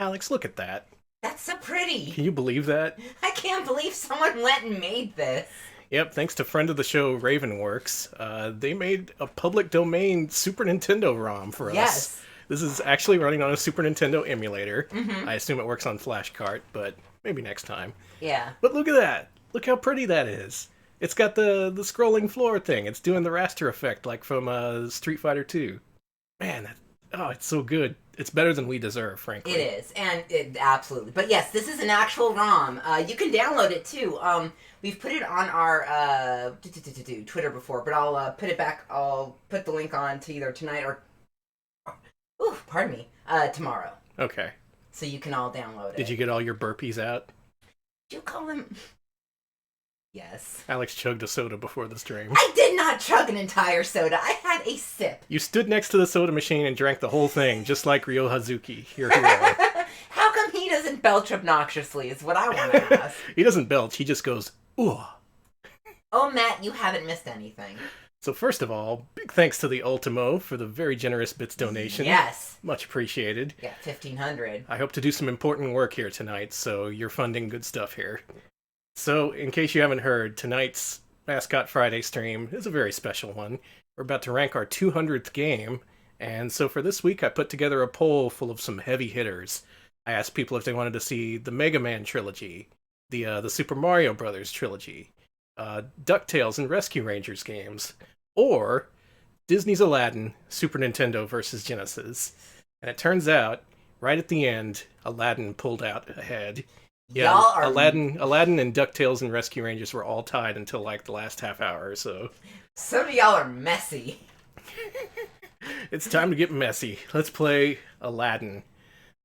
Alex, look at that. That's so pretty. Can you believe that? I can't believe someone went and made this. Yep, thanks to friend of the show, Ravenworks. They made a public domain Super Nintendo ROM for us. Yes. This is actually running on a Super Nintendo emulator. Mm-hmm. I assume it works on Flashcart, but maybe next time. Yeah. But look at that. Look how pretty that is. It's got the scrolling floor thing. It's doing the raster effect like from Street Fighter 2. Man, it's so good. It's better than we deserve, frankly. It is, and it absolutely. But yes, this is an actual ROM. You can download it too. We've put it on our Twitter before, but I'll put it back. I'll put the link on to either tonight or, tomorrow. Okay. So you can all download it. Did you get all your burpees out? Did you call them? Yes. Alex chugged a soda before the stream. I did not chug an entire soda. I had a sip. You stood next to the soda machine and drank the whole thing, just like Ryo Hazuki, your hero. How come he doesn't belch obnoxiously is what I want to ask. He doesn't belch, he just goes, ooh. Oh, Matt, you haven't missed anything. So first of all, big thanks to the Ultimo for the very generous bits donation. Yes. Much appreciated. Yeah, 1,500. I hope to do some important work here tonight, so you're funding good stuff here. So, in case you haven't heard, tonight's Mascot Friday stream is a very special one. We're about to rank our 200th game, and so for this week I put together a poll full of some heavy hitters. I asked people if they wanted to see the Mega Man trilogy, the Super Mario Brothers trilogy, DuckTales and Rescue Rangers games, or Disney's Aladdin, Super Nintendo versus Genesis. And it turns out, right at the end, Aladdin pulled out ahead. Yeah, Aladdin and DuckTales and Rescue Rangers were all tied until like the last half hour, so... Some of y'all are messy. It's time to get messy. Let's play Aladdin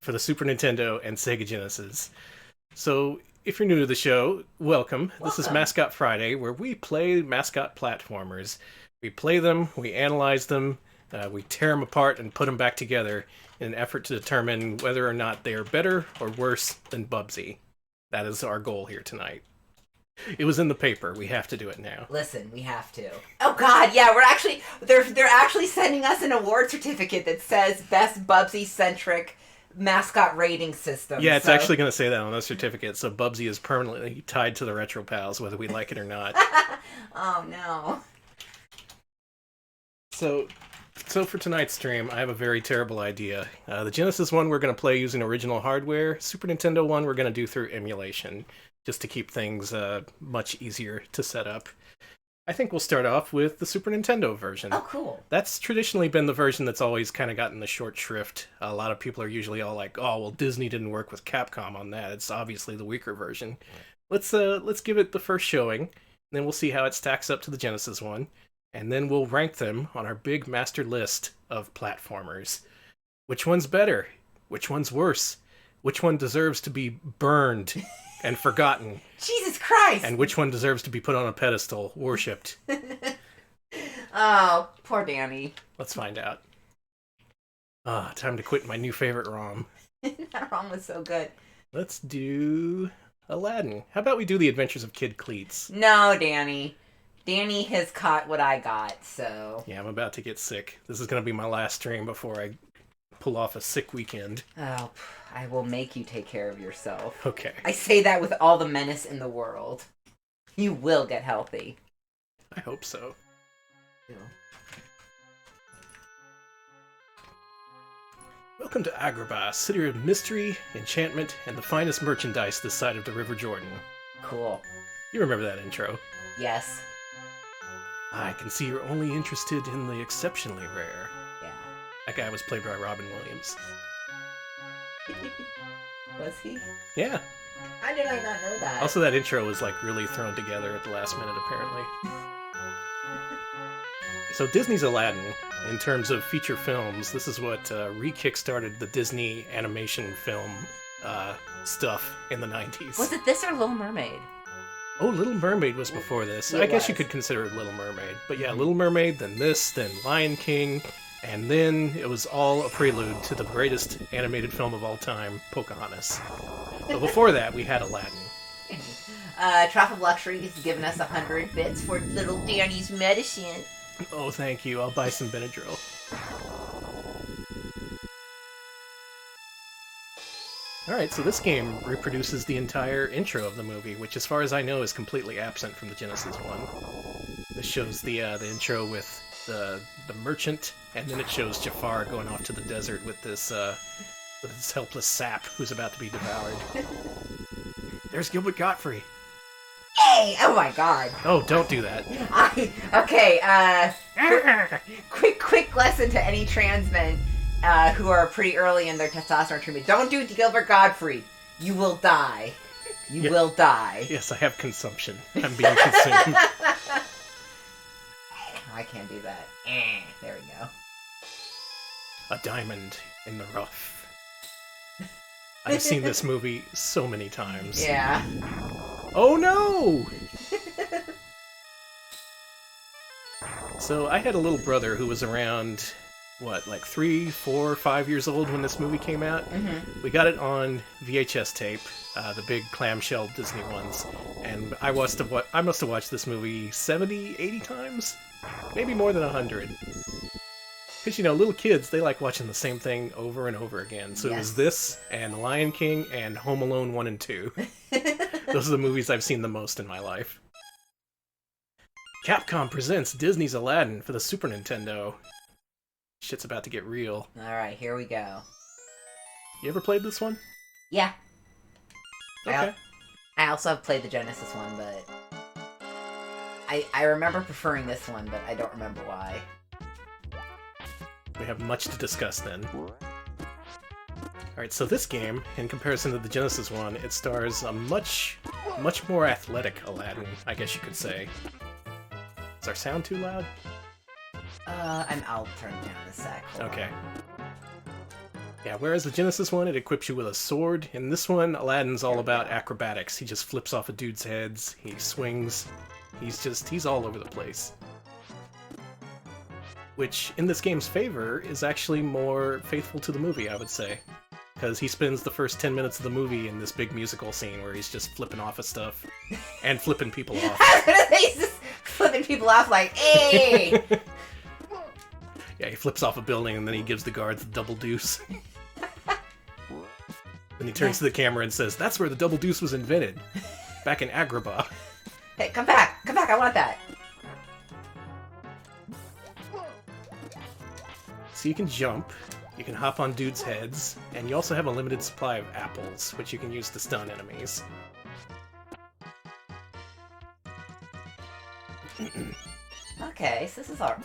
for the Super Nintendo and Sega Genesis. So, if you're new to the show, welcome. This is Mascot Friday, where we play mascot platformers. We play them, we analyze them, we tear them apart and put them back together in an effort to determine whether or not they are better or worse than Bubsy. That is our goal here tonight. It was in the paper. We have to do it now. Listen, we have to. Oh God, yeah, they're actually sending us an award certificate that says Best Bubsy-Centric Mascot Rating System. Yeah, it's actually going to say that on the certificate, so Bubsy is permanently tied to the Retro Pals, whether we like it or not. Oh, no. So for tonight's stream, I have a very terrible idea. The Genesis one we're going to play using original hardware. Super Nintendo one we're going to do through emulation, just to keep things much easier to set up. I think we'll start off with the Super Nintendo version. Oh, cool. That's traditionally been the version that's always kind of gotten the short shrift. A lot of people are usually all like, oh, well, Disney didn't work with Capcom on that. It's obviously the weaker version. Let's give it the first showing, and then we'll see how it stacks up to the Genesis one. And then we'll rank them on our big master list of platformers. Which one's better? Which one's worse? Which one deserves to be burned and forgotten? Jesus Christ! And which one deserves to be put on a pedestal, worshipped? Oh, poor Danny. Let's find out. Time to quit my new favorite ROM. That ROM was so good. Let's do Aladdin. How about we do The Adventures of Kid Cleats? No, Danny. Danny has caught what I got, so... Yeah, I'm about to get sick. This is going to be my last stream before I pull off a sick weekend. Oh, I will make you take care of yourself. Okay. I say that with all the menace in the world. You will get healthy. I hope so. Yeah. Welcome to Agrabah, city of mystery, enchantment, and the finest merchandise this side of the River Jordan. Cool. You remember that intro? Yes. I can see you're only interested in the exceptionally rare. Yeah. That guy was played by Robin Williams. Was he? Yeah. How did I not know that? Also, that intro was like really thrown together at the last minute, apparently. So Disney's Aladdin, in terms of feature films, this is what re-kickstarted the Disney animation film stuff in the 90s. Was it this or Little Mermaid? Oh, Little Mermaid was before this. I guess you could consider it Little Mermaid. But yeah, Little Mermaid, then this, then Lion King, and then it was all a prelude to the greatest animated film of all time, Pocahontas. But before that, we had Aladdin. Trop of Luxury has given us 100 bits for little Danny's medicine. Oh, thank you. I'll buy some Benadryl. Alright, so this game reproduces the entire intro of the movie, which as far as I know is completely absent from the Genesis one. This shows the intro with the merchant, and then it shows Jafar going off to the desert with this helpless sap who's about to be devoured. There's Gilbert Gottfried. Hey! Oh my god. Oh, don't do that. Quick lesson to any trans men who are pretty early in their testosterone treatment. Don't do Gilbert Gottfried. You will die. You will die. Yes, I have consumption. I'm being consumed. I can't do that. There we go. A diamond in the rough. I've seen this movie so many times. Yeah. Oh no! So I had a little brother who was around, like 3, 4, 5 years old when this movie came out. Mm-hmm. We got it on VHS tape, the big clamshell Disney ones, and I must have watched this movie 70, 80 times? Maybe more than 100. Because, little kids, they like watching the same thing over and over again. So It was this, and The Lion King, and Home Alone 1 and 2. Those are the movies I've seen the most in my life. Capcom presents Disney's Aladdin for the Super Nintendo. Shit's about to get real. Alright, here we go. You ever played this one? Yeah. Okay. I also have played the Genesis one, but... I remember preferring this one, but I don't remember why. We have much to discuss then. Alright, so this game, in comparison to the Genesis one, it stars a much more athletic Aladdin, I guess you could say. Is our sound too loud? I'll turn it down in a sec. Hold Okay. on. Yeah, whereas the Genesis one, it equips you with a sword. In this one, Aladdin's all about acrobatics. He just flips off of dudes' heads, he swings, he's all over the place. Which, in this game's favor, is actually more faithful to the movie, I would say. Because he spends the first 10 minutes of the movie in this big musical scene where he's just flipping off of stuff and flipping people off. I was gonna say, he's just flipping people off like, hey! Yeah, he flips off a building and then he gives the guards the double deuce. Then he turns to the camera and says, "That's where the double deuce was invented. Back in Agrabah." Hey, come back, I want that. So you can jump, you can hop on dudes' heads, and you also have a limited supply of apples, which you can use to stun enemies. Okay, so this is our...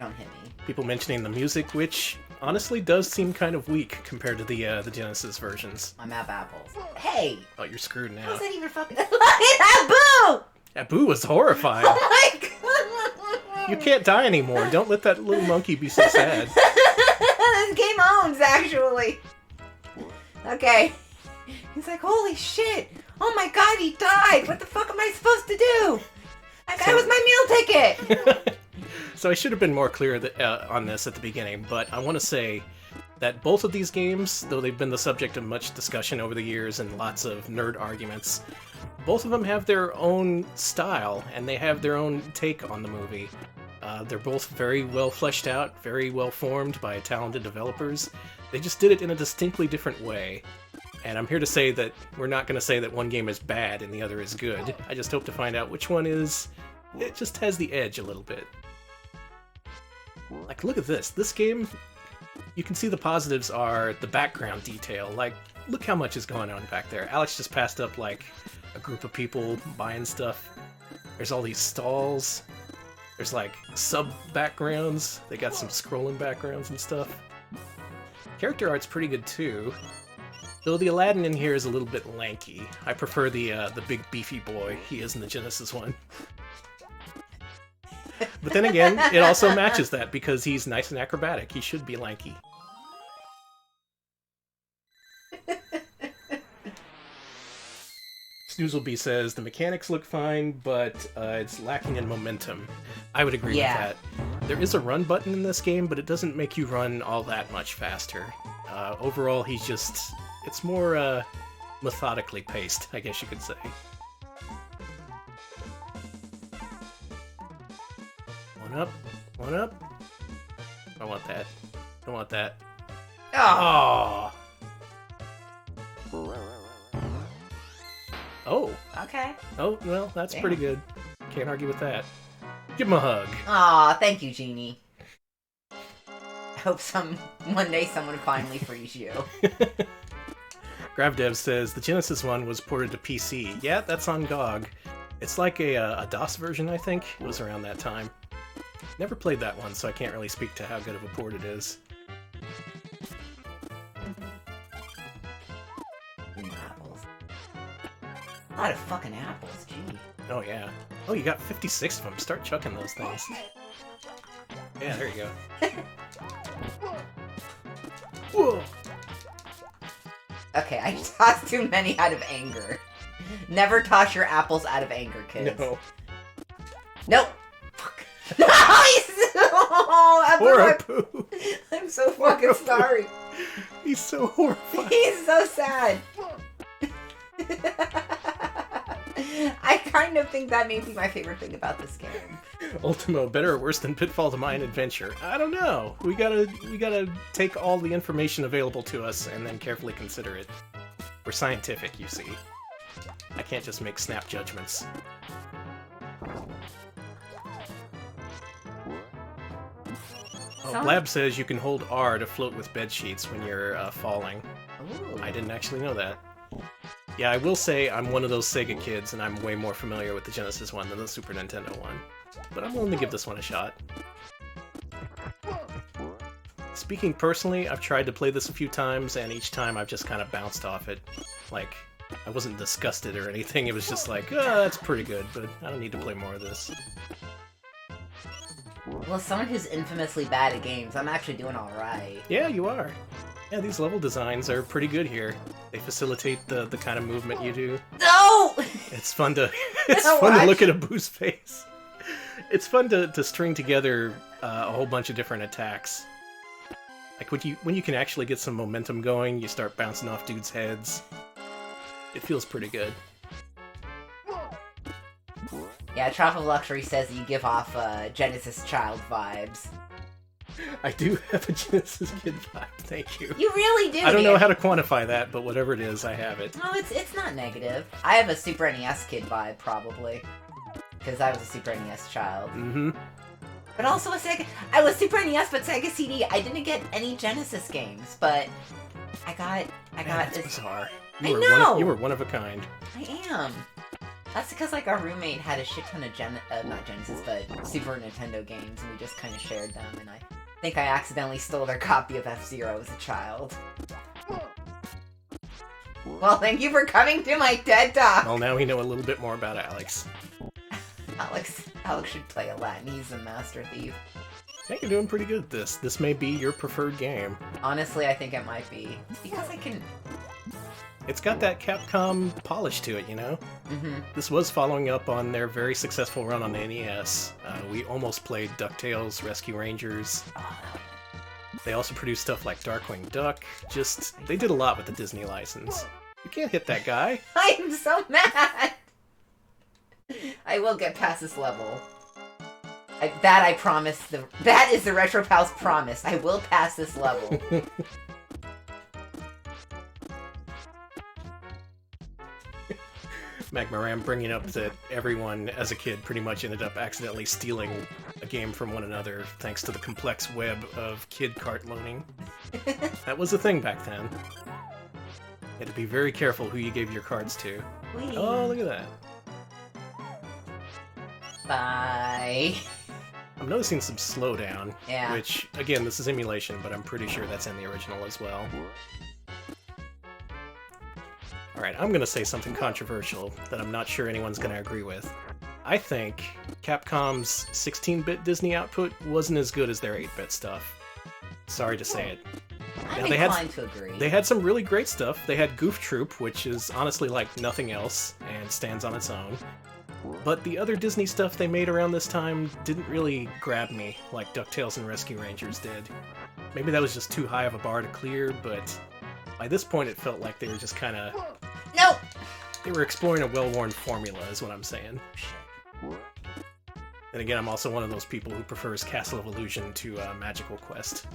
Don't hit me. People mentioning the music, which honestly does seem kind of weak compared to the Genesis versions. I'm out of apples. Hey! Oh, you're screwed now. How's that even fucking... Look at Abu! Abu was horrifying. Oh my god! You can't die anymore. Don't let that little monkey be so sad. This game owns, actually. Okay. He's like, holy shit! Oh my god, he died! What the fuck am I supposed to do? That guy was my meal ticket! So I should have been more clear on this at the beginning, but I want to say that both of these games, though they've been the subject of much discussion over the years and lots of nerd arguments, both of them have their own style, and they have their own take on the movie. They're both very well fleshed out, very well formed by talented developers. They just did it in a distinctly different way. And I'm here to say that we're not going to say that one game is bad and the other is good. I just hope to find out which one is... It just has the edge a little bit. Like, look at this. This game, you can see the positives are the background detail. Like, look how much is going on back there. Alex just passed up, like, a group of people buying stuff. There's all these stalls. There's, like, sub-backgrounds. They got some scrolling backgrounds and stuff. Character art's pretty good, too. Though the Aladdin in here is a little bit lanky. I prefer the big beefy boy he is in the Genesis one. But then again, it also matches that because he's nice and acrobatic. He should be lanky. Snoozleby says, the mechanics look fine, but it's lacking in momentum. I would agree with that. There is a run button in this game, but it doesn't make you run all that much faster. Overall, he's just... It's more methodically paced, I guess you could say. One up, one up. I want that. I want that. Oh. Oh. Oh. Okay. Oh, well, that's Damn. pretty good. Can't argue with that. Give him a hug. Aw, thank you, Genie. I hope one day someone finally frees you. GravDev says the Genesis one was ported to PC. Yeah, that's on GOG. It's like a DOS version, I think. It was around that time. Never played that one, so I can't really speak to how good of a port it is. Apples. A lot of fucking apples, gee. Oh, yeah. Oh, you got 56 of them. Start chucking those things. Yeah, there you go. Whoa! Okay, I tossed too many out of anger. Never toss your apples out of anger, kids. No. Nope. Fuck. No, Horror-poo! I'm so fucking sorry. He's so horrified. He's so sad. I kind of think that may be my favorite thing about this game. Ultimo, better or worse than Pitfall to Mayan Adventure? I don't know. We gotta take all the information available to us and then carefully consider it. We're scientific, you see. I can't just make snap judgments. Oh, Blab says you can hold R to float with bed sheets when you're falling. Ooh. I didn't actually know that. Yeah, I will say I'm one of those Sega kids, and I'm way more familiar with the Genesis one than the Super Nintendo one. But I'm willing to give this one a shot. Speaking personally, I've tried to play this a few times, and each time I've just kind of bounced off it. Like, I wasn't disgusted or anything, it was just like, that's pretty good, but I don't need to play more of this. Well, as someone who's infamously bad at games, I'm actually doing alright. Yeah, you are. Yeah, these level designs are pretty good here. They facilitate the kind of movement you do. No! It's fun to to look at a Boo's face. It's fun to string together a whole bunch of different attacks. Like when you can actually get some momentum going, you start bouncing off dudes' heads. It feels pretty good. Yeah, Trop of Luxury says that you give off Genesis child vibes. I do have a Genesis kid vibe, thank you. You really do. I don't know how to quantify that, but whatever it is, I have it. No, it's not negative. I have a Super NES kid vibe, probably. Because I was a Super NES child. Mm-hmm. But also a Sega... I was Super NES, but Sega CD. I didn't get any Genesis games, but I got That's this... bizarre. I know! You were one of a kind. I am. That's because, like, our roommate had a shit ton of not Genesis, but Super Nintendo games, and we just kind of shared them, and I think I accidentally stole their copy of F-Zero as a child. Well, thank you for coming to my TED Talk! Well, now we know a little bit more about Alex. Alex should play Aladdin. He's a master thief. I think you're doing pretty good at this. This may be your preferred game. Honestly, I think it might be. Because I can... It's got that Capcom polish to it, you know? Mm-hmm. This was following up on their very successful run on the NES. We almost played DuckTales, Rescue Rangers. Oh, They also produced stuff like Darkwing Duck. They did a lot with the Disney license. You can't hit that guy. I'm so mad! I will get past this level. I promise. That is the Retro Pals promise. I will pass this level. Magmaram bringing up that everyone, as a kid, pretty much ended up accidentally stealing a game from one another thanks to the complex web of kid cart loaning. That was a thing back then. You had to be very careful who you gave your cards to. Whee. Oh, look at that. Bye. I'm noticing some slowdown, Yeah. which, again, this is emulation, but I'm pretty sure that's in the original as well. Alright, I'm gonna say something controversial that I'm not sure anyone's gonna agree with. I think Capcom's 16-bit Disney output wasn't as good as their 8-bit stuff. Sorry to say it. I'm Now, inclined to agree. They had some really great stuff. They had Goof Troop, which is honestly like nothing else, and stands on its own. But the other Disney stuff they made around this time didn't really grab me like DuckTales and Rescue Rangers did. Maybe that was just too high of a bar to clear, but by this point it felt like they were just kinda... No! They were exploring a well-worn formula, is what I'm saying. And again, I'm also one of those people who prefers Castle of Illusion to Magical Quest.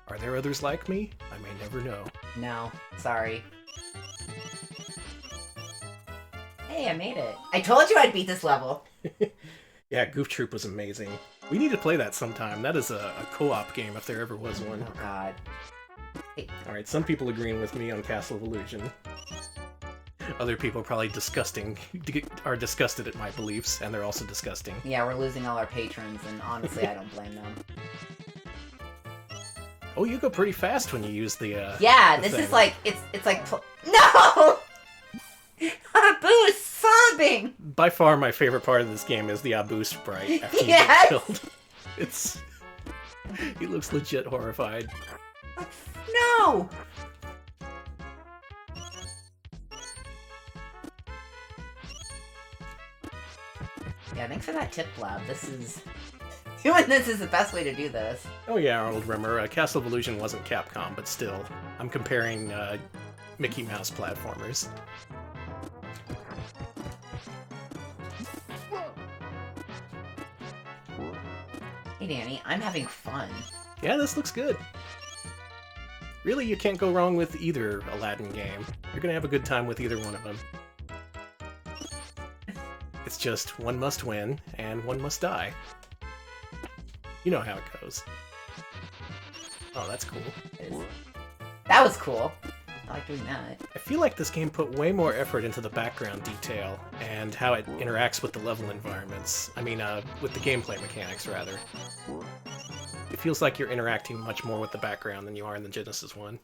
Are there others like me? I may never know. No. Sorry. Hey, I made it. I told you I'd beat this level. Yeah, Goof Troop was amazing. We need to play that sometime. That is a co-op game if there ever was one. Oh, God. Hey. Alright, some people agreeing with me on Castle of Illusion. Other people probably are disgusted at my beliefs, and they're also disgusting. Yeah, we're losing all our patrons, and honestly, I don't blame them. Oh, you go pretty fast when you use the, Yeah, the this thing. is like, it's like, no! Abu is sobbing! By far my favorite part of this game is the Abu sprite after you Yes! get killed. It's... He looks legit horrified. No! Yeah, thanks for that tip, Lab. Doing this is the best way to do this. Oh yeah, Arnold Rimmer. Castle of Illusion wasn't Capcom, but still. I'm comparing Mickey Mouse platformers. Hey, Danny, I'm having fun. Yeah, this looks good. Really, you can't go wrong with either Aladdin game. You're gonna have a good time with either one of them. It's just one must win, and one must die. You know how it goes. Oh, that's cool. That was cool. I like doing that. I feel like this game put way more effort into the background detail, and how it interacts with the level environments. I mean, with the gameplay mechanics, rather. It feels like you're interacting much more with the background than you are in the Genesis one.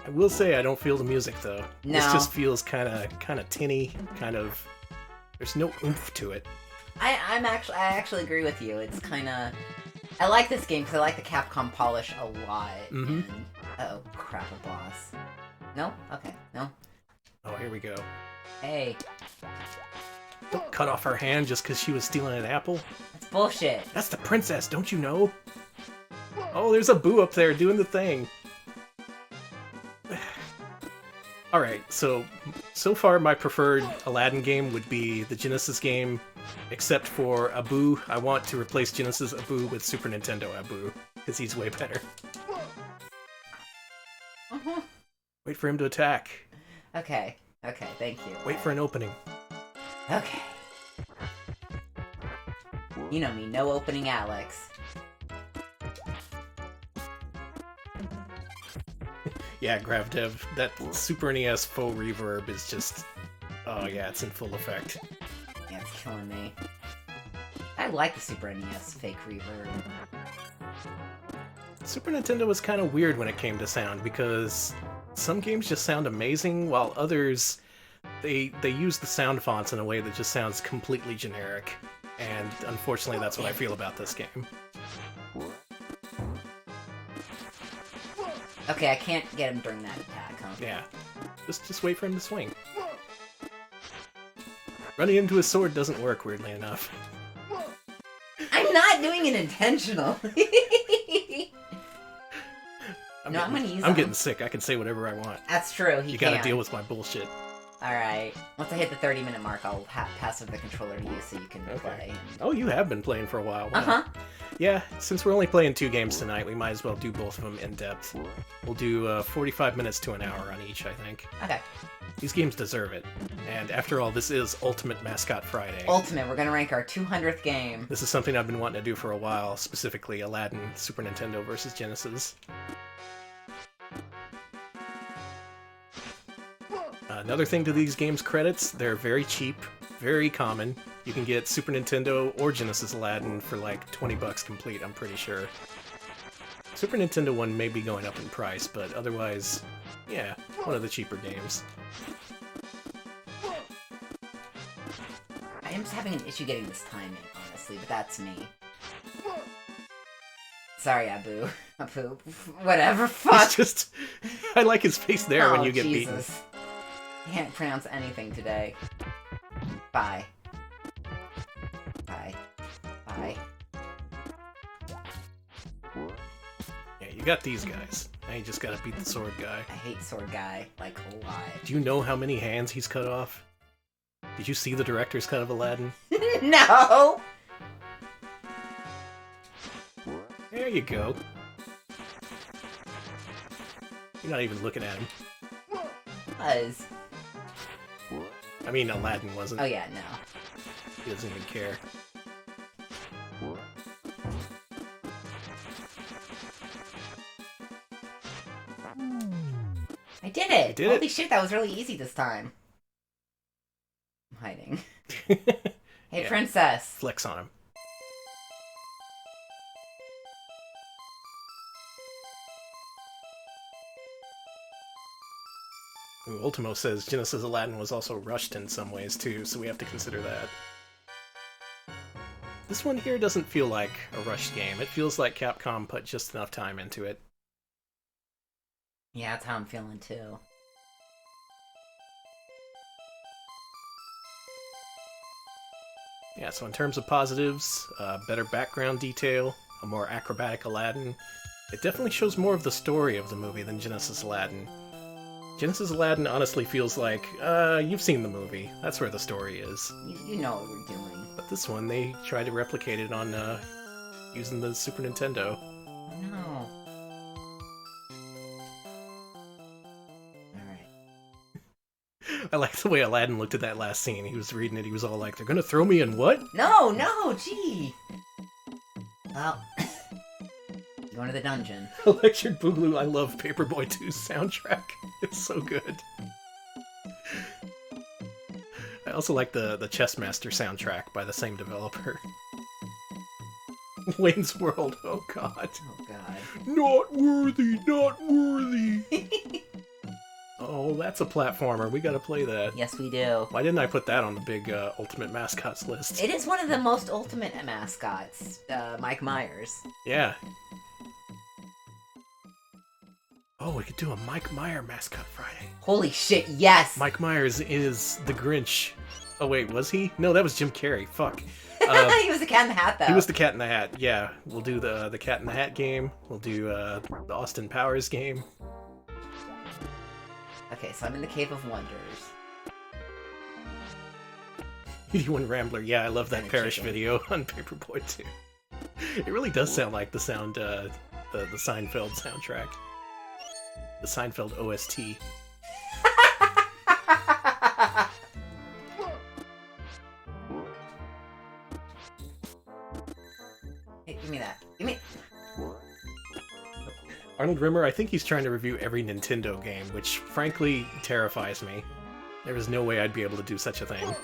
I will say I don't feel the music though. No. This just feels kind of tinny, kind of. There's no oomph to it. I actually agree with you. It's kind of. I like this game because I like the Capcom polish a lot. Mhm. And... oh crap! A boss. No. Okay. No. Oh, here we go. Hey, Don't cut off her hand just because she was stealing an apple. that's bullshit. That's the princess, don't you know? Oh, there's a Boo up there doing the thing. Alright, so far my preferred Aladdin game would be the Genesis game, except for Abu. I want to replace Genesis Abu with Super Nintendo Abu, because he's way better. Wait for him to attack. Okay. Okay. Thank you. Wait for an opening. Okay. You know me, no opening Alex. Yeah, GravDev, that Super NES faux reverb is just... oh yeah, it's in full effect. Yeah, it's killing me. I like the Super NES fake reverb. Super Nintendo was kind of weird when it came to sound, because some games just sound amazing, while others, they use the sound fonts in a way that just sounds completely generic. And unfortunately, that's what I feel about this game. Okay, I can't get him during that attack, huh? Yeah. Just wait for him to swing. Running into his sword doesn't work, weirdly enough. I'm not doing it intentionally. I'm gonna use I'm them. getting sick. I can say whatever I want. That's true, You gotta deal with my bullshit. Alright. Once I hit the 30-minute mark, I'll pass over the controller to you so you can play. And... oh, you have been playing for a while. Wow. uh-huh. Yeah, since we're only playing 2 games tonight, we might as well do both of them in depth. We'll do 45 minutes to an hour on each, I think. Okay. These games deserve it. And after all, this is Ultimate Mascot Friday. Ultimate, we're gonna rank our 200th game. This is something I've been wanting to do for a while, specifically Aladdin, Super Nintendo versus Genesis. Another thing to these games' credits, they're very cheap, very common. You can get Super Nintendo or Genesis Aladdin for like 20 bucks complete, I'm pretty sure. Super Nintendo one may be going up in price, but otherwise, yeah, one of the cheaper games. I am just having an issue getting this timing, honestly, but that's me. Sorry, Abu. Abu. Whatever, fuck. It's just, I like his face there when you get Jesus. beaten. Can't pronounce anything today. Bye. Bye. Bye. Yeah, you got these guys. Now you just gotta beat the sword guy. I hate sword guy, like, a lot. Do you know how many hands he's cut off? Did you see the director's cut of Aladdin? No! There you go. You're not even looking at him. Was. I mean, Aladdin wasn't. Oh yeah, no. He doesn't even care. I did it! You did Holy it. shit, that was really easy this time. I'm hiding. Hey, Yeah. princess. Flex on him. Ooh, Ultimo says Genesis Aladdin was also rushed in some ways too, so we have to consider that. This one here doesn't feel like a rushed game. It feels like Capcom put just enough time into it. Yeah, that's how I'm feeling too. Yeah, so in terms of positives, better background detail, a more acrobatic Aladdin. It definitely shows more of the story of the movie than Genesis Aladdin. Genesis Aladdin honestly feels like, you've seen the movie. That's where the story is. You know what we're doing. But this one, they tried to replicate it on, using the Super Nintendo. Oh no. Alright. I like the way Aladdin looked at that last scene. He was reading it, he was all like, they're gonna throw me in what? No, gee! Well, going to the dungeon. Electric Boogaloo, I love Paperboy 2's soundtrack. It's so good. I also like the Chessmaster soundtrack by the same developer. Wayne's World, oh god. Oh god. Not worthy, not worthy! Oh, that's a platformer. We gotta play that. Yes, we do. Why didn't I put that on the big Ultimate Mascots list? It is one of the most ultimate mascots, Mike Myers. Yeah. Oh, we could do a Mike Myers Mascot Friday. Holy shit, yes! Mike Myers is the Grinch. Oh wait, was he? No, that was Jim Carrey. Fuck. He was the Cat in the Hat, though. He was the Cat in the Hat. Yeah, we'll do the Cat in the Hat game. We'll do the Austin Powers game. Okay, so I'm in the Cave of Wonders. 81 Rambler. Yeah, I love that And a Parrish chicken. video on Paperboy 2. It really does sound like the sound, the Seinfeld soundtrack. The Seinfeld OST. Hey, give me that. Give me... Arnold Rimmer, I think he's trying to review every Nintendo game, which frankly terrifies me. There is no way I'd be able to do such a thing.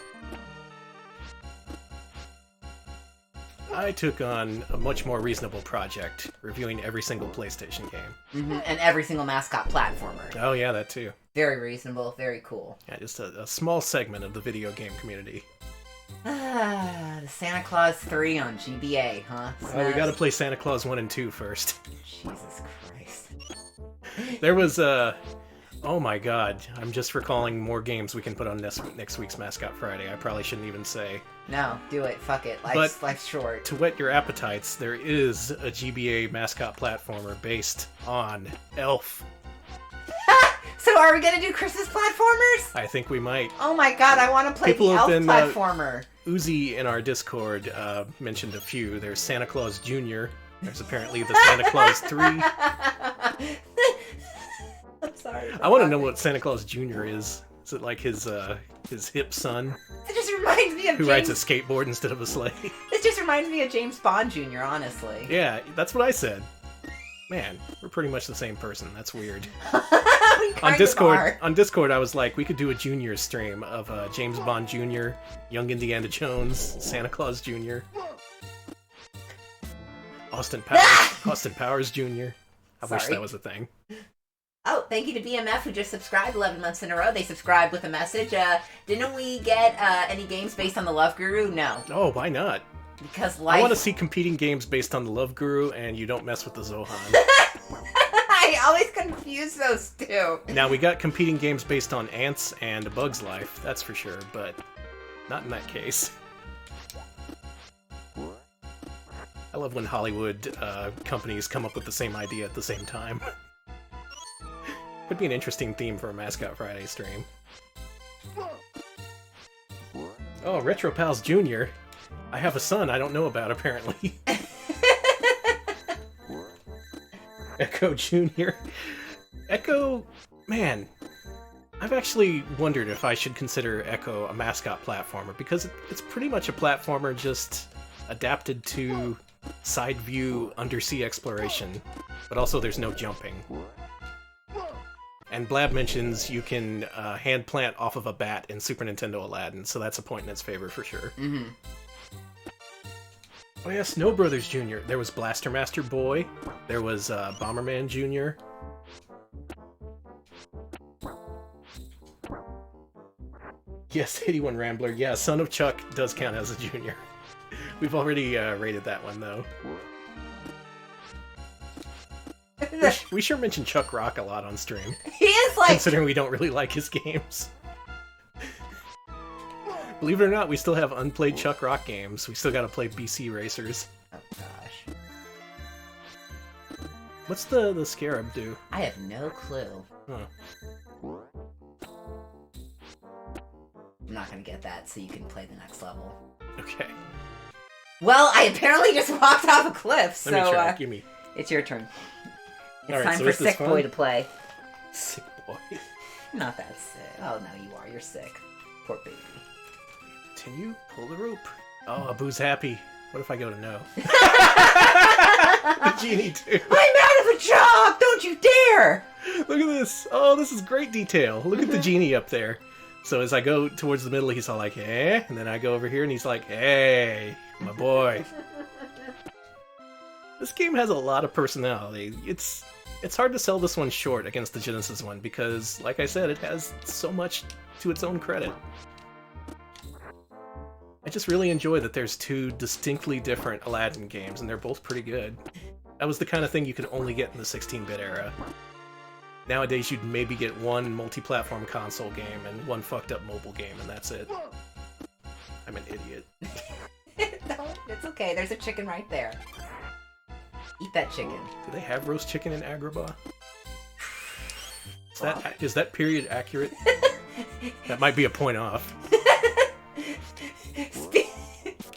I took on a much more reasonable project, reviewing every single PlayStation game. Mm-hmm. And every single mascot platformer. Oh yeah, that too. Very reasonable, very cool. Yeah, just a small segment of the video game community. Ah, the Santa Claus 3 on GBA, huh? Well, we gotta play Santa Claus 1 and 2 first. Jesus Christ. There was oh my god, I'm just recalling more games we can put on next week's Mascot Friday. I probably shouldn't even say. No, do it. Fuck it. Life's short. To whet your appetites, there is a GBA mascot platformer based on Elf. So are we gonna do Christmas platformers? I think we might. Oh my god, I want to play People the have Elf been, platformer. Uzi in our Discord mentioned a few. There's Santa Claus Jr. There's apparently the Santa Claus 3. I'm sorry. I want to know what Santa Claus Jr. is. Is it like his hip son It just reminds me of who James... rides a skateboard instead of a sleigh? It just reminds me of James Bond Jr., honestly. Yeah, that's what I said. Man, we're pretty much the same person. That's weird. We kind On of Discord, are. I was like, we could do a junior stream of James Bond Jr., Young Indiana Jones, Santa Claus Jr., Austin Powers Jr. I wish Sorry. that was a thing. Oh, thank you to BMF who just subscribed 11 months in a row. They subscribed with a message. Didn't we get any games based on the Love Guru? No. Oh, why not? Because I life... want to see competing games based on the Love Guru, and you don't mess with the Zohan. I always confuse those two. Now, we got competing games based on Ants and A Bug's Life, that's for sure, but not in that case. I love when Hollywood companies come up with the same idea at the same time. Could be an interesting theme for a Mascot Friday stream. Oh, Retro Pals Jr. I have a son I don't know about, apparently. Echo Jr. Echo, man, I've actually wondered if I should consider Echo a mascot platformer, because it's pretty much a platformer just adapted to side view undersea exploration, but also there's no jumping. And Blab mentions you can hand plant off of a bat in Super Nintendo Aladdin, so that's a point in its favor for sure. Mm-hmm. Oh yeah, Snow Brothers Jr. There was Blaster Master Boy. There was Bomberman Jr. Yes, 81 Rambler. Yeah, Son of Chuck does count as a junior. We've already rated that one, though. We sure mention Chuck Rock a lot on stream. He is like... Considering we don't really like his games. Believe it or not, we still have unplayed Chuck Rock games. We still gotta play BC Racers. Oh, gosh. What's the Scarab do? I have no clue. Huh. I'm not gonna get that, so you can play the next level. Okay. Well, I apparently just walked off a cliff, so... Let me try. Give me. It's your turn. It's All right, time so for is this Sick fun? Boy to play. Sick Boy. Not that sick. Oh, no, you are. You're sick. Poor baby. Continue. Pull the rope. Oh, Abu's happy. What if I go to no? The genie too. I'm out of a job! Don't you dare! Look at this. Oh, this is great detail. Look at the genie up there. So as I go towards the middle, he's all like, "Eh," and then I go over here, and he's like, "Hey, my boy." This game has a lot of personality. It's hard to sell this one short against the Genesis one because, like I said, it has so much to its own credit. I just really enjoy that there's two distinctly different Aladdin games, and they're both pretty good. That was the kind of thing you could only get in the 16-bit era. Nowadays, you'd maybe get one multi-platform console game and one fucked-up mobile game, and that's it. I'm an idiot. Don't. It's okay. There's a chicken right there. Eat that chicken. Do they have roast chicken in Agrabah? Is that period accurate? That might be a point off.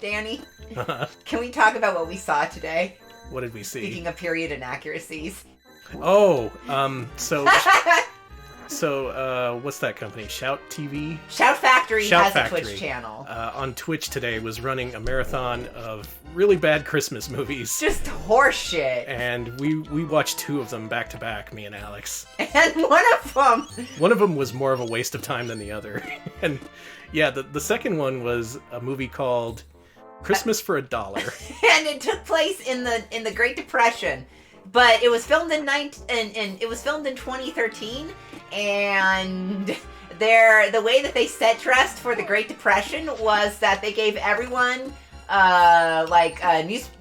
Danny, can we talk about what we saw today? What did we see? Speaking of period inaccuracies. Oh, so what's that company? Shout TV? Shout Factory has Factory. a Twitch channel. On Twitch today was running a marathon of really bad Christmas movies. Just horseshit. And we watched two of them back to back, me and Alex. And One of them was more of a waste of time than the other. And yeah, the second one was a movie called Christmas for $1. And it took place in the Great Depression. But it was filmed in 2013, and the way that they set dressed for the Great Depression was that they gave everyone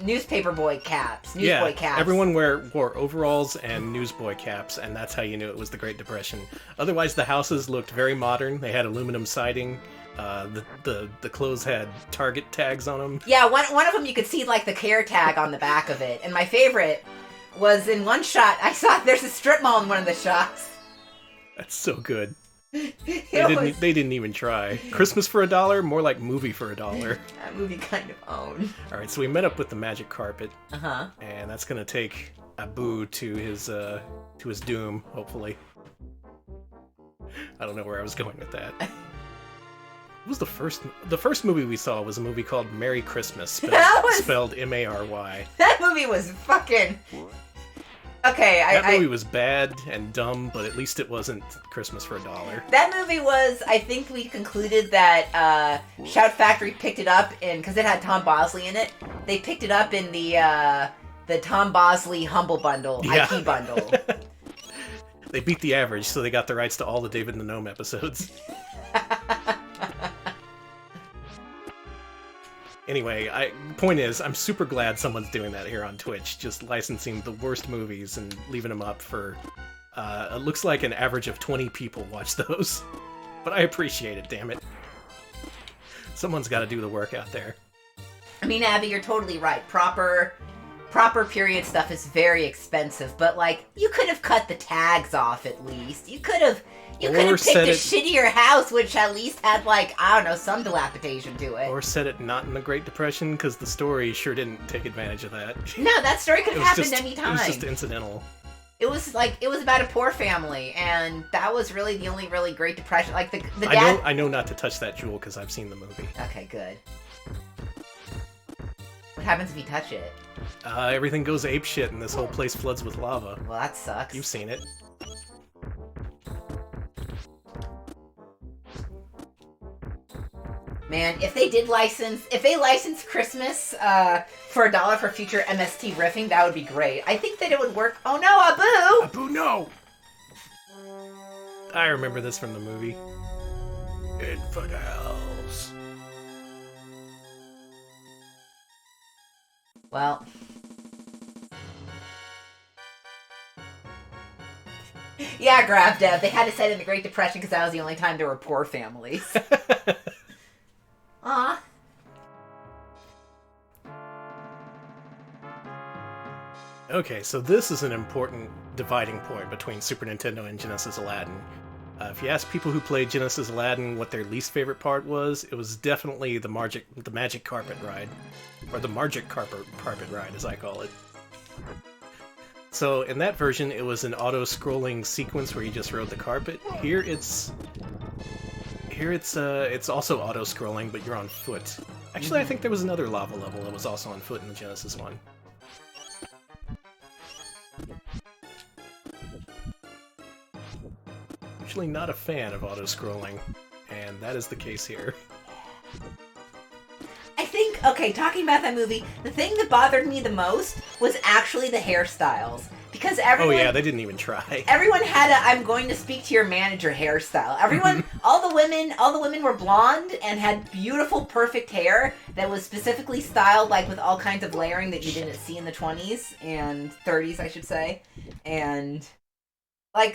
newspaper boy caps, newsboy caps. Everyone wore overalls and newsboy caps, and that's how you knew it was the Great Depression. Otherwise, the houses looked very modern. They had aluminum siding. The clothes had Target tags on them. Yeah, one of them you could see like the care tag on the back of it, and my favorite was in one shot, I saw there's a strip mall in one of the shots. That's so good. They didn't even try. Christmas for $1, more like movie for $1. That movie kind of owned. Alright, so we met up with the magic carpet. Uh-huh. And that's gonna take Abu to his doom, hopefully. I don't know where I was going with that. What was the first movie we saw was a movie called Merry Christmas, spelled M-A-R-Y. That movie was fucking... Okay, that movie was bad and dumb, but at least it wasn't Christmas for $1. That movie was, I think we concluded that Shout Factory picked it up because it had Tom Bosley in it. They picked it up in the Tom Bosley Humble Bundle, yeah. IP bundle. They beat the average, so they got the rights to all the David and the Gnome episodes. Anyway, point is, I'm super glad someone's doing that here on Twitch, just licensing the worst movies and leaving them up for, it looks like an average of 20 people watch those. But I appreciate it, damn it. Someone's got to do the work out there. I mean, Abby, you're totally right. Proper period stuff is very expensive, but, like, you could have cut the tags off at least. You could have picked a shittier house, which at least had, like, I don't know, some dilapidation to it. Or set it not in the Great Depression, because the story sure didn't take advantage of that. No, that story could have happened any time. It was just incidental. It was about a poor family, and that was really the only really Great Depression. Like the I dad. I know not to touch that jewel because I've seen the movie. Okay, good. What happens if you touch it? Everything goes apeshit and this whole place floods with lava. Well, that sucks. You've seen it. Man, if they licensed Christmas for $1 for future MST riffing, that would be great. I think that it would work. Oh no, Abu! Abu, no! I remember this from the movie. Infidels. Well. Yeah, Grab Dev. They had to set in the Great Depression because that was the only time there were poor families. Aw. Okay, so this is an important dividing point between Super Nintendo and Genesis Aladdin. If you ask people who played Genesis Aladdin what their least favorite part was, it was definitely the magic carpet ride. Or the magic carpet ride, as I call it. So, in that version, it was an auto-scrolling sequence where you just rode the carpet. Here it's also auto-scrolling, but you're on foot. Actually, I think there was another lava level that was also on foot in the Genesis one. Actually not a fan of auto-scrolling, and that is the case here. I think, okay, talking about that movie, the thing that bothered me the most was actually the hairstyles. Because everyone... Oh yeah, they didn't even try. Everyone had a "I'm going to speak to your manager" hairstyle. Everyone, all the women were blonde and had beautiful, perfect hair that was specifically styled, like, with all kinds of layering that you didn't see in the 20s and 30s, I should say. And...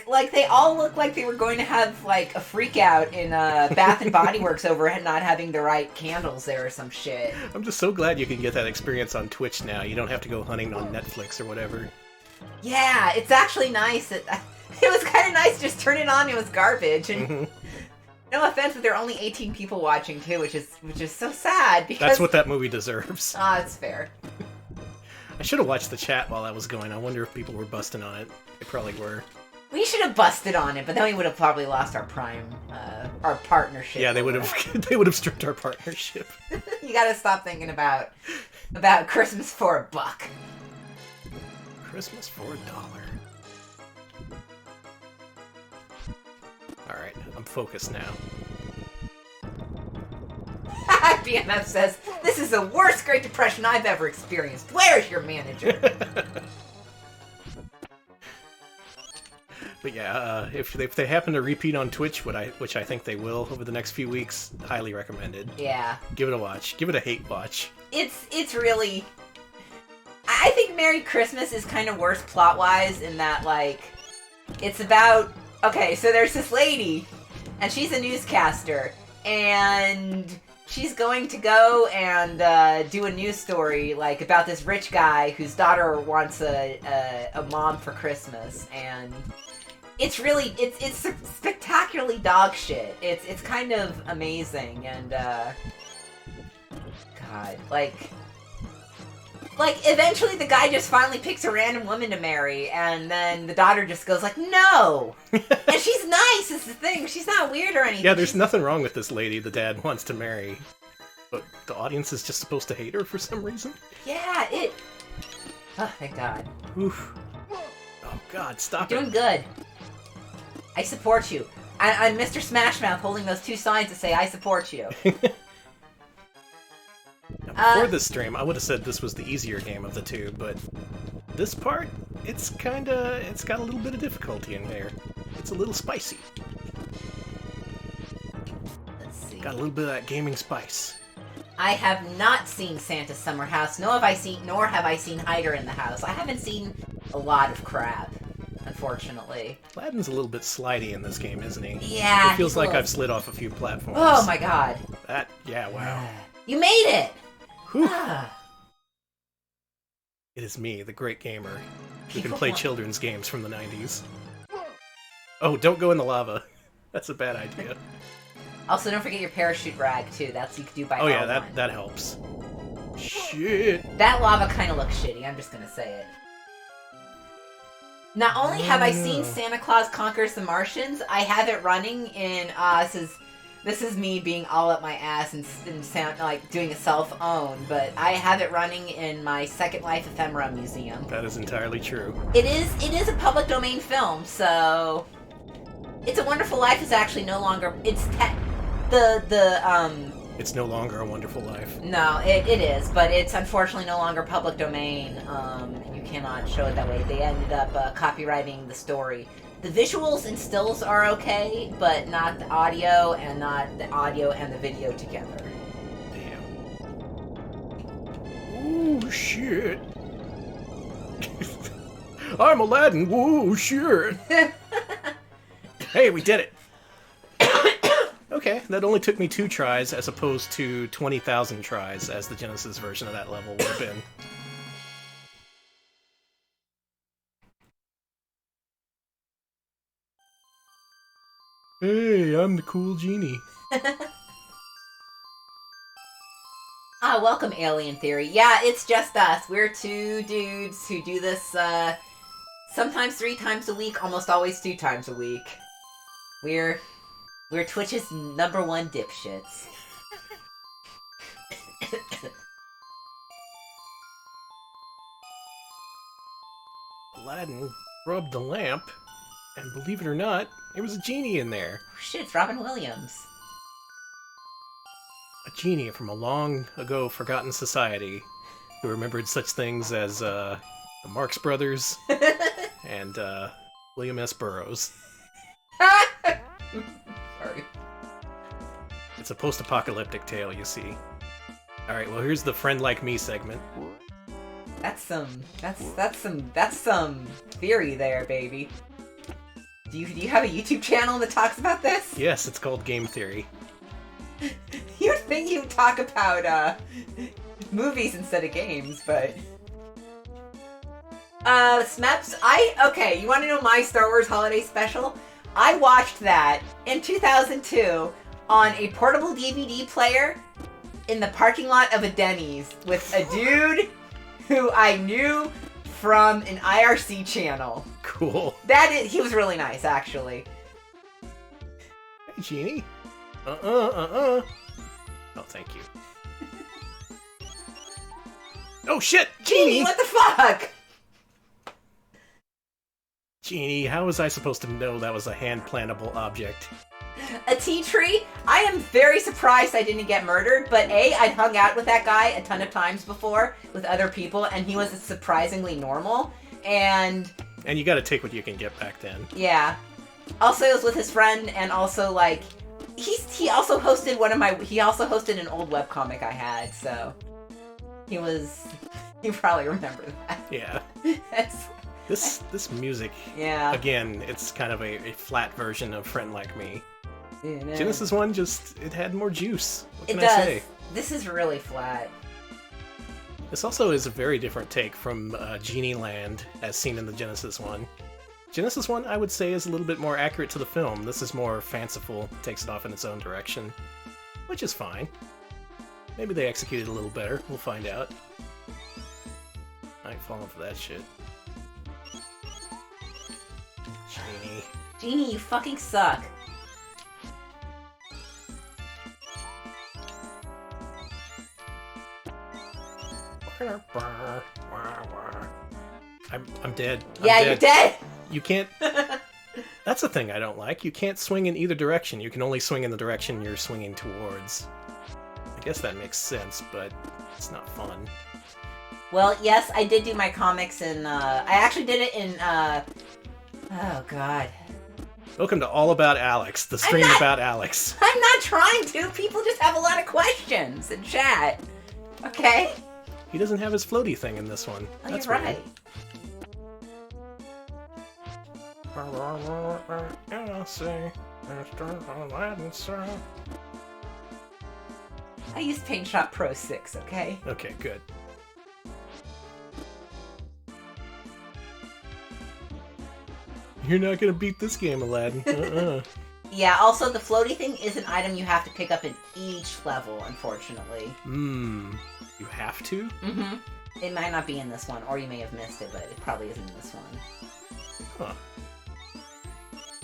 Like they all looked like they were going to have, like, a freak out in Bath and Body Works over not having the right candles there or some shit. I'm just so glad you can get that experience on Twitch now. You don't have to go hunting on Netflix or whatever. Yeah, it's actually nice. It was kind of nice just turn it on, it was garbage. And no offense, but there are only 18 people watching, too, which is so sad. Because That's what that movie deserves. Ah, it's fair. I should have watched the chat while that was going. I wonder if people were busting on it. They probably were. We should have busted on it, but then we would have probably lost our prime, our partnership. Yeah, they would have stripped our partnership. You gotta stop thinking about Christmas for $1. Christmas for $1. Alright, I'm focused now. BMF says, "This is the worst Great Depression I've ever experienced. Where's your manager?" But yeah, if they happen to repeat on Twitch, which I think they will over the next few weeks, highly recommended. Yeah. Give it a watch. Give it a hate watch. It's really... I think Merry Christmas is kind of worse plot-wise in that, like, it's about... Okay, so there's this lady, and she's a newscaster, and she's going to go and do a news story, like, about this rich guy whose daughter wants a mom for Christmas, and... It's really, it's spectacularly dog shit. It's kind of amazing, and, God, like, eventually the guy just finally picks a random woman to marry, and then the daughter just goes like, no! And she's nice, is the thing. She's not weird or anything. Yeah, there's nothing wrong with this lady the dad wants to marry. But the audience is just supposed to hate her for some reason? Yeah, Oh, thank God. Oof. Oh, God, stop You're doing good. I support you. I'm Mr. Smashmouth holding those two signs that say, I support you. Now, before this stream, I would have said this was the easier game of the two, but this part, it's got a little bit of difficulty in there. It's a little spicy. Let's see. Got a little bit of that gaming spice. I have not seen Santa's Summer House, nor have I seen Hider in the House. I haven't seen a lot of crap, unfortunately. Aladdin's a little bit slidey in this game, isn't he? Yeah. It feels like I've slid off a few platforms. Oh my God. Yeah, wow. You made it! Whew. It is me, the great gamer, who can play children's games from the 90s. Oh, don't go in the lava. That's a bad idea. Also, don't forget your parachute rag, too. That's you can do by Oh yeah, L1. that helps. Shit. That lava kind of looks shitty, I'm just gonna say it. Not only have I seen no. Santa Claus Conquers the Martians, I have it running in, this is me being all up my ass and sound like doing a self-own, but I have it running in my Second Life Ephemera Museum. That is entirely true. It is a public domain film, so It's a Wonderful Life is actually no longer, it's It's no longer a wonderful life. no, it is, but it's unfortunately no longer public domain. You cannot show it that way. They ended up copywriting the story. The visuals and stills are okay, but not the audio and the video together. Damn. Ooh, shit. I'm Aladdin. Woo, shit. Hey, we did it. Okay, that only took me 2 tries as opposed to 20,000 tries as the Genesis version of that level would have been. Hey, I'm the cool genie. Welcome, Alien Theory. Yeah, it's just us. We're 2 dudes who do this, sometimes 3 times a week, almost always 2 times a week. We're Twitch's #1 dipshits. Aladdin rubbed the lamp, and believe it or not, there was a genie in there. Shit, it's Robin Williams. A genie from a long ago forgotten society who remembered such things as the Marx Brothers and William S. Burroughs. Sorry. It's a post-apocalyptic tale, you see. Alright, well here's the Friend Like Me segment. That's some theory there, baby. Do you have a YouTube channel that talks about this? Yes, it's called Game Theory. You'd think you'd talk about movies instead of games, but Smeps, okay, you want to know my Star Wars Holiday Special? I watched that in 2002 on a portable DVD player in the parking lot of a Denny's with a dude who I knew from an IRC channel. Cool. He was really nice, actually. Hey, genie. Oh, thank you. Oh, shit! Genie, what the fuck? Genie, how was I supposed to know that was a hand-plantable object? A tea tree? I am very surprised I didn't get murdered, but I'd hung out with that guy a ton of times before with other people, and he was surprisingly normal, and you gotta take what you can get back then. yeah. Also, it was with his friend, and also, like, he also hosted an old webcomic I had, so you probably remember that. Yeah. That's, This music, yeah. again, it's kind of a flat version of Friend Like Me. Yeah. Genesis 1 it had more juice. What It can does. I say? This is really flat. This also is a very different take from Genie Land as seen in the Genesis 1. Genesis 1, I would say, is a little bit more accurate to the film. This is more fanciful, takes it off in its own direction, which is fine. Maybe they executed a little better. We'll find out. I ain't falling for that shit. Genie. Genie, you fucking suck. I'm dead. Yeah, you're dead! You can't... That's the thing I don't like. You can't swing in either direction. You can only swing in the direction you're swinging towards. I guess that makes sense, but it's not fun. Well, yes, I did do my comics in, I actually did it in, oh god. Welcome to All About Alex, the stream about Alex. I'm not trying to! People just have a lot of questions in chat. Okay? He doesn't have his floaty thing in this one. Oh, That's you're weird. right. I used Paint Shop Pro 6, okay? Okay, good. You're not gonna beat this game, Aladdin. Yeah, also the floaty thing is an item you have to pick up in each level, unfortunately. You have to? Mm-hmm. It might not be in this one, or you may have missed it, but it probably isn't in this one. Huh.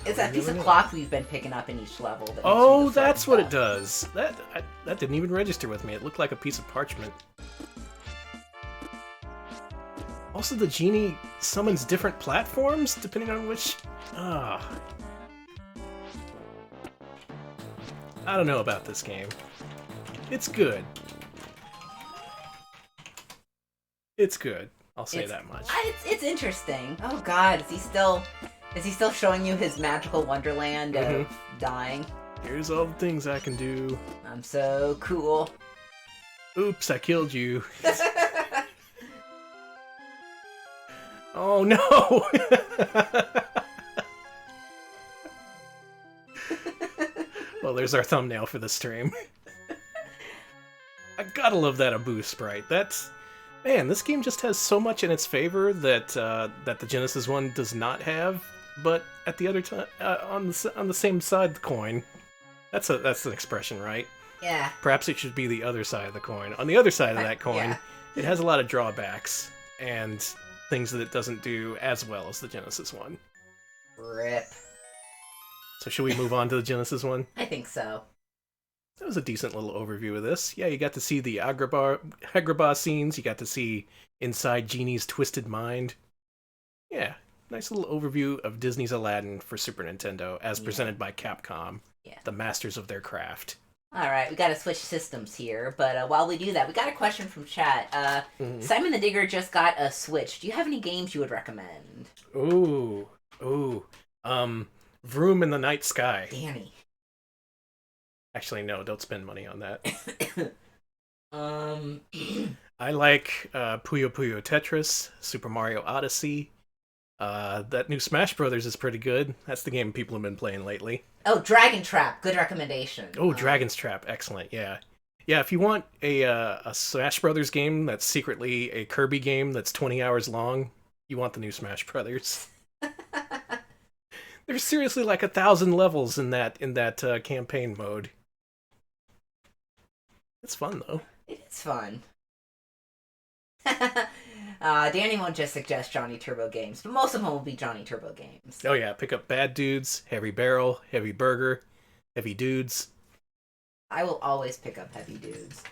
It's that piece of Really? cloth we've been picking up in each level. That makes Oh, me the that's what it stuff. does. That didn't even register with me. It looked like a piece of parchment. Also, the genie summons different platforms depending on which... Ah. I don't know about this game. It's good. It's good. I'll say that much. It's interesting. Oh God, is he still showing you his magical wonderland of dying? Here's all the things I can do. I'm so cool. Oops, I killed you. Oh no! Well, there's our thumbnail for the stream. I gotta love that Abu sprite. Man, this game just has so much in its favor that that the Genesis one does not have. But at the other time, on the same side of the coin, that's an expression, right? Yeah. Perhaps it should be the other side of the coin. On the other side of that coin, Yeah. it has a lot of drawbacks and things that it doesn't do as well as the Genesis one. Rip. So should we move on to the Genesis one? I think so. That was a decent little overview of this. Yeah, you got to see the Agrabah scenes. You got to see inside Genie's twisted mind. Yeah, nice little overview of Disney's Aladdin for Super Nintendo, as presented by Capcom, the masters of their craft. All right, we got to switch systems here, but while we do that, we got a question from chat. Simon the Digger just got a Switch. Do you have any games you would recommend? Ooh. Vroom in the Night Sky. Danny. Actually, no, don't spend money on that. Um, I like Puyo Puyo Tetris, Super Mario Odyssey. That new Smash Brothers is pretty good. That's the game people have been playing lately. oh, Dragon Trap. Good recommendation. Oh, Dragon's Trap. Excellent, yeah. Yeah, if you want a Smash Brothers game that's secretly a Kirby game that's 20 hours long, you want the new Smash Brothers. There's seriously like 1,000 levels in that campaign mode. It's fun, though. It is fun. Danny won't just suggest Johnny Turbo games, but most of them will be Johnny Turbo games. Oh yeah, pick up Bad Dudes, Heavy Barrel, Heavy Burger, Heavy Dudes. I will always pick up Heavy Dudes.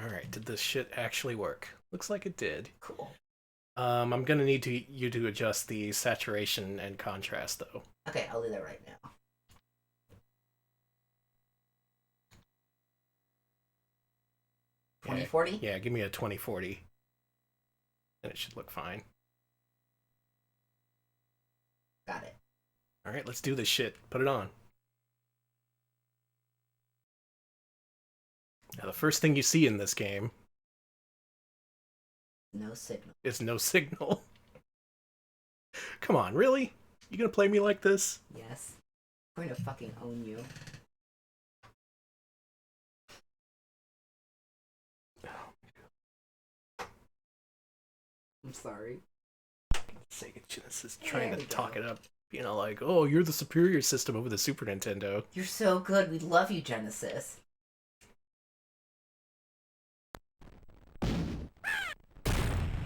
Alright, did this shit actually work? Looks like it did. Cool. I'm gonna need you to adjust the saturation and contrast, though. Okay, I'll do that right now. Yeah, 2040? Yeah, give me a 2040. And it should look fine. Got it. Alright, let's do this shit. Put it on. Now, the first thing you see in this game No signal. is no signal. Come on, really? You gonna play me like this? Yes. I'm going to fucking own you. I'm sorry. Sega Genesis trying to talk it up. You know, like, oh, you're the superior system over the Super Nintendo. You're so good. We love you, Genesis.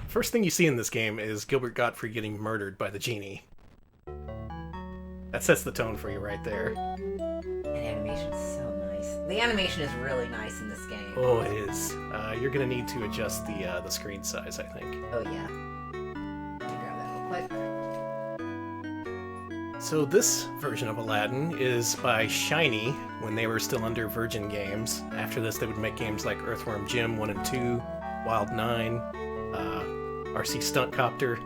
First thing you see in this game is Gilbert Gottfried getting murdered by the genie. That sets the tone for you right there. And animation's so nice. The animation is really nice in this game. Oh, it is. You're gonna need to adjust the screen size, I think. Oh, yeah. Let me grab that real quick. So this version of Aladdin is by Shiny, when they were still under Virgin Games. After this, they would make games like Earthworm Jim 1 and 2, Wild 9, RC Stunt Copter.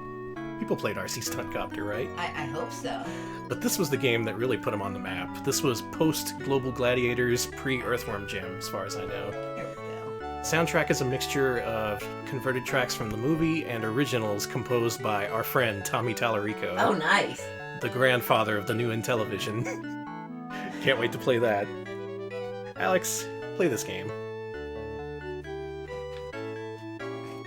People played RC Stunt Copter, right? I hope so. But this was the game that really put them on the map. This was post-Global Gladiators, pre-Earthworm Jim, as far as I know. There we go. Soundtrack is a mixture of converted tracks from the movie and originals composed by our friend Tommy Tallarico. Oh, nice. The grandfather of the new Intellivision. Can't wait to play that. Alex, play this game.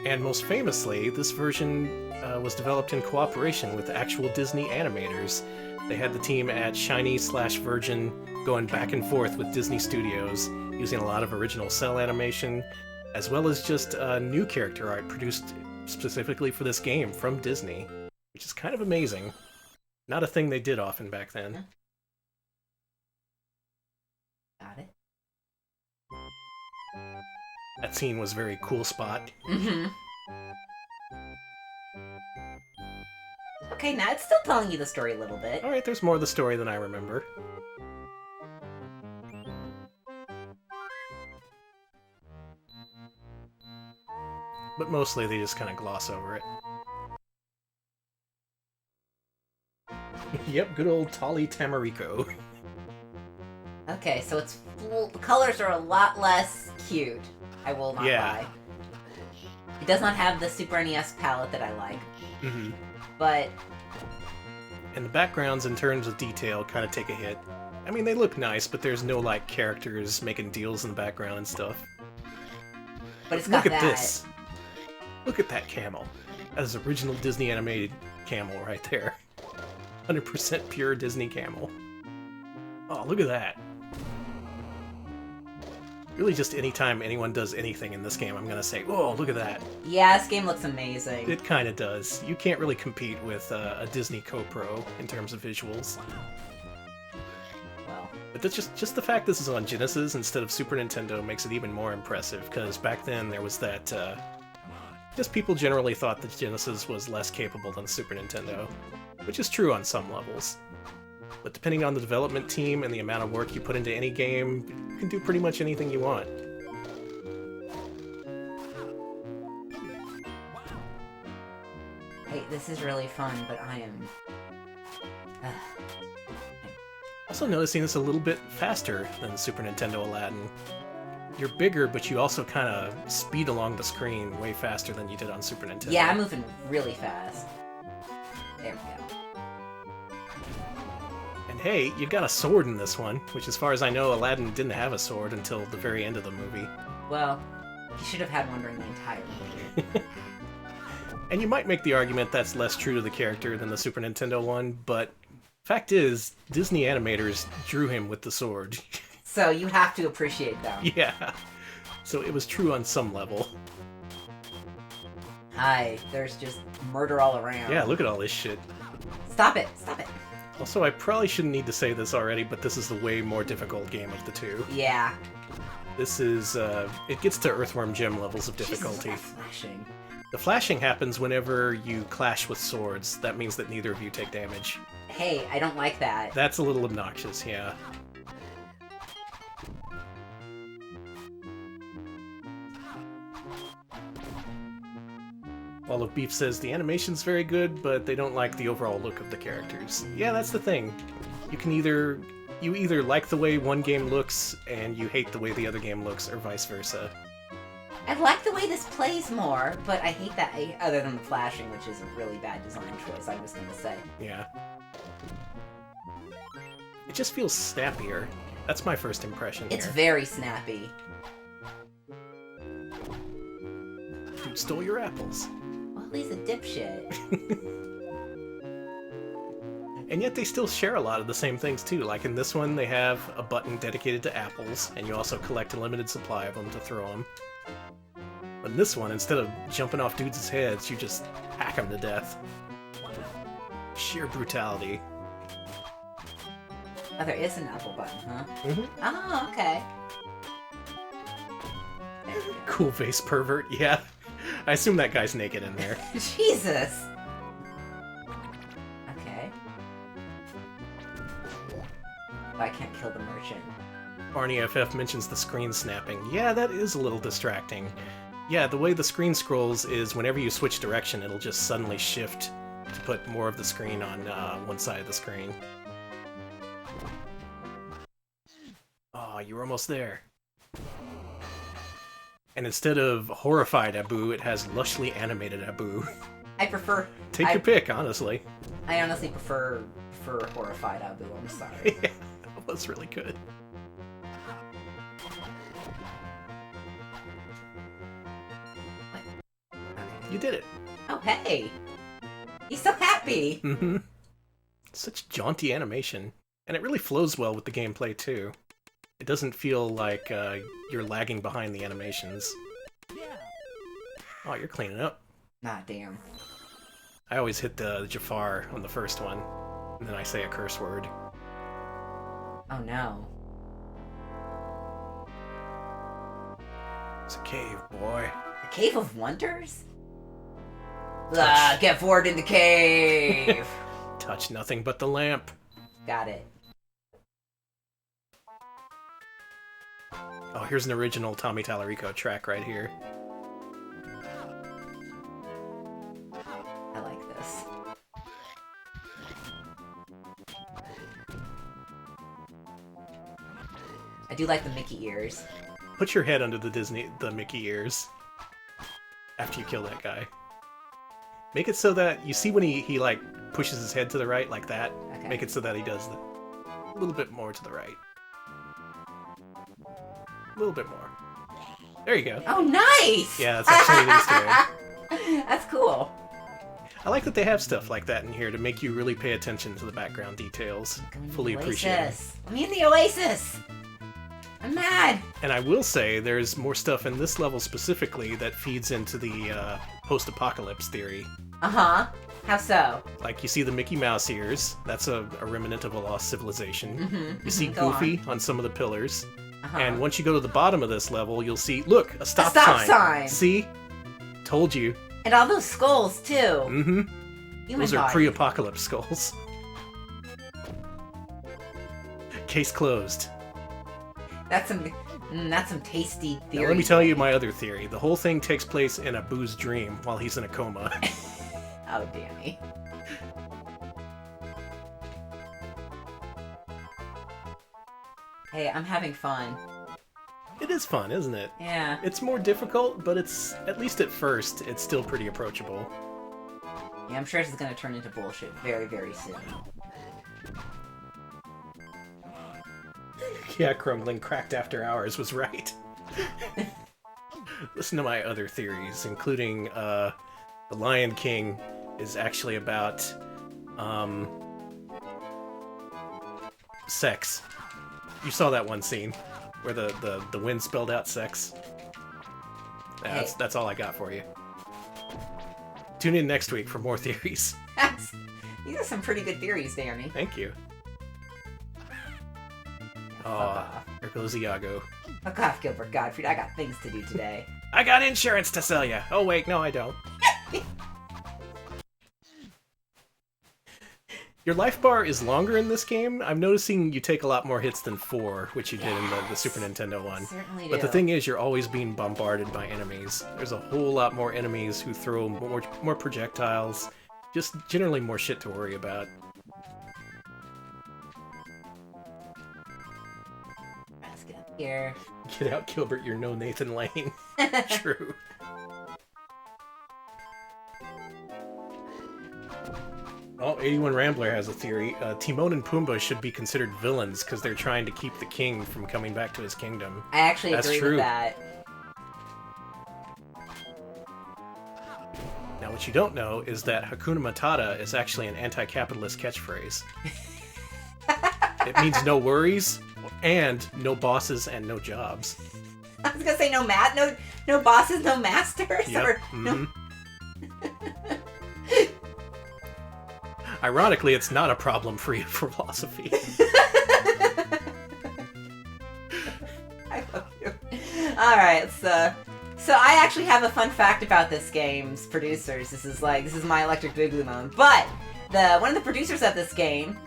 And most famously, this version was developed in cooperation with actual Disney animators. They had the team at Shiny/Virgin going back and forth with Disney Studios, using a lot of original cell animation. as well as just new character art produced specifically for this game from Disney, which is kind of amazing. Not a thing they did often back then. Got it. That scene was a very cool spot. Mm-hmm. Okay, now it's still telling you the story a little bit. Alright, there's more of the story than I remember. But mostly they just kind of gloss over it. Yep, good old Tolly Tamarico. Okay, so it's the colors are a lot less cute. I will not lie. It does not have the Super NES palette that I like. Mm-hmm. But... And the backgrounds, in terms of detail, kind of take a hit. I mean, they look nice, but there's no, like, characters making deals in the background and stuff. But it's got Look at this! Look at that camel. That is original Disney animated camel right there. 100% pure Disney camel. Oh, look at that. Really, just anytime anyone does anything in this game, I'm gonna say, "Oh, look at that." Yeah, this game looks amazing. It kind of does. You can't really compete with a Disney Co-Pro in terms of visuals. Well, but that's just the fact this is on Genesis instead of Super Nintendo makes it even more impressive, because back then there was that, just people generally thought that Genesis was less capable than Super Nintendo, which is true on some levels. But depending on the development team and the amount of work you put into any game, you can do pretty much anything you want. Hey, this is really fun, but I am... Also noticing it's a little bit faster than Super Nintendo Aladdin. You're bigger, but you also kind of speed along the screen way faster than you did on Super Nintendo. Yeah, I'm moving really fast. There we go. And hey, you got a sword in this one, which as far as I know, Aladdin didn't have a sword until the very end of the movie. Well, he should have had one during the entire movie. And you might make the argument that's less true to the character than the Super Nintendo one, but fact is, Disney animators drew him with the sword. So you have to appreciate them. Yeah. So it was true on some level. Hi, there's just murder all around. Yeah, look at all this shit. Stop it, stop it. Also, I probably shouldn't need to say this already, but this is the way more difficult game of the two. Yeah. This is, it gets to Earthworm Jim levels of difficulty. Jesus, flashing. The flashing happens whenever you clash with swords. That means that neither of you take damage. Hey, I don't like that. That's a little obnoxious, yeah. All of Beef says the animation's very good, but they don't like the overall look of the characters. Yeah, that's the thing. You can either like the way one game looks and you hate the way the other game looks, or vice versa. I like the way this plays more, but I hate that, other than the flashing, which is a really bad design choice, I was gonna say. Yeah. It just feels snappier. That's my first impression here. It's very snappy. Dude stole your apples. Well, he's a dipshit. And yet they still share a lot of the same things too. Like in this one, they have a button dedicated to apples, and you also collect a limited supply of them to throw them. But in this one, instead of jumping off dudes' heads, you just hack them to death. Sheer brutality. Oh, there is an apple button, huh? Mm-hmm. Oh, okay. Cool vase pervert, yeah. I assume that guy's naked in there. Jesus! Okay. Oh, I can't kill the merchant. Barney FF mentions the screen snapping. Yeah, that is a little distracting. Yeah, the way the screen scrolls is whenever you switch direction, it'll just suddenly shift to put more of the screen on one side of the screen. Oh, you were almost there. And instead of horrified Abu, it has lushly animated Abu. I prefer... Take your pick, honestly. I honestly prefer horrified Abu, I'm sorry. Yeah, that was really good. You did it. Oh, hey! He's so happy! Mm-hmm. Such jaunty animation. And it really flows well with the gameplay, too. It doesn't feel like you're lagging behind the animations. Oh, you're cleaning up. Nah, damn. I always hit the Jafar on the first one, and then I say a curse word. Oh no. It's a cave, boy. The Cave of Wonders? Ah, get forward in the cave! Touch nothing but the lamp. Got it. Oh, here's an original Tommy Tallarico track right here. I like this. I do like the Mickey ears. Put your head under the Mickey ears after you kill that guy. Make it so that you see when he like pushes his head to the right like that. Okay. Make it so that he does a little bit more to the right. A little bit more. There you go. Oh, nice! Yeah, that's actually an Easter egg. That's cool. I like that they have stuff like that in here to make you really pay attention to the background details. Fully appreciate it. Let me in the Oasis! I'm mad! And I will say, there's more stuff in this level specifically that feeds into the post-apocalypse theory. Uh-huh. How so? Like, you see the Mickey Mouse ears. That's a remnant of a lost civilization. Mm-hmm. You see Goofy on some of the pillars. Uh-huh. And once you go to the bottom of this level, you'll see, look, a stop sign! See? Told you. And all those skulls, too. Mm-hmm. Human Those are bodies. pre-apocalypse skulls. Case closed. That's some tasty theory. Now, let me tell you my other theory. The whole thing takes place in a Boo's dream while he's in a coma. Oh, Danny. Hey, I'm having fun. It is fun, isn't it? Yeah. It's more difficult, but it's, at least at first, it's still pretty approachable. Yeah, I'm sure this is gonna turn into bullshit very, very soon. Yeah, Crumbling Cracked After Hours was right. Listen to my other theories, including, The Lion King is actually about, sex. You saw that one scene where the wind spelled out sex. Yeah, that's all I got for you. Tune in next week for more theories. These are some pretty good theories, Danny. Thank you. Fuck Oh, off. there goes Iago. Fuck off, Gilbert Gottfried. I got things to do today. I got insurance to sell you. Oh wait, no I don't. Your life bar is longer in this game. I'm noticing you take a lot more hits than 4, which you did in the Super Nintendo one. Certainly do. But the thing is, you're always being bombarded by enemies. There's a whole lot more enemies who throw more projectiles. Just generally more shit to worry about. Let's get up here. Get out, Gilbert, you're no Nathan Lane. True. Oh, 81 Rambler has a theory. Timon and Pumbaa should be considered villains because they're trying to keep the king from coming back to his kingdom. I actually That's agree true. with that. Now, what you don't know is that Hakuna Matata is actually an anti-capitalist catchphrase. It means no worries, and no bosses, and no jobs. I was gonna say no bosses, no masters, Yep. or Mm-hmm. Ironically, it's not a problem-free philosophy. I love you. Alright, so I actually have a fun fact about this game's producers. This is my Electric Boogaloo moment. But one of the producers of this game,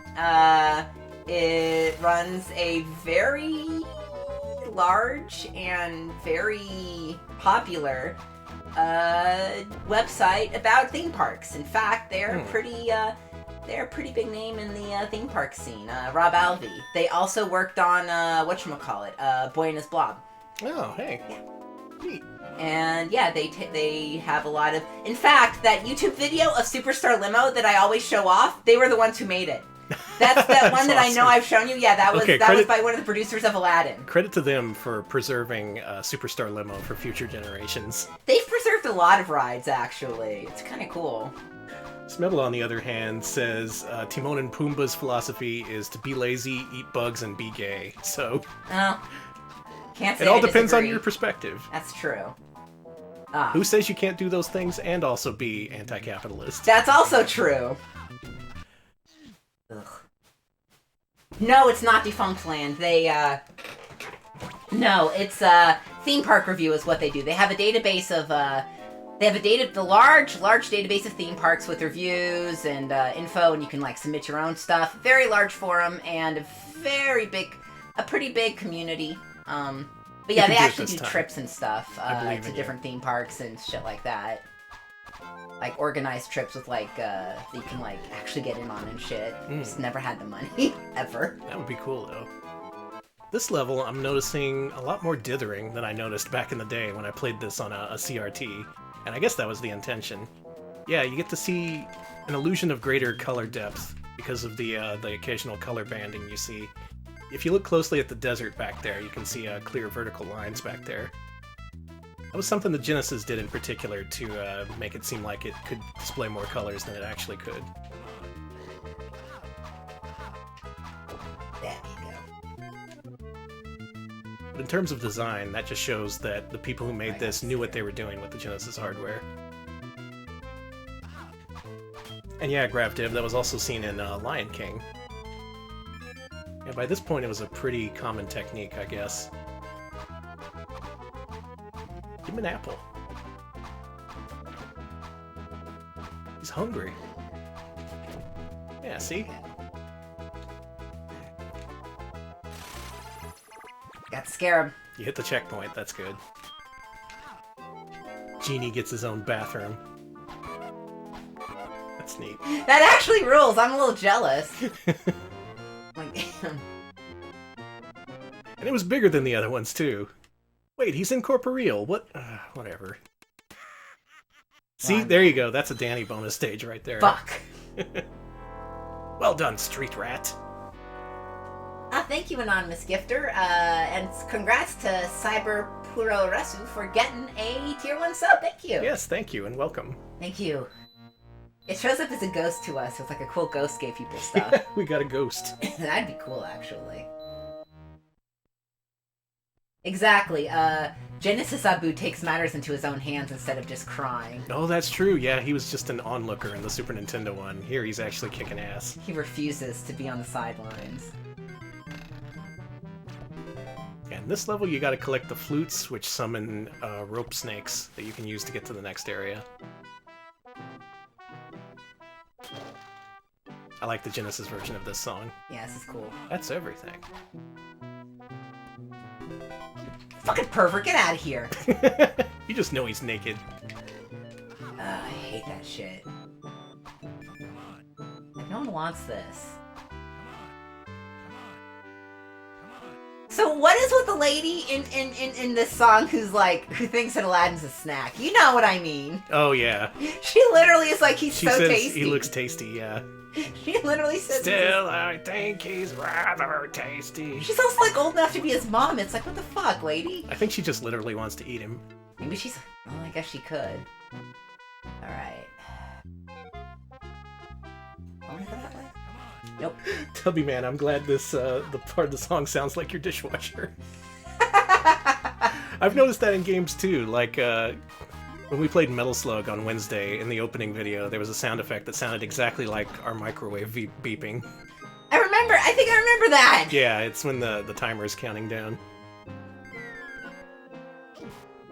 it runs a very large and very popular website about theme parks. In fact, they're a pretty big name in the theme park scene. Rob Alvey. They also worked on whatchamacallit, Boy and His Blob. Oh, hey. Neat. And yeah, they have a lot of. In fact, that YouTube video of Superstar Limo that I always show off, they were the ones who made it. That's that one that awesome. I know I've shown you. Yeah, that was Okay, was by one of the producers of Aladdin. Credit to them for preserving Superstar Limo for future generations. They've preserved a lot of rides, actually. It's kind of cool. Smebble, on the other hand, says Timon and Pumbaa's philosophy is to be lazy, eat bugs, and be gay. So Oh, can't say it all I depends on disagree. your perspective. That's true. Who says you can't do those things and also be anti-capitalist? That's also true. Ugh. No, it's not Defunct Land. No, it's theme park review is what they do. They have a database of the large database of theme parks with reviews and info, and you can like submit your own stuff. Very large forum and a pretty big community. But yeah, they actually do trips and stuff to different theme parks and shit like that. Like organized trips with like that you can like actually get in on and shit. Just never had the money ever. That would be cool though. This level, I'm noticing a lot more dithering than I noticed back in the day when I played this on a CRT, and I guess that was the intention. Yeah, you get to see an illusion of greater color depth because of the occasional color banding you see. If you look closely at the desert back there, you can see clear vertical lines back there. That was something the Genesis did in particular to make it seem like it could display more colors than it actually could. But in terms of design, that just shows that the people who made this knew what they were doing with the Genesis hardware. And yeah, GravDiv, that was also seen in Lion King. Yeah, by this point it was a pretty common technique, I guess. Give him an apple. He's hungry. Yeah, see? Got to scare him. You hit the checkpoint, that's good. Genie gets his own bathroom. That's neat. That actually rules. I'm a little jealous. Like, damn. And it was bigger than the other ones, too. Wait, he's incorporeal. What? Whatever. See, there you go. That's a Danny bonus stage right there. Fuck. Well done, Street Rat. Thank you, Anonymous Gifter. And congrats to Cyber Puro Resu for getting a Tier 1 sub. Thank you. Yes, thank you, and welcome. Thank you. It shows up as a ghost to us. It's like a cool ghost gay people stuff. We got a ghost. That'd be cool, actually. Exactly. Genesis Abu takes matters into his own hands instead of just crying. Oh, that's true. Yeah, he was just an onlooker in the Super Nintendo one. Here, he's actually kicking ass. He refuses to be on the sidelines. And this level, you gotta collect the flutes, which summon rope snakes that you can use to get to the next area. I like the Genesis version of this song. Yeah, this is cool. That's everything. Fucking pervert, get out of here! You just know he's naked. I hate that shit. Like, no one wants this. So what is with the lady in this song who thinks that Aladdin's a snack? You know what I mean. Oh, yeah. She literally is like, he's she so says tasty. He looks tasty, yeah. She literally says... Still, I think he's rather tasty. She's also like old enough to be his mom. It's like, what the fuck, lady? I think she just literally wants to eat him. Maybe she's... Well, I guess she could. Alright. Going for that way? Nope. Tubby man, I'm glad this the part of the song sounds like your dishwasher. I've noticed that in games too. Like when we played Metal Slug on Wednesday, in the opening video, there was a sound effect that sounded exactly like our microwave beeping. I think I remember that! Yeah, it's when the timer is counting down.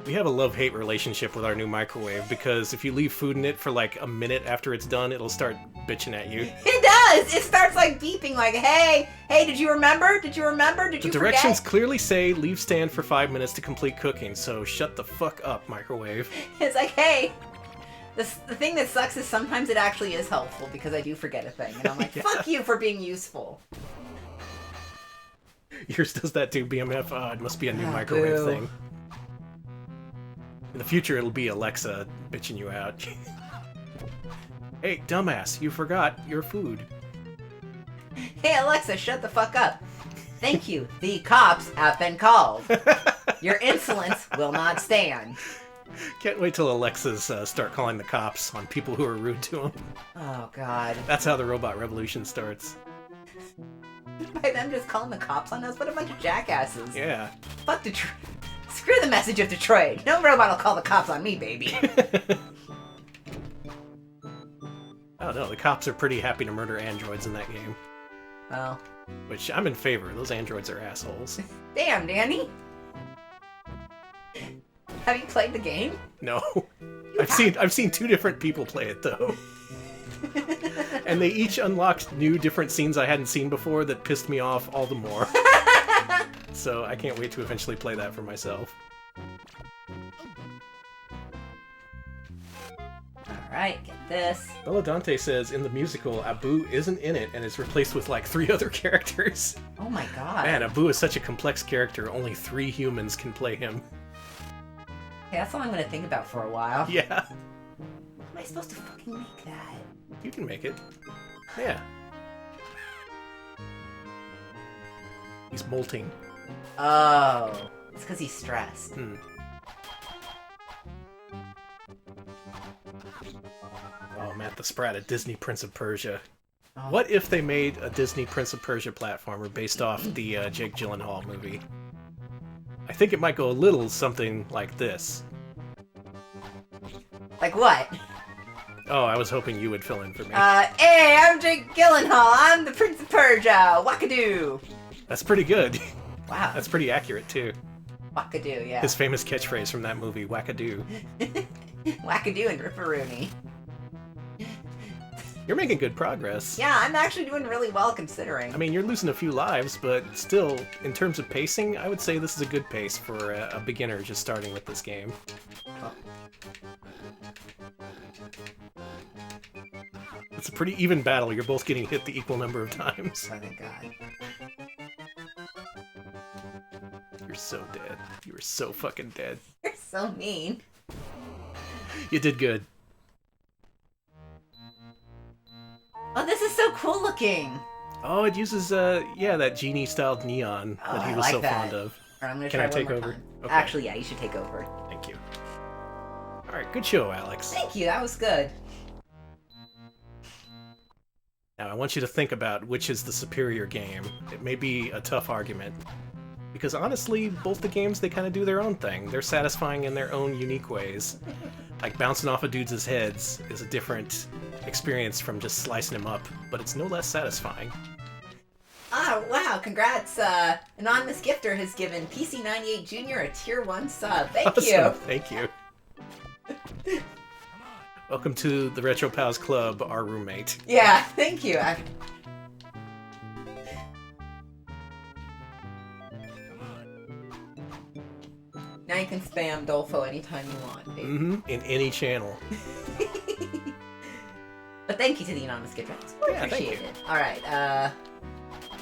We have a love-hate relationship with our new microwave, because if you leave food in it for like a minute after it's done, it'll start bitching at you. It does! It starts like beeping like, hey, did you remember? Did you remember? Did you forget? The directions clearly say leave stand for 5 minutes to complete cooking, so shut the fuck up, microwave. It's like, hey, the thing that sucks is sometimes it actually is helpful, because I do forget a thing, and I'm like, yeah. Fuck you for being useful. Yours does that too, BMF. Oh, it must be a new microwave thing. In the future, it'll be Alexa bitching you out. Hey, dumbass, you forgot your food. Hey, Alexa, shut the fuck up. Thank you. The cops have been called. Your insolence will not stand. Can't wait till Alexas start calling the cops on people who are rude to them. Oh, God. That's how the robot revolution starts. By them just calling the cops on us? What a bunch of jackasses. Yeah. Fuck Detroit. Screw the message of Detroit. No robot will call the cops on me, baby. Oh no, the cops are pretty happy to murder androids in that game. Well. Which I'm in favor. Those androids are assholes. Damn, Danny. Have you played the game? No. I've seen two different people play it though. And they each unlocked new different scenes I hadn't seen before that pissed me off all the more. So I can't wait to eventually play that for myself. Alright, get this. Belladante says in the musical, Abu isn't in it and is replaced with like 3 other characters. Oh my god. Man, Abu is such a complex character, only 3 humans can play him. Okay, that's all I'm gonna think about for a while. Yeah. How am I supposed to fucking make that? You can make it. Yeah. He's molting. Oh. It's because he's stressed. Hmm. Oh, Matt the Sprat at Disney Prince of Persia. Oh. What if they made a Disney Prince of Persia platformer based off the Jake Gyllenhaal movie? I think it might go a little something like this. Like what? Oh, I was hoping you would fill in for me. Hey, I'm Jake Gyllenhaal. I'm the Prince of Persia. Wackadoo. That's pretty good. Wow. That's pretty accurate, too. Wackadoo, yeah. His famous catchphrase from that movie, wackadoo. Wackadoo and Ripperoonie. You're making good progress. Yeah, I'm actually doing really well considering. I mean, you're losing a few lives, but still, in terms of pacing, I would say this is a good pace for a beginner just starting with this game. It's a pretty even battle. You're both getting hit the equal number of times. Oh, thank God. You're so dead. You were so fucking dead. You're so mean. You did good. Oh, this is so cool looking. Oh, it uses, yeah, that genie-styled neon that he was so fond of. All right, I'm gonna Can try I take one more over? time. Okay. Actually, yeah, you should take over. Thank you. Alright, good show, Alex. Thank you, that was good. Now, I want you to think about which is the superior game. It may be a tough argument. Because honestly, both the games, they kind of do their own thing. They're satisfying in their own unique ways. Like, bouncing off of dudes' heads is a different experience from just slicing them up, but it's no less satisfying. Oh, wow, congrats. Anonymous Gifter has given PC98 Jr. a Tier 1 sub. Thank you. Awesome. Thank you. Welcome to the Retro Pals Club, our roommate. Yeah, thank you. Now you can spam Dolfo anytime you want, baby. Mm-hmm. In any channel. But thank you to the Anonymous Gifter. It's really Yeah, thank appreciated. Alright,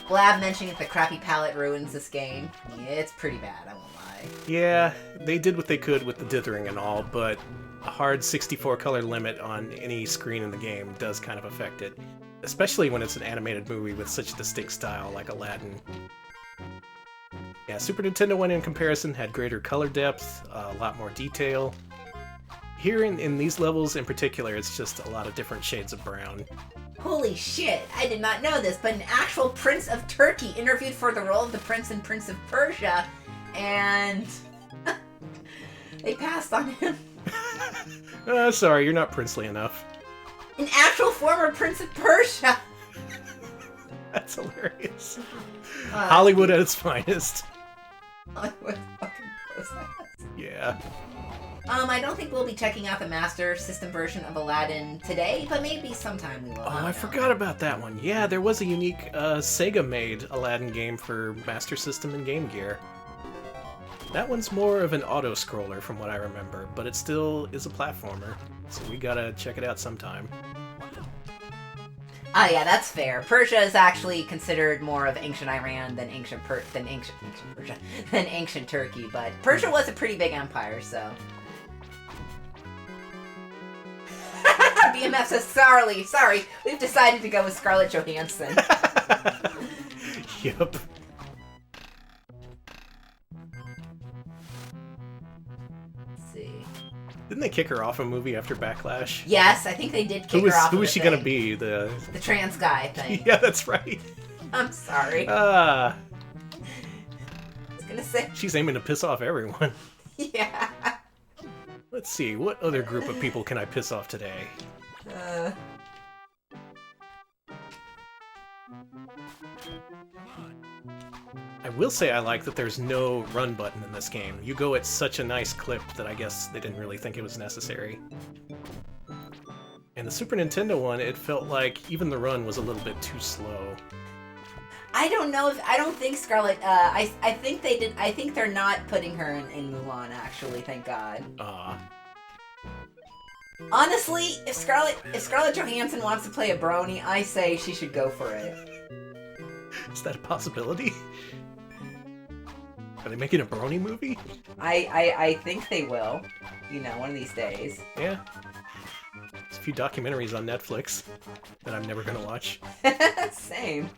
Blab mentioning that the crappy palette ruins this game. Yeah, it's pretty bad, I won't lie. Yeah, they did what they could with the dithering and all, but a hard 64 color limit on any screen in the game does kind of affect it. Especially when it's an animated movie with such distinct style like Aladdin. Yeah, Super Nintendo one in comparison had greater color depth, a lot more detail. Here in these levels in particular, it's just a lot of different shades of brown. Holy shit, I did not know this, but an actual Prince of Turkey interviewed for the role of the Prince in Prince of Persia, and they passed on him. Sorry, you're not princely enough. An actual former Prince of Persia! That's hilarious. Hollywood at its finest. Hollywood fucking close ass. Yeah. I don't think we'll be checking out the Master System version of Aladdin today, but maybe sometime we will. Oh, I forgot about that one. Yeah, there was a unique Sega-made Aladdin game for Master System and Game Gear. That one's more of an auto-scroller from what I remember, but it still is a platformer, so we gotta check it out sometime. Ah, yeah, that's fair. Persia is actually considered more of ancient Iran than ancient Turkey, but Persia was a pretty big empire, so. BMF says, sorry, we've decided to go with Scarlett Johansson. Yup. Let's see. Didn't they kick her off a movie after Backlash? Yes, I think they did kick her off. Who was she gonna be? The trans guy thing. Yeah, that's right. I'm sorry. Ah. This gonna say. She's aiming to piss off everyone. Yeah. Let's see, what other group of people can I piss off today? I will say I like that there's no run button in this game. You go at such a nice clip that I guess they didn't really think it was necessary. And the Super Nintendo one, it felt like even the run was a little bit too slow. I don't know if I don't think Scarlet. I think they did. I think they're not putting her in Mulan. Actually, thank God. Honestly, if Scarlett Johansson wants to play a brony, I say she should go for it. Is that a possibility? Are they making a brony movie? I think they will. You know, one of these days. Yeah. There's a few documentaries on Netflix that I'm never gonna watch. Same.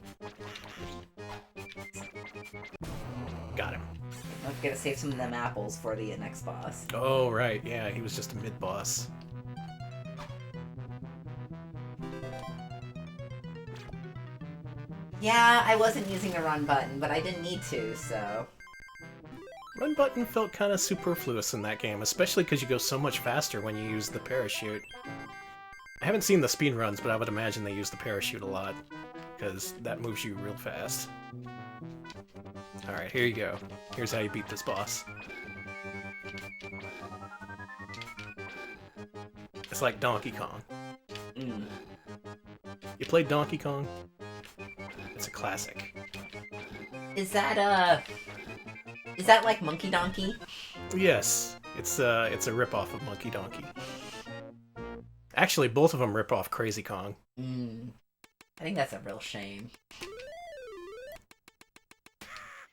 Got him. Don't forget to save some of them apples for the next boss. Oh, right. Yeah, he was just a mid-boss. Yeah, I wasn't using the run button, but I didn't need to, so... Run button felt kind of superfluous in that game, especially because you go so much faster when you use the parachute. I haven't seen the speed runs, but I would imagine they use the parachute a lot, because that moves you real fast. Alright, here you go. Here's how you beat this boss. It's like Donkey Kong. Mm. You played Donkey Kong? It's a classic. Is that like Monkey Donkey? Yes, it's a ripoff of Monkey Donkey. Actually, both of them rip off Crazy Kong. I think that's a real shame.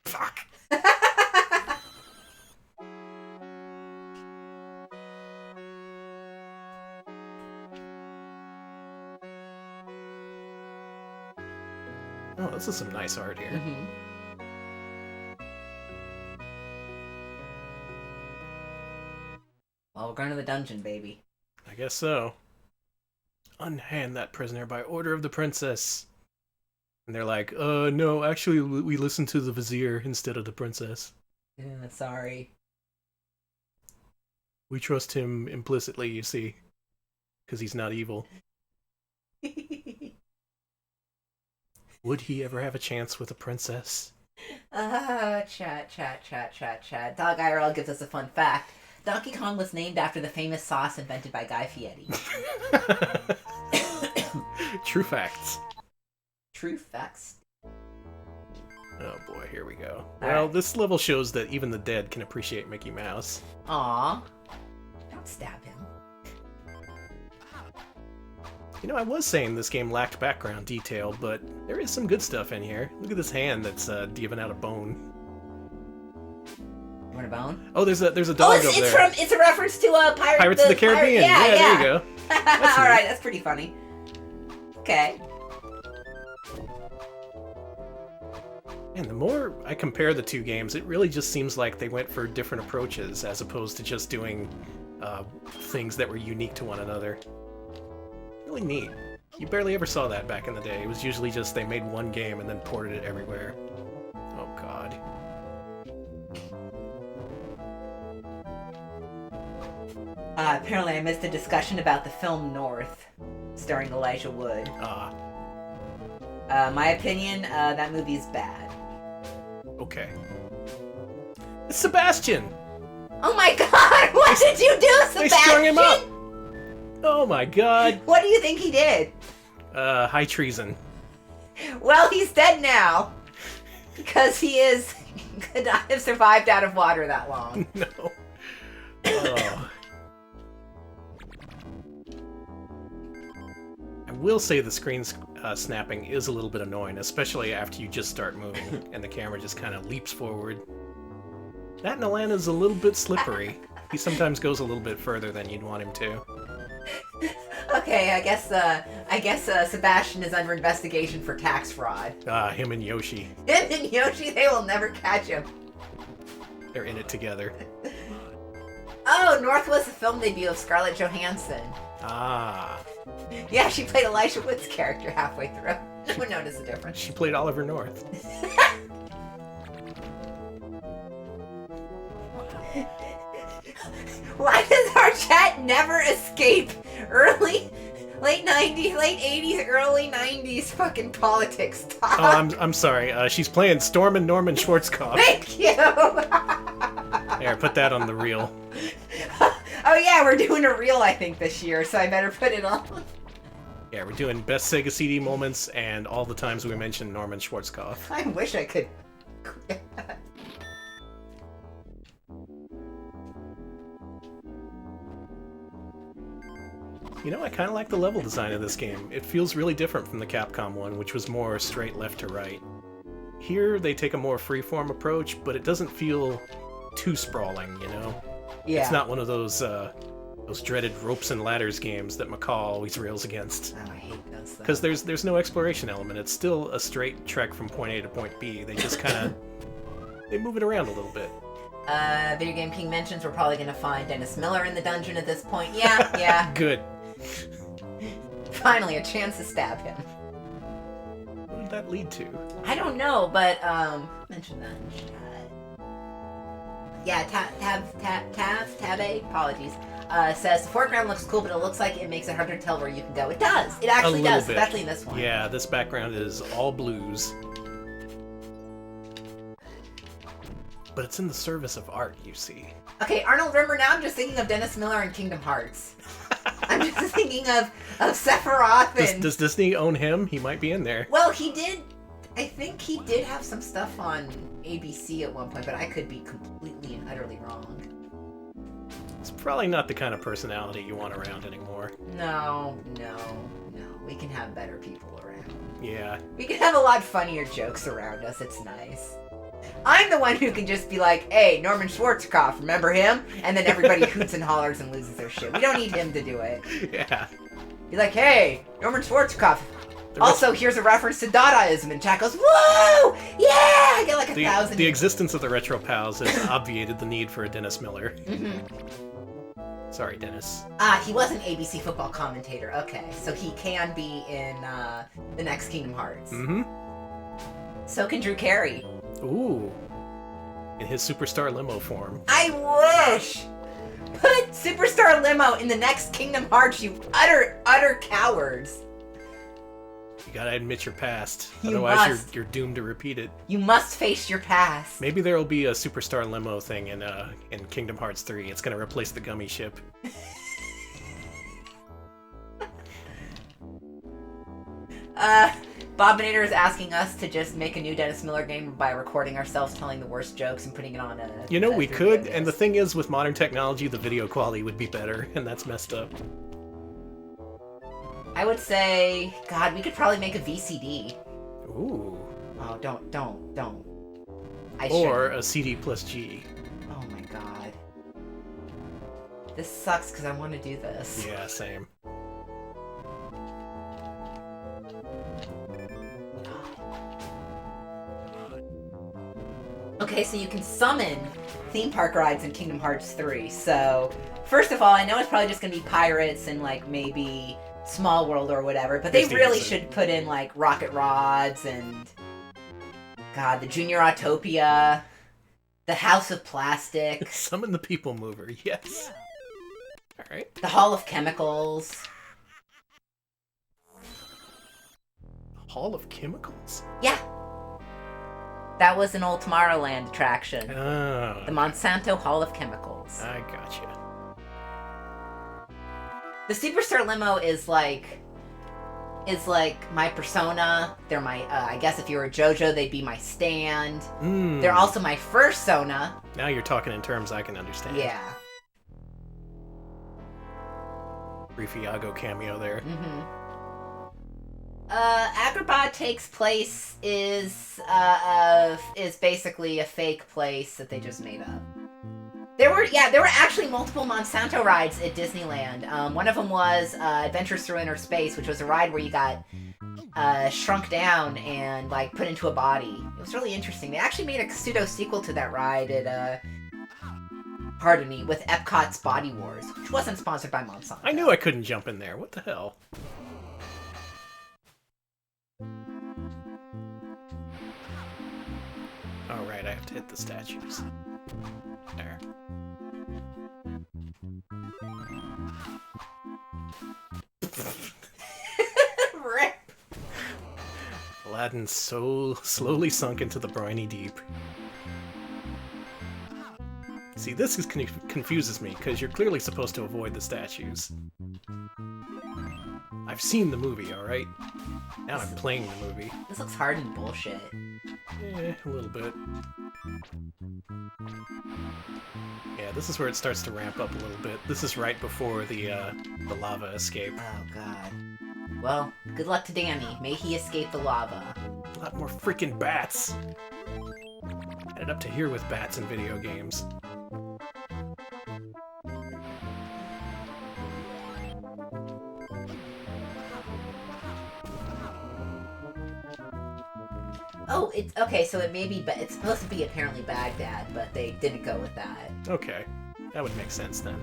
Fuck. Oh, this is some nice art here. Mm-hmm. Well, we're going to the dungeon, baby. I guess so. Unhand that prisoner by order of the princess. And they're like, no, actually, we listened to the vizier instead of the princess. Yeah, sorry. We trust him implicitly, you see. Because he's not evil. Would he ever have a chance with a princess? Chat. Dog IRL gives us a fun fact. Donkey Kong was named after the famous sauce invented by Guy Fieri. True facts. True facts. Oh boy, here we go. All Well, right. this level shows that even the dead can appreciate Mickey Mouse. Aw. Don't stab him. You know, I was saying this game lacked background detail, but there is some good stuff in here. Look at this hand that's giving out a bone. You want a bone? Oh, there's a dog over there. It's a reference to Pirates of the Caribbean. Yeah, there you go. All right, that's pretty funny. Okay. And the more I compare the two games, it really just seems like they went for different approaches as opposed to just doing things that were unique to one another. Really neat. You barely ever saw that back in the day. It was usually just they made one game and then ported it everywhere. Oh god. Apparently I missed a discussion about the film North, starring Elijah Wood. My opinion, that movie's bad. Okay. It's Sebastian! Oh my god! What did you do, Sebastian? They strung him up! Oh my god. What do you think he did? High treason. Well, he's dead now. Because he could not have survived out of water that long. No. Oh. I will say the screen snapping is a little bit annoying, especially after you just start moving and the camera just kind of leaps forward. That and Alana's a little bit slippery. He sometimes goes a little bit further than you'd want him to. Okay, I guess Sebastian is under investigation for tax fraud. Him and Yoshi. Him and Yoshi, they will never catch him. They're in it together. Oh, North was the film debut of Scarlett Johansson. Ah. Yeah, she played Elijah Wood's character halfway through. No one noticed the difference. She played Oliver North. Why does our chat never escape late 90s, late 80s, early 90s fucking politics talk? Oh, I'm sorry. She's playing Storm and Norman Schwarzkopf. Thank you! There, put that on the reel. Oh yeah, we're doing a reel, I think, this year, so I better put it on. Yeah, we're doing best Sega CD moments and all the times we mentioned Norman Schwarzkopf. I wish I could... You know, I kind of like the level design of this game. It feels really different from the Capcom one, which was more straight left to right. Here, they take a more freeform approach, but it doesn't feel too sprawling, you know? Yeah. It's not one of those dreaded ropes and ladders games that McCall always rails against. Oh, I hate those. Because there's no exploration element. It's still a straight trek from point A to point B. They just kind of... they move it around a little bit. Video Game King mentions we're probably gonna find Dennis Miller in the dungeon at this point. Yeah, yeah. Good. Finally, a chance to stab him. What did that lead to? I don't know, but, mention that in chat. Yeah, Tabe, apologies, says the foreground looks cool, but it looks like it makes it harder to tell where you can go. It does. It actually does, bit. especially in this one. Yeah, this background is all blues. But it's in the service of art, you see. Okay, Arnold Rimmer, now I'm just thinking of Dennis Miller and Kingdom Hearts. I'm just thinking of Sephiroth and... Does Disney own him? He might be in there. Well, he did... I think he did have some stuff on ABC at one point, but I could be completely and utterly wrong. It's probably not the kind of personality you want around anymore. No. We can have better people around. Yeah. We can have a lot funnier jokes around us. It's nice. I'm the one who can just be like, hey, Norman Schwarzkopf, remember him? And then everybody hoots and hollers and loses their shit. We don't need him to do it. Yeah. Be like, hey, Norman Schwarzkopf. Also, here's a reference to Dadaism, and chat goes, whoa! Yeah! I get like 1,000. The existence of the Retro Pals has obviated the need for a Dennis Miller. Mm-hmm. Sorry, Dennis. He was an ABC football commentator. Okay, so he can be in the next Kingdom Hearts. Mm-hmm. So can Drew Carey. Ooh. In his Superstar Limo form. I wish! Put Superstar Limo in the next Kingdom Hearts, you utter cowards. You gotta admit your past. You Otherwise, must. you're doomed to repeat it. You must face your past. Maybe there'll be a Superstar Limo thing in Kingdom Hearts 3. It's gonna replace the gummy ship. Bobinator is asking us to just make a new Dennis Miller game by recording ourselves telling the worst jokes and putting it on a... You know, we could, and the thing is, with modern technology, the video quality would be better, and that's messed up. I would say, God, we could probably make a VCD. Ooh. Oh, don't. Or a CD plus G. Oh my God. This sucks because I want to do this. Yeah, same. Okay, so you can summon theme park rides in Kingdom Hearts 3. So, first of all, I know it's probably just going to be pirates and, like, maybe Small World or whatever, but they really should put in, like, Rocket Rods and, God, the Junior Autopia, the House of Plastic. Summon the People Mover, yes. Alright. The Hall of Chemicals. Hall of Chemicals? Yeah. That was an old Tomorrowland attraction. Oh. The Monsanto Hall of Chemicals. I gotcha. The Superstar Limo is like my persona. They're my, I guess if you were a JoJo, they'd be my stand. Mm. They're also my first Sona. Now you're talking in terms I can understand. Yeah. Brief Iago cameo there. Mm-hmm. Agrabah takes place is basically a fake place that they just made up. There were actually multiple Monsanto rides at Disneyland. One of them was Adventures Through Inner Space, which was a ride where you got shrunk down and like put into a body. It was really interesting. They actually made a pseudo sequel to that ride at pardon me, with Epcot's Body Wars, which wasn't sponsored by Monsanto. I knew I couldn't jump in there. What the hell? Alright, I have to hit the statues. There. Aladdin so slowly sunk into the briny deep. See, this confuses me, because you're clearly supposed to avoid the statues. I've seen the movie, alright? Now I'm playing the movie. This looks hard and bullshit. A little bit. Yeah, this is where it starts to ramp up a little bit. This is right before the lava escape. Oh, God. Well, good luck to Danny. May he escape the lava. A lot more freaking bats! Had it up to here with bats in video games. Oh, it's okay. So it may be, but it's supposed to be apparently Baghdad, but they didn't go with that. Okay, that would make sense then.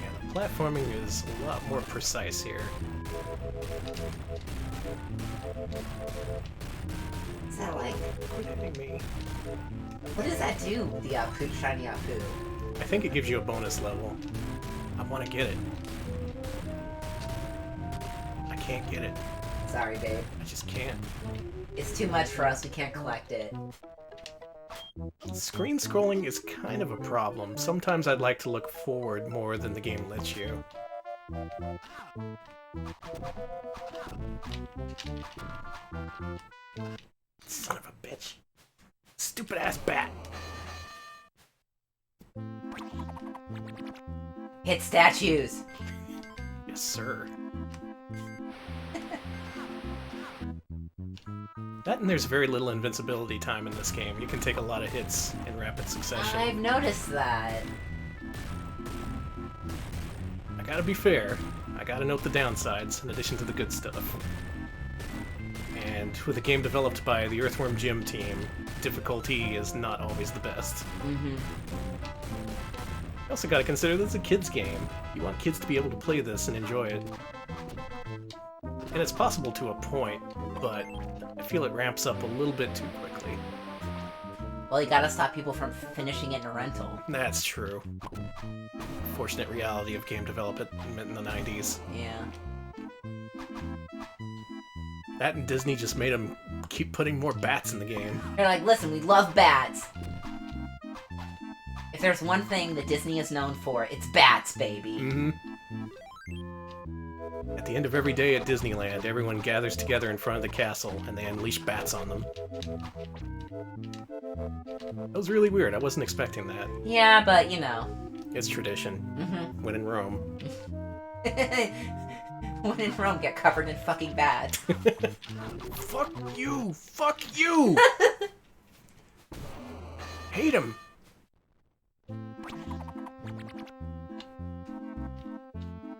Yeah, the platforming is a lot more precise here. Is that like? Quit hitting me. What does that do? The shiny Apu. I think it gives you a bonus level. I want to get it. I can't get it. Sorry, babe. I just can't. It's too much for us. We can't collect it. Screen scrolling is kind of a problem. Sometimes I'd like to look forward more than the game lets you. Son of a bitch. Stupid ass bat. Hit statues. Yes, sir. That and there's very little invincibility time in this game. You can take a lot of hits in rapid succession. I've noticed that. I gotta be fair. I gotta note the downsides in addition to the good stuff. And with a game developed by the Earthworm Jim team, difficulty is not always the best. Mm-hmm. You also gotta consider this is a kid's game. You want kids to be able to play this and enjoy it. And it's possible to a point, but I feel it ramps up a little bit too quickly. Well, you gotta stop people from finishing it in a rental. That's true. Unfortunate reality of game development in the 90s. Yeah. That and Disney just made them keep putting more bats in the game. They're like, listen, we love bats. If there's one thing that Disney is known for, it's bats, baby. Mm-hmm. At the end of every day at Disneyland, everyone gathers together in front of the castle, and they unleash bats on them. That was really weird. I wasn't expecting that. Yeah, but, you know. It's tradition. Mm-hmm. When in Rome. When in Rome, get covered in fucking bats. Fuck you! Fuck you! Hate him!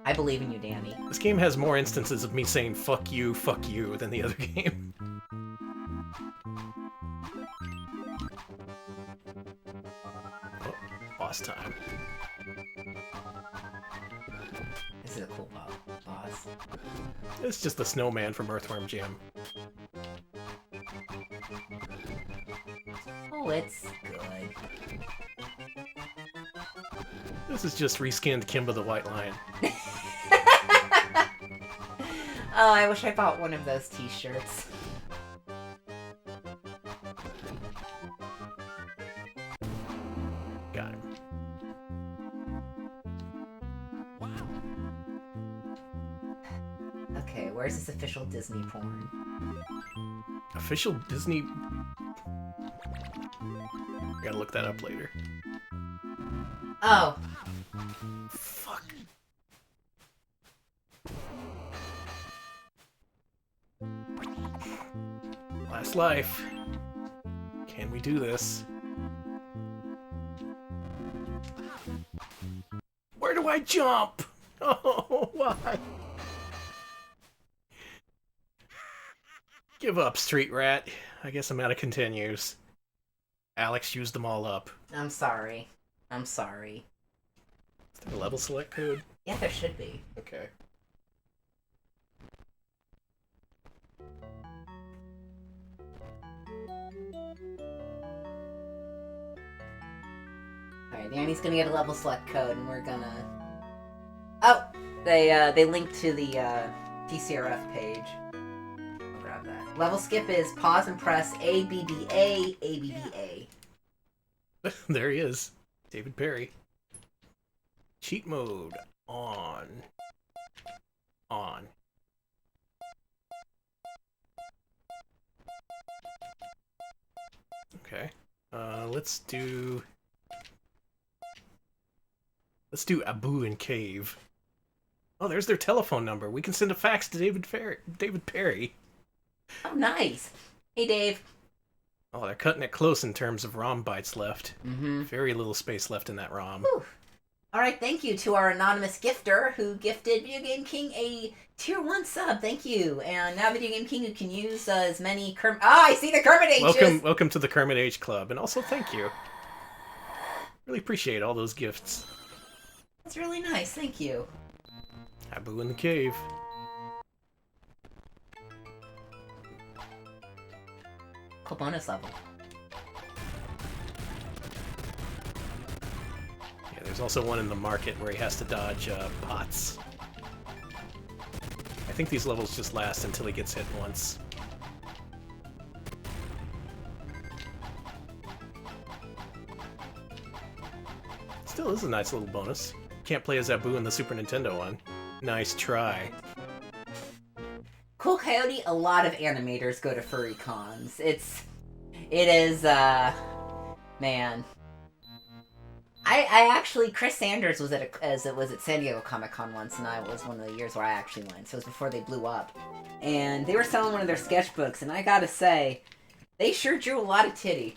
I believe in you, Danny. This game has more instances of me saying fuck you, than the other game. Oh, boss time. This is a cool boss. It's just the snowman from Earthworm Jim. Oh, it's good. This is just reskinned Kimba the White Lion. Oh, I wish I bought one of those t-shirts. Got him. Okay, where's this official Disney porn? Official Disney... Gotta look that up later. Oh. Fuck. Last life. Can we do this? Where do I jump? Oh, why? Give up, Street Rat. I guess I'm out of continues. Alex used them all up. I'm sorry. I'm sorry. Is there a level select code? Yeah, there should be. Okay. Alright, Danny's gonna get a level select code, and we're gonna... Oh! They linked to the TCRF page. I'll grab that. Level skip is pause and press ABBA, ABBA. There he is. David Perry. Cheat mode. On. On. Okay. Let's do Abu and Cave. Oh, there's their telephone number. We can send a fax to David Perry. Oh, nice. Hey, Dave. Oh, they're cutting it close in terms of ROM bytes left. Mm-hmm. Very little space left in that ROM. Whew. All right, thank you to our anonymous gifter who gifted Video Game King a Tier 1 sub. Thank you. And now Video Game King, you can use as many I see the Kermit H's! Welcome to the Kermit H Club. And also, thank you. Really appreciate all those gifts. That's really nice, thank you. Abu in the cave. Cool bonus level. Yeah, there's also one in the market where he has to dodge bots. I think these levels just last until he gets hit once. Still, this is a nice little bonus. Can't play as Abu in the Super Nintendo one. Nice try. Cool Coyote, a lot of animators go to furry cons. It is, man. I actually, Chris Sanders was at San Diego Comic Con once, and I was one of the years where I actually went, so it was before they blew up. And they were selling one of their sketchbooks, and I gotta say, they sure drew a lot of titty.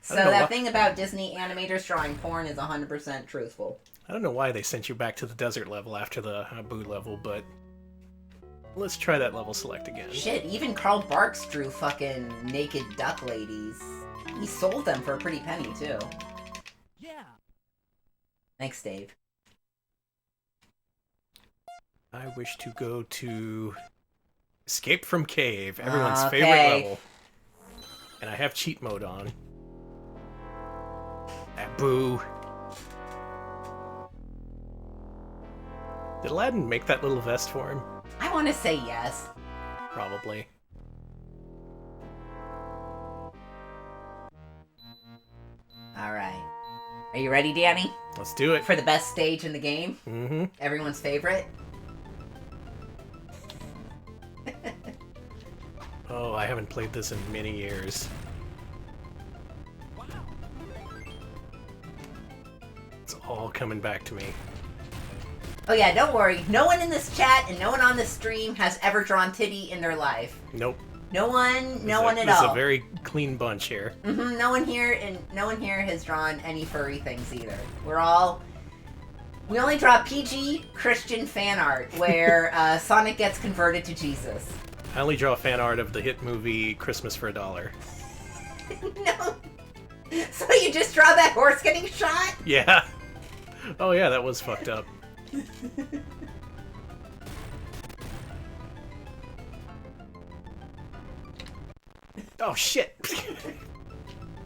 So that thing about Disney animators drawing porn is 100% truthful. I don't know why they sent you back to the desert level after the Abu level, but let's try that level select again. Shit, even Carl Barks drew fucking naked duck ladies. He sold them for a pretty penny, too. Yeah. Thanks, Dave. I wish to go to Escape from Cave, everyone's Okay. favorite level. And I have cheat mode on. Abu. Did Aladdin make that little vest for him? I want to say yes. Probably. Alright. Are you ready, Danny? Let's do it. For the best stage in the game? Mm-hmm. Everyone's favorite? Oh, I haven't played this in many years. It's all coming back to me. Oh yeah, don't worry. No one in this chat and no one on this stream has ever drawn titty in their life. Nope. No one at all. It's a very clean bunch here. Mm-hmm. No one here has drawn any furry things either. We only draw PG Christian fan art where Sonic gets converted to Jesus. I only draw fan art of the hit movie Christmas for $1. No. So you just draw that horse getting shot? Yeah. Oh yeah, that was fucked up. Oh shit!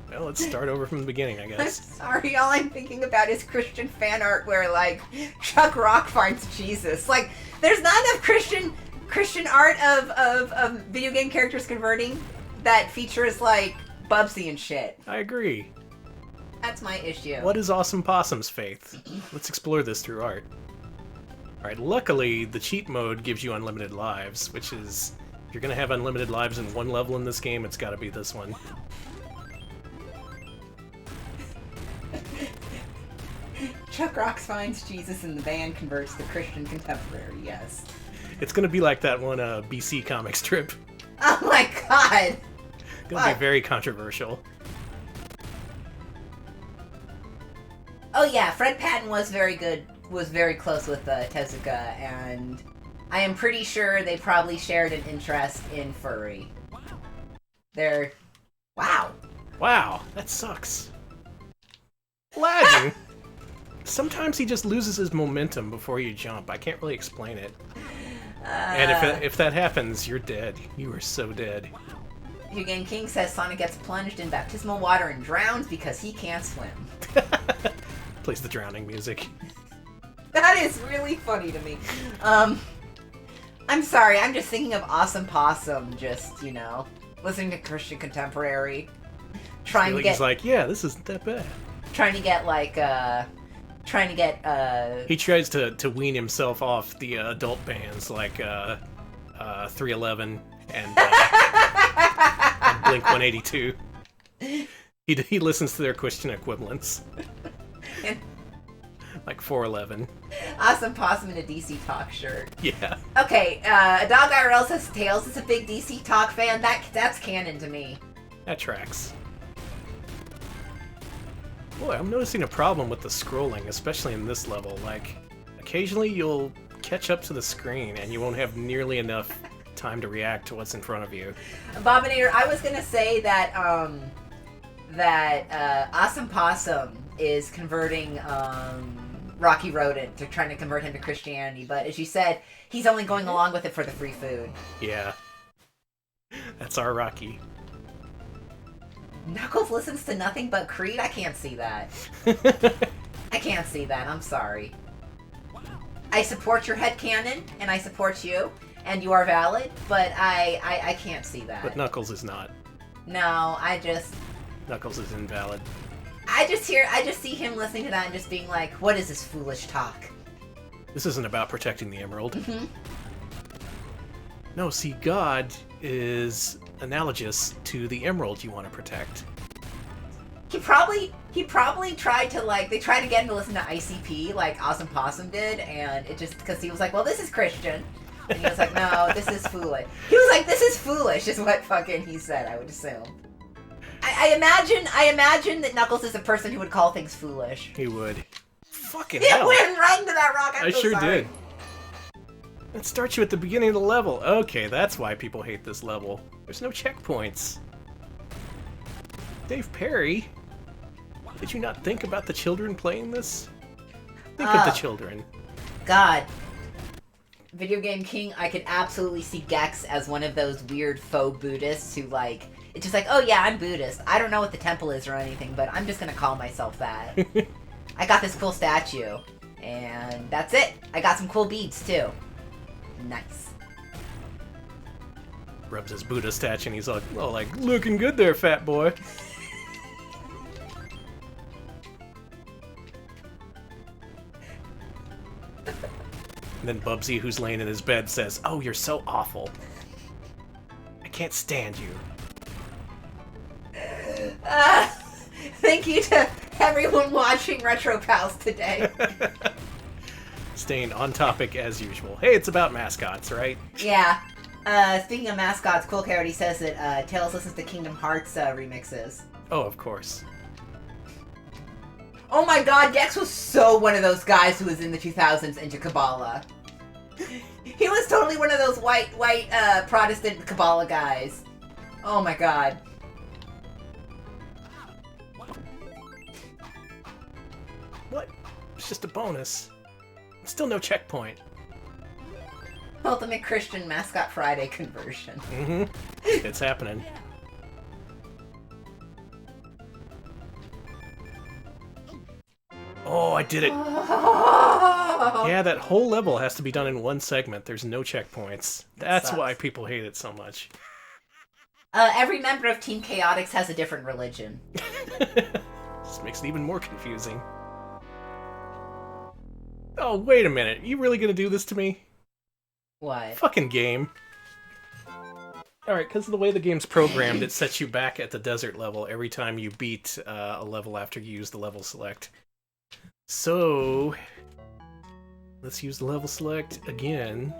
Well, let's start over from the beginning, I I'm guess. sorry, all I'm thinking about is Christian fan art where, like, Chuck Rock finds Jesus. Like, there's not enough Christian art of video game characters converting that features, like, Bubsy and shit. I agree. That's my issue. What is Awesome Possum's faith? Let's explore this through art. Alright, luckily, the cheat mode gives you unlimited lives, which is... If you're gonna have unlimited lives in one level in this game, it's gotta be this one. Chuck Rock finds Jesus and the band converts to Christian contemporary, yes. It's gonna be like that one BC comic strip. Oh my god! Gonna be very controversial. Oh yeah, Fred Patton was very good, was very close with Tezuka, and I am pretty sure they probably shared an interest in furry. They're... Wow. Wow, that sucks. Lagging? Sometimes he just loses his momentum before you jump. I can't really explain it. And if that happens, you're dead. You are so dead. Video Game King says Sonic gets plunged in baptismal water and drowns because he can't swim. Plays the drowning music. That is really funny to me. I'm sorry, I'm just thinking of Awesome Possum, just, you know, listening to Christian Contemporary. Trying to get... He's like, yeah, this isn't that bad. Trying to get, like, He tries to wean himself off the adult bands, like, 311 and Blink-182. He listens to their Christian equivalents. Like 411. Awesome Possum in a DC Talk shirt. Yeah. Okay, a Dog IRL says Tails is a big DC Talk fan. That's canon to me. That tracks. Boy, I'm noticing a problem with the scrolling, especially in this level. Like, occasionally you'll catch up to the screen and you won't have nearly enough time to react to what's in front of you. Bobinator, I was gonna say that Awesome Possum is converting Rocky Rodent. They're trying to convert him to Christianity, but as you said, he's only going along with it for the free food. Yeah. That's our Rocky. Knuckles listens to nothing but Creed? I can't see that. I can't see that. I'm sorry. I support your headcanon, and I support you, and you are valid, but I can't see that. But Knuckles is not. No, Knuckles is invalid. I just see him listening to that and just being like, what is this foolish talk? This isn't about protecting the Emerald. Mm-hmm. No, see, God is analogous to the Emerald you want to protect. He probably tried to, like, they tried to get him to listen to ICP like Awesome Possum did, and it just, because he was like, well, this is Christian. And he was like, no, this is foolish. He was like, this is foolish, is what fucking he said, I would assume. I imagine that Knuckles is a person who would call things foolish. He would. Fucking He hell. went right into that rock. I sure did. It starts you at the beginning of the level. Okay, that's why people hate this level. There's no checkpoints. Dave Perry, did you not think about the children playing this? Think of the children. God. Video Game King, I could absolutely see Gex as one of those weird faux Buddhists who, like, it's just like, oh yeah, I'm Buddhist. I don't know what the temple is or anything, but I'm just gonna call myself that. I got this cool statue, and that's it. I got some cool beads, too. Nice. Rubs his Buddha statue and he's like, oh, like, looking good there, fat boy. And then Bubsy, who's laying in his bed, says, oh, you're so awful. I can't stand you. Thank you to everyone watching Retro Pals today. Staying on topic as usual. Hey, it's about mascots, right? Yeah. Speaking of mascots, Cool Coyote says that Tails listens to Kingdom Hearts remixes. Oh, of course. Oh my god, Gex was so one of those guys who was in the 2000s into Kabbalah. He was totally one of those white Protestant Kabbalah guys. Oh my god. What? It's just a bonus. It's still no checkpoint. Ultimate Christian Mascot Friday conversion. Mm-hmm. It's happening. Oh, I did it. Yeah, that whole level has to be done in one segment. There's no checkpoints. That's why people hate it so much. Every member of Team Chaotix has a different religion. This makes it even more confusing. Oh, wait a minute. You really gonna do this to me? What? Fucking game. Alright, because of the way the game's programmed, it sets you back at the desert level every time you beat a level after you use the level select. So, let's use the level select again.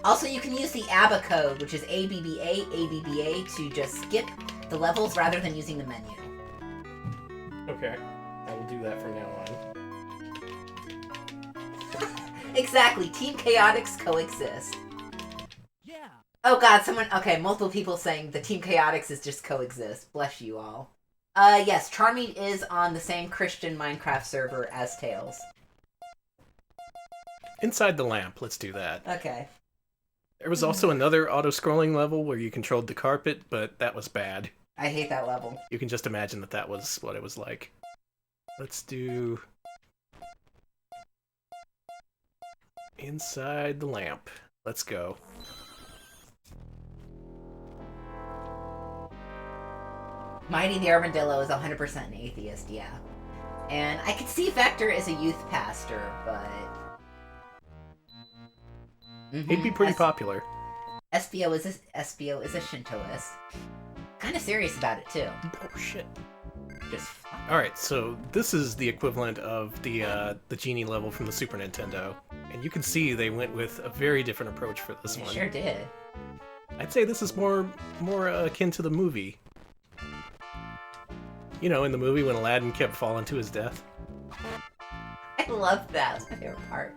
Also, you can use the ABBA code, which is ABBA, to just skip the levels rather than using the menu. Okay, I will do that from now on. Exactly, Team Chaotix coexist. Yeah. Oh god, multiple people saying the Team Chaotix is just coexist. Bless you all. Yes, Charmy is on the same Christian Minecraft server as Tails. Inside the lamp, let's do that. Okay. There was also another auto-scrolling level where you controlled the carpet, but that was bad. I hate that level. You can just imagine that was what it was like. Let's do... Inside the lamp. Let's go. Mighty the Armadillo is 100% an atheist, yeah. And I could see Vector as a youth pastor, but... He'd be pretty popular. Espio is a Shintoist. Kind of serious about it, too. Oh, shit. Just... Alright, so this is the equivalent of the Genie level from the Super Nintendo. And you can see they went with a very different approach for this one. Sure did. I'd say this is more akin to the movie. You know, in the movie when Aladdin kept falling to his death. I love that. It's my favorite part.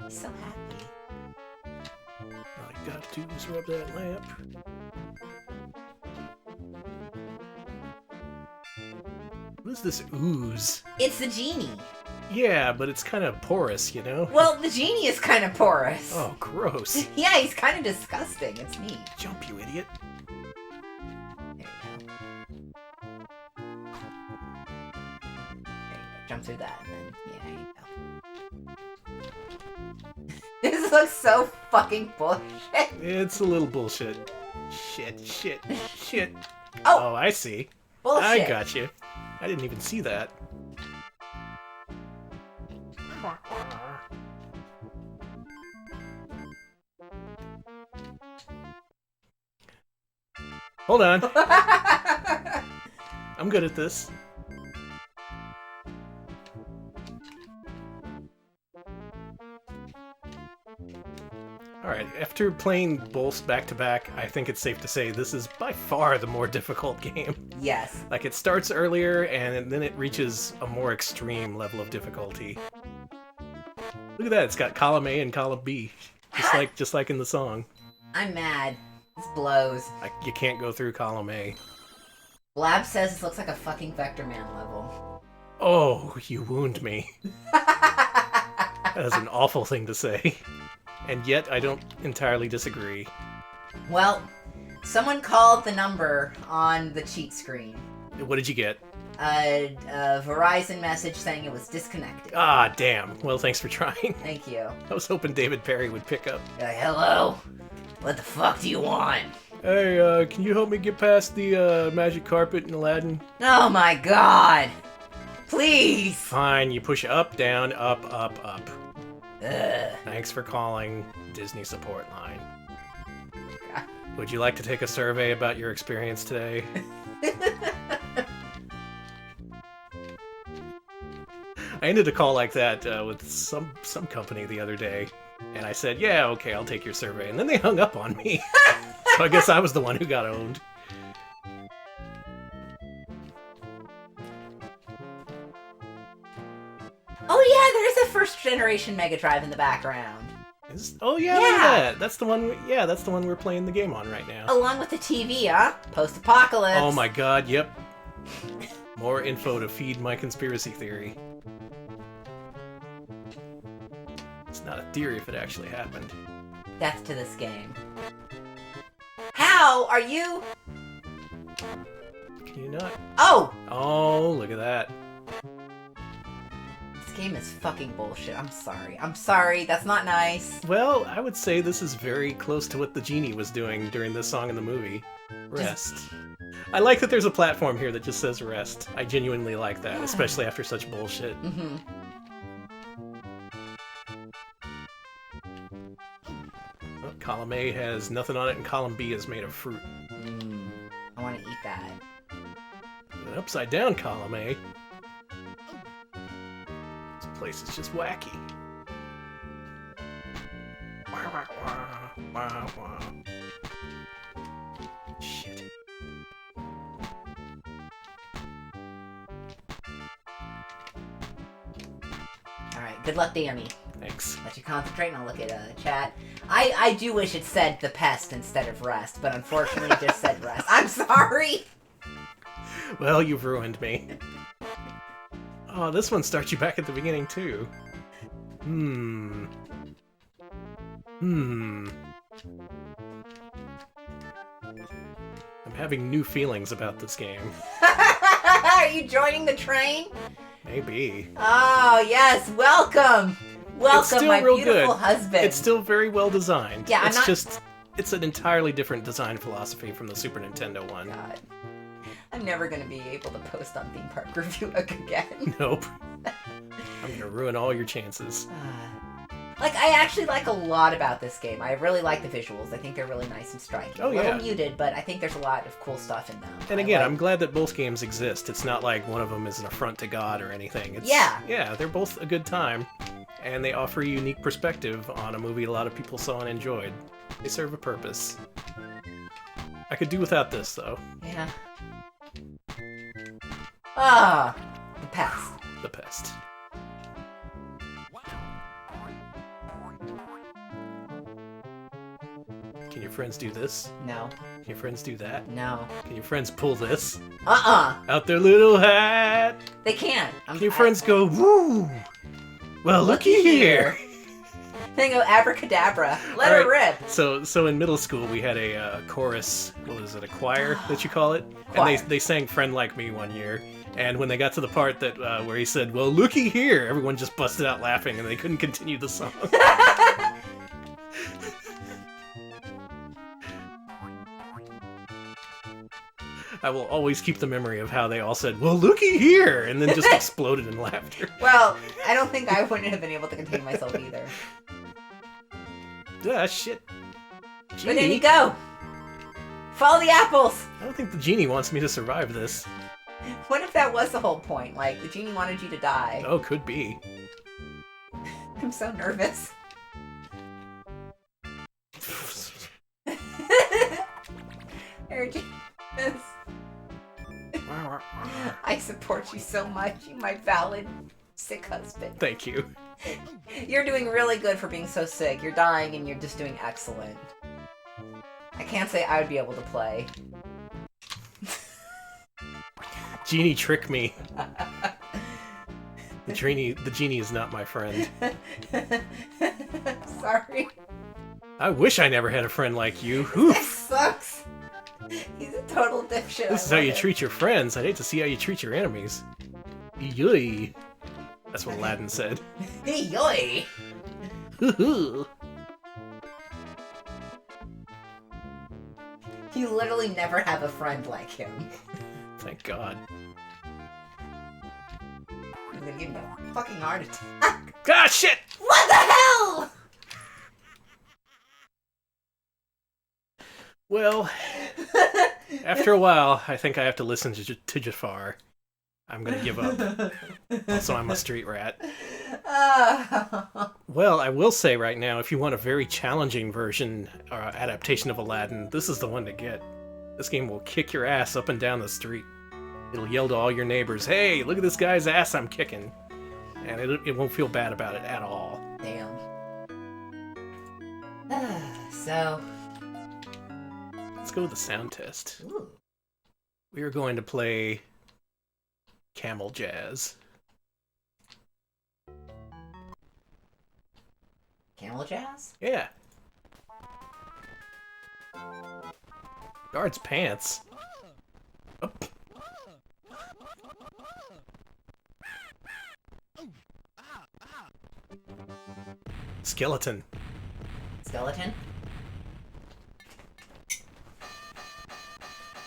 He's so happy. All I gotta do is rub that lamp. What is this ooze? It's the genie. Yeah, but it's kind of porous, you know? Well, the genie is kind of porous. Oh, gross. Yeah, he's kind of disgusting. It's neat. Jump, you idiot. There you go. There you go. Jump through that, and then, yeah, there you go. This looks so fucking bullshit. It's a little bullshit. Shit. Oh! I see. Bullshit. I got you. I didn't even see that. Hold on. I'm good at this. Alright, after playing both back to back, I think it's safe to say this is by far the more difficult game. Yes. Like, it starts earlier, and then it reaches a more extreme level of difficulty. Look at that, it's got column A and column B. Just like in the song. I'm mad. This blows. Like, you can't go through column A. Blab says this looks like a fucking Vector Man level. Oh, you wound me. That is an awful thing to say. And yet, I don't entirely disagree. Well, someone called the number on the cheat screen. What did you get? A Verizon message saying it was disconnected. Ah, damn. Well, thanks for trying. Thank you. I was hoping David Perry would pick up. You're like, hello? What the fuck do you want? Hey, can you help me get past the magic carpet in Aladdin? Oh my god! Please! Fine, you push up, down, up. Ugh. Thanks for calling Disney Support Line. Would you like to take a survey about your experience today? I ended a call like that with some company the other day, and I said, yeah, okay, I'll take your survey, and then they hung up on me. So I guess I was the one who got owned. Oh yeah, there is a first generation Mega Drive in the background. Oh yeah, look at that. That's the one. Yeah, that's the one we're playing the game on right now. Along with the TV, huh? Post-apocalypse. Oh my god, yep. More info to feed my conspiracy theory. It's not a theory if it actually happened. Death to this game. How are you? Can you not? Oh! Oh, look at that. This game is fucking bullshit. I'm sorry. I'm sorry. That's not nice. Well, I would say this is very close to what the genie was doing during this song in the movie. Rest. I like that there's a platform here that just says rest. I genuinely like that, especially after such bullshit. Mm-hmm. Well, column A has nothing on it, and column B is made of fruit. I want to eat that. An upside down column A. This place is just wacky. Shit. Alright, good luck, Dammy. Thanks. Let you concentrate and I'll look at chat. I do wish it said the pest instead of rest, but unfortunately it just said rest. I'm sorry! Well, you've ruined me. Oh, this one starts you back at the beginning, too. Hmm. I'm having new feelings about this game. Are you joining the train? Maybe. Oh, yes. Welcome. Welcome, my beautiful husband. It's still very well designed. Yeah, it's an entirely different design philosophy from the Super Nintendo one. God. I'm never going to be able to post on Theme Park Review again. Nope. I'm going to ruin all your chances. Like, I actually like a lot about this game. I really like the visuals. I think they're really nice and striking. Oh, yeah. A little muted, but I think there's a lot of cool stuff in them. And again, I'm glad that both games exist. It's not like one of them is an affront to God or anything. Yeah, they're both a good time, and they offer a unique perspective on a movie a lot of people saw and enjoyed. They serve a purpose. I could do without this, though. Yeah. Ah, the pest. The pest. Can your friends do this? No. Can your friends do that? No. Can your friends pull this? Out their little hat! They can't. Can your friends go, woo! Well, looky here! They go abracadabra. Let her rip. So in middle school we had a chorus. What was it? A choir that you call it? Choir. And they sang "Friend Like Me" one year. And when they got to the part that where he said, "Well, looky here," everyone just busted out laughing, and they couldn't continue the song. I will always keep the memory of how they all said, "Well, looky here," and then just exploded in laughter. Well, I don't think I wouldn't have been able to contain myself either. Ah, shit. Genie. But there you go. Follow the apples. I don't think the genie wants me to survive this. What if that was the whole point? Like, the genie wanted you to die. Oh, could be. I'm so nervous. I support you so much, you my valid sick husband. Thank you. You're doing really good for being so sick. You're dying and you're just doing excellent. I can't say I would be able to play. Genie, trick me. The genie is not my friend. Sorry. I wish I never had a friend like you. That Oof. sucks. He's a total dipshit. This is how you treat your friends. I'd hate to see how you treat your enemies. Yoy. That's what Aladdin said. Yoy. You literally never have a friend like him. Thank God. He's gonna give me a fucking heart attack. Ah, shit! What the hell? Well, after a while, I think I have to listen to Jafar. I'm gonna give up. Also, I'm a street rat. Well, I will say right now, if you want a very challenging version or adaptation of Aladdin, this is the one to get. This game will kick your ass up and down the street. It'll yell to all your neighbors, "Hey, look at this guy's ass I'm kicking." And it won't feel bad about it at all. Damn. So... Let's go with the sound test. Ooh. We are going to play Camel Jazz. Camel Jazz? Yeah. Guard's pants. Oh. Skeleton. Skeleton?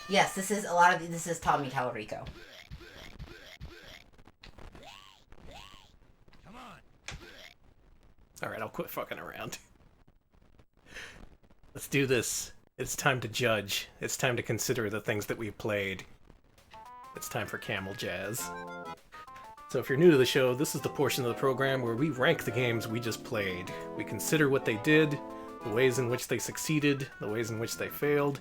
Yes, this is this is Tommy Tallarico. Come on. Alright, I'll quit fucking around. Let's do this. It's time to judge. It's time to consider the things that we've played. It's time for Camel Jazz. So if you're new to the show, this is the portion of the program where we rank the games we just played. We consider what they did, the ways in which they succeeded, the ways in which they failed,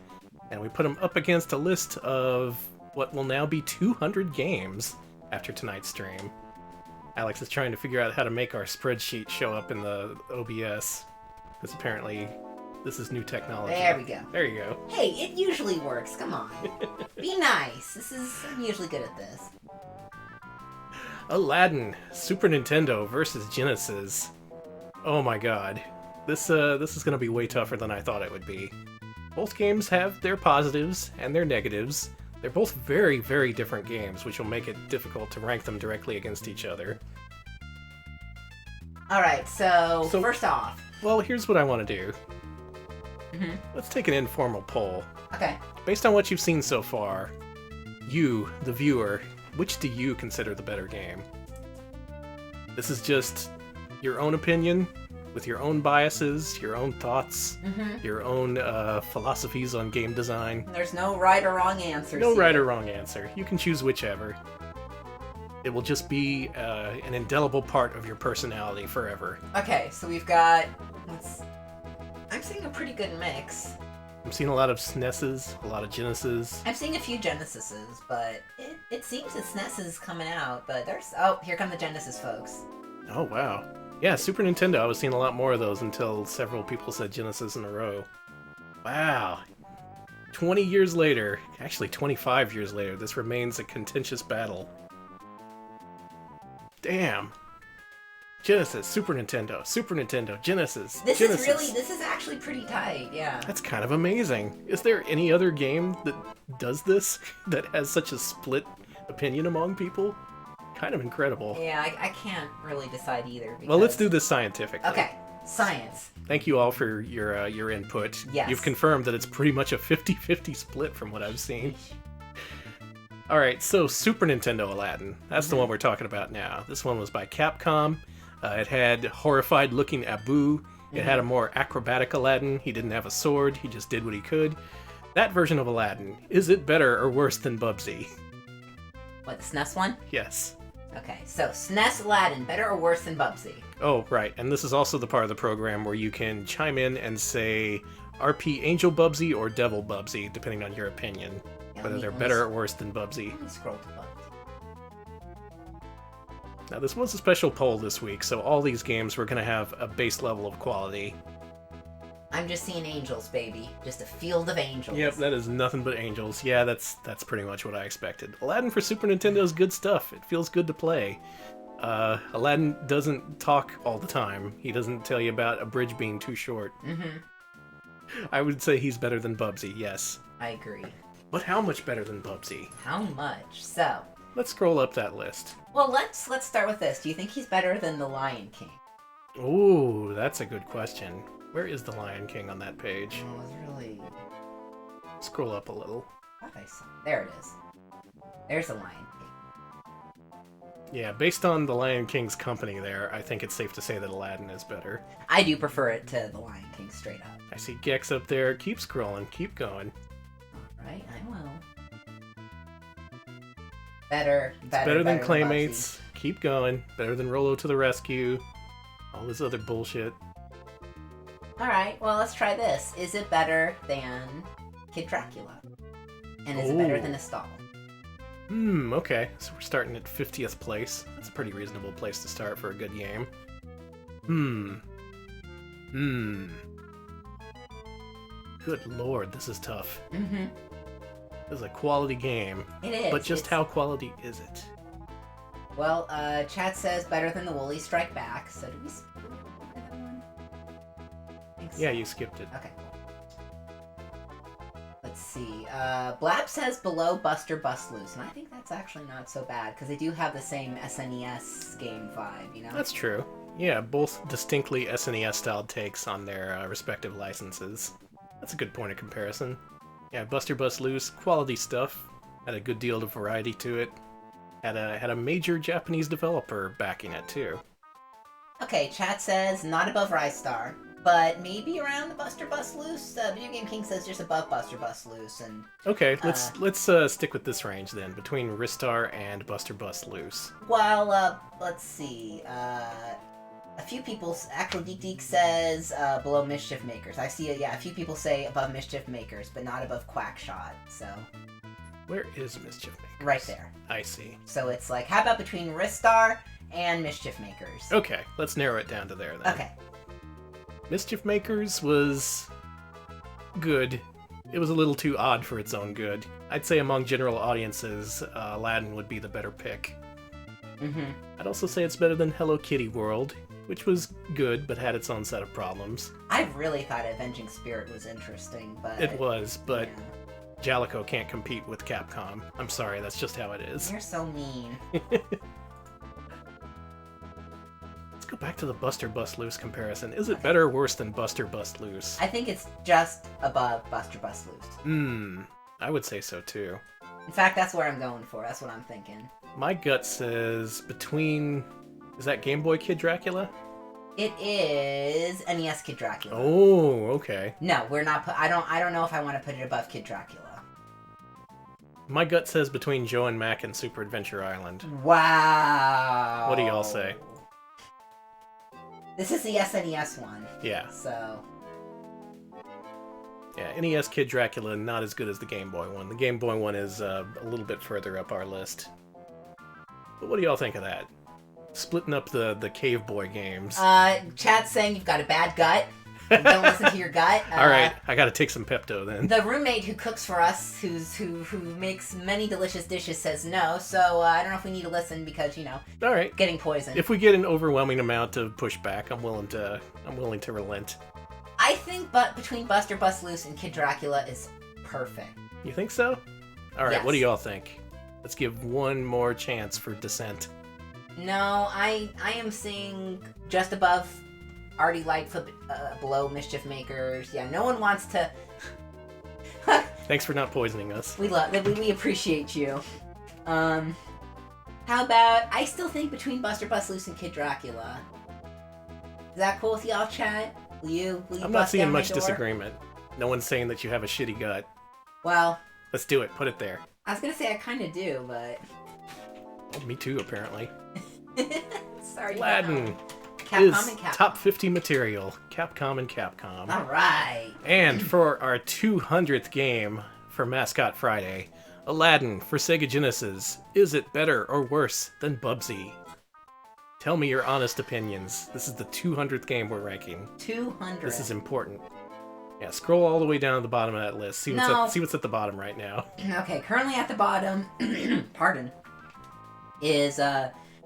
and we put them up against a list of what will now be 200 games after tonight's stream. Alex is trying to figure out how to make our spreadsheet show up in the OBS, because apparently this is new technology. There we go. There you go. Hey, it usually works. Come on. Be nice. I'm usually good at this. Aladdin, Super Nintendo versus Genesis. Oh my god. This is gonna be way tougher than I thought it would be. Both games have their positives and their negatives. They're both very, very different games, which will make it difficult to rank them directly against each other. Alright, so first off. Well, here's what I want to do. Mm-hmm. Let's take an informal poll. Okay. Based on what you've seen so far, you, the viewer, which do you consider the better game? This is just your own opinion, with your own biases, your own thoughts, your own philosophies on game design. There's no right or wrong answer. No right or wrong answer. You can choose whichever. It will just be an indelible part of your personality forever. Okay, so we've got... I'm seeing a pretty good mix. I'm seeing a lot of SNESs, a lot of Genesis. I'm seeing a few Genesises, but it seems that SNES is coming out, but there's... Oh, here come the Genesis folks. Oh, wow. Yeah, Super Nintendo, I was seeing a lot more of those until several people said Genesis in a row. Wow. 20 years later, actually 25 years later, this remains a contentious battle. Damn. Genesis, Super Nintendo, Genesis, This Genesis. this is actually pretty tight, yeah. That's kind of amazing. Is there any other game that does this, that has such a split opinion among people? Kind of incredible. Yeah, I can't really decide either. Because... Well, let's do this scientifically. Okay, science. Thank you all for your input. Yes. You've confirmed that it's pretty much a 50-50 split from what I've seen. Alright, so Super Nintendo Aladdin. That's the one we're talking about now. This one was by Capcom. It had horrified-looking Abu. It had a more acrobatic Aladdin. He didn't have a sword. He just did what he could. That version of Aladdin, is it better or worse than Bubsy? What, the SNES one? Yes. Okay, so SNES Aladdin, better or worse than Bubsy? Oh, right. And this is also the part of the program where you can chime in and say RP Angel Bubsy or Devil Bubsy, depending on your opinion. Yeah, Whether they're better or worse than Bubsy. Let me scroll to Bubsy. Now, this was a special poll this week, so all these games were going to have a base level of quality. I'm just seeing angels, baby. Just a field of angels. Yep, that is nothing but angels. Yeah, that's pretty much what I expected. Aladdin for Super Nintendo is good stuff. It feels good to play. Aladdin doesn't talk all the time. He doesn't tell you about a bridge being too short. I would say he's better than Bubsy, yes. I agree. But how much better than Bubsy? How much? So... Let's scroll up that list. Well, let's start with this. Do you think he's better than the Lion King? Ooh, that's a good question. Where is the Lion King on that page? Oh, it's really... Scroll up a little. There it is. There's the Lion King. Yeah, based on the Lion King's company there, I think it's safe to say that Aladdin is better. I do prefer it to the Lion King, straight up. I see Gex up there. Keep scrolling. Keep going. Alright, I will. Better than Claymates. Keep going. Better than Rollo to the Rescue. All this other bullshit. Alright, well, let's try this. Is it better than Kid Dracula? And is it better than Estelle? Okay. So we're starting at 50th place. That's a pretty reasonable place to start for a good game. Good lord, this is tough. This is a quality game. It is. But just how quality is it? Well, chat says better than the Woolly Strike Back. So did we skip that one? Yeah, you skipped it. Okay. Let's see. Blab says below Buster Bust Loose, and I think that's actually not so bad because they do have the same SNES game vibe, you know? That's true. Yeah, both distinctly SNES-styled takes on their respective licenses. That's a good point of comparison. Yeah, Buster Bust Loose, quality stuff. Had a good deal of variety to it. Had a major Japanese developer backing it too. Okay, chat says not above Rise Star, but maybe around the Buster Bust Loose. Video Game King says just above Buster Bust Loose, and okay, let's stick with this range then, between Ristar and Buster Bust Loose. Well, let's see. A few people, actual Deek says below Mischief Makers. I see, a few people say above Mischief Makers, but not above Quackshot, so... Where is Mischief Makers? Right there. I see. So it's like, how about between Ristar and Mischief Makers? Okay, let's narrow it down to there then. Okay. Mischief Makers was... good. It was a little too odd for its own good. I'd say among general audiences, Aladdin would be the better pick. Mm-hmm. I'd also say it's better than Hello Kitty World, which was good but had its own set of problems. I really thought Avenging Spirit was interesting, but... It was, but yeah. Jalico can't compete with Capcom. I'm sorry, that's just how it is. You're so mean. Let's go back to the Buster Bust Loose comparison. Is it better or worse than Buster Bust Loose? I think it's just above Buster Bust Loose. I would say so too. In fact, that's where I'm going for. That's what I'm thinking. My gut says between... Is that Game Boy Kid Dracula? It is NES Kid Dracula. Oh, okay. No, we're not. I don't know if I want to put it above Kid Dracula. My gut says between Joe and Mac and Super Adventure Island. Wow. What do y'all say? This is the SNES one. Yeah. So. Yeah, NES Kid Dracula, not as good as the Game Boy one. The Game Boy one is a little bit further up our list. But what do y'all think of that? Splitting up the Cave Boy games. Chat's saying you've got a bad gut. Don't listen to your gut. Alright, I gotta take some Pepto then. The roommate who cooks for us, who makes many delicious dishes, says no, so I don't know if we need to listen because, Alright. getting poisoned. If we get an overwhelming amount of pushback, I'm willing to relent. I think between Buster Bust Loose and Kid Dracula is perfect. You think so? Alright, Yes. what do y'all think? Let's give one more chance for dissent. No, I am seeing just above Artie Lightfoot, below Mischief Makers. Yeah, no one wants to... Thanks for not poisoning us. We appreciate you. How about... I still think between Buster Bust Loose and Kid Dracula. Is that cool with y'all, chat? Will you I'm not bust seeing down my much door? disagreement. No one's saying that you have a shitty gut. Well, Let's do it. Put it there. I was gonna say I kind of do, but... Oh, me too, apparently. Sorry. Aladdin Capcom is and Capcom. top 50 material. Capcom and Capcom. Alright. And for our 200th game for Mascot Friday, Aladdin for Sega Genesis. Is it better or worse than Bubsy? Tell me your honest opinions. This is the 200th game we're ranking. 200. This is important. Yeah, scroll all the way down to the bottom of that list. See what's at the bottom right now. Okay, currently at the bottom, pardon, is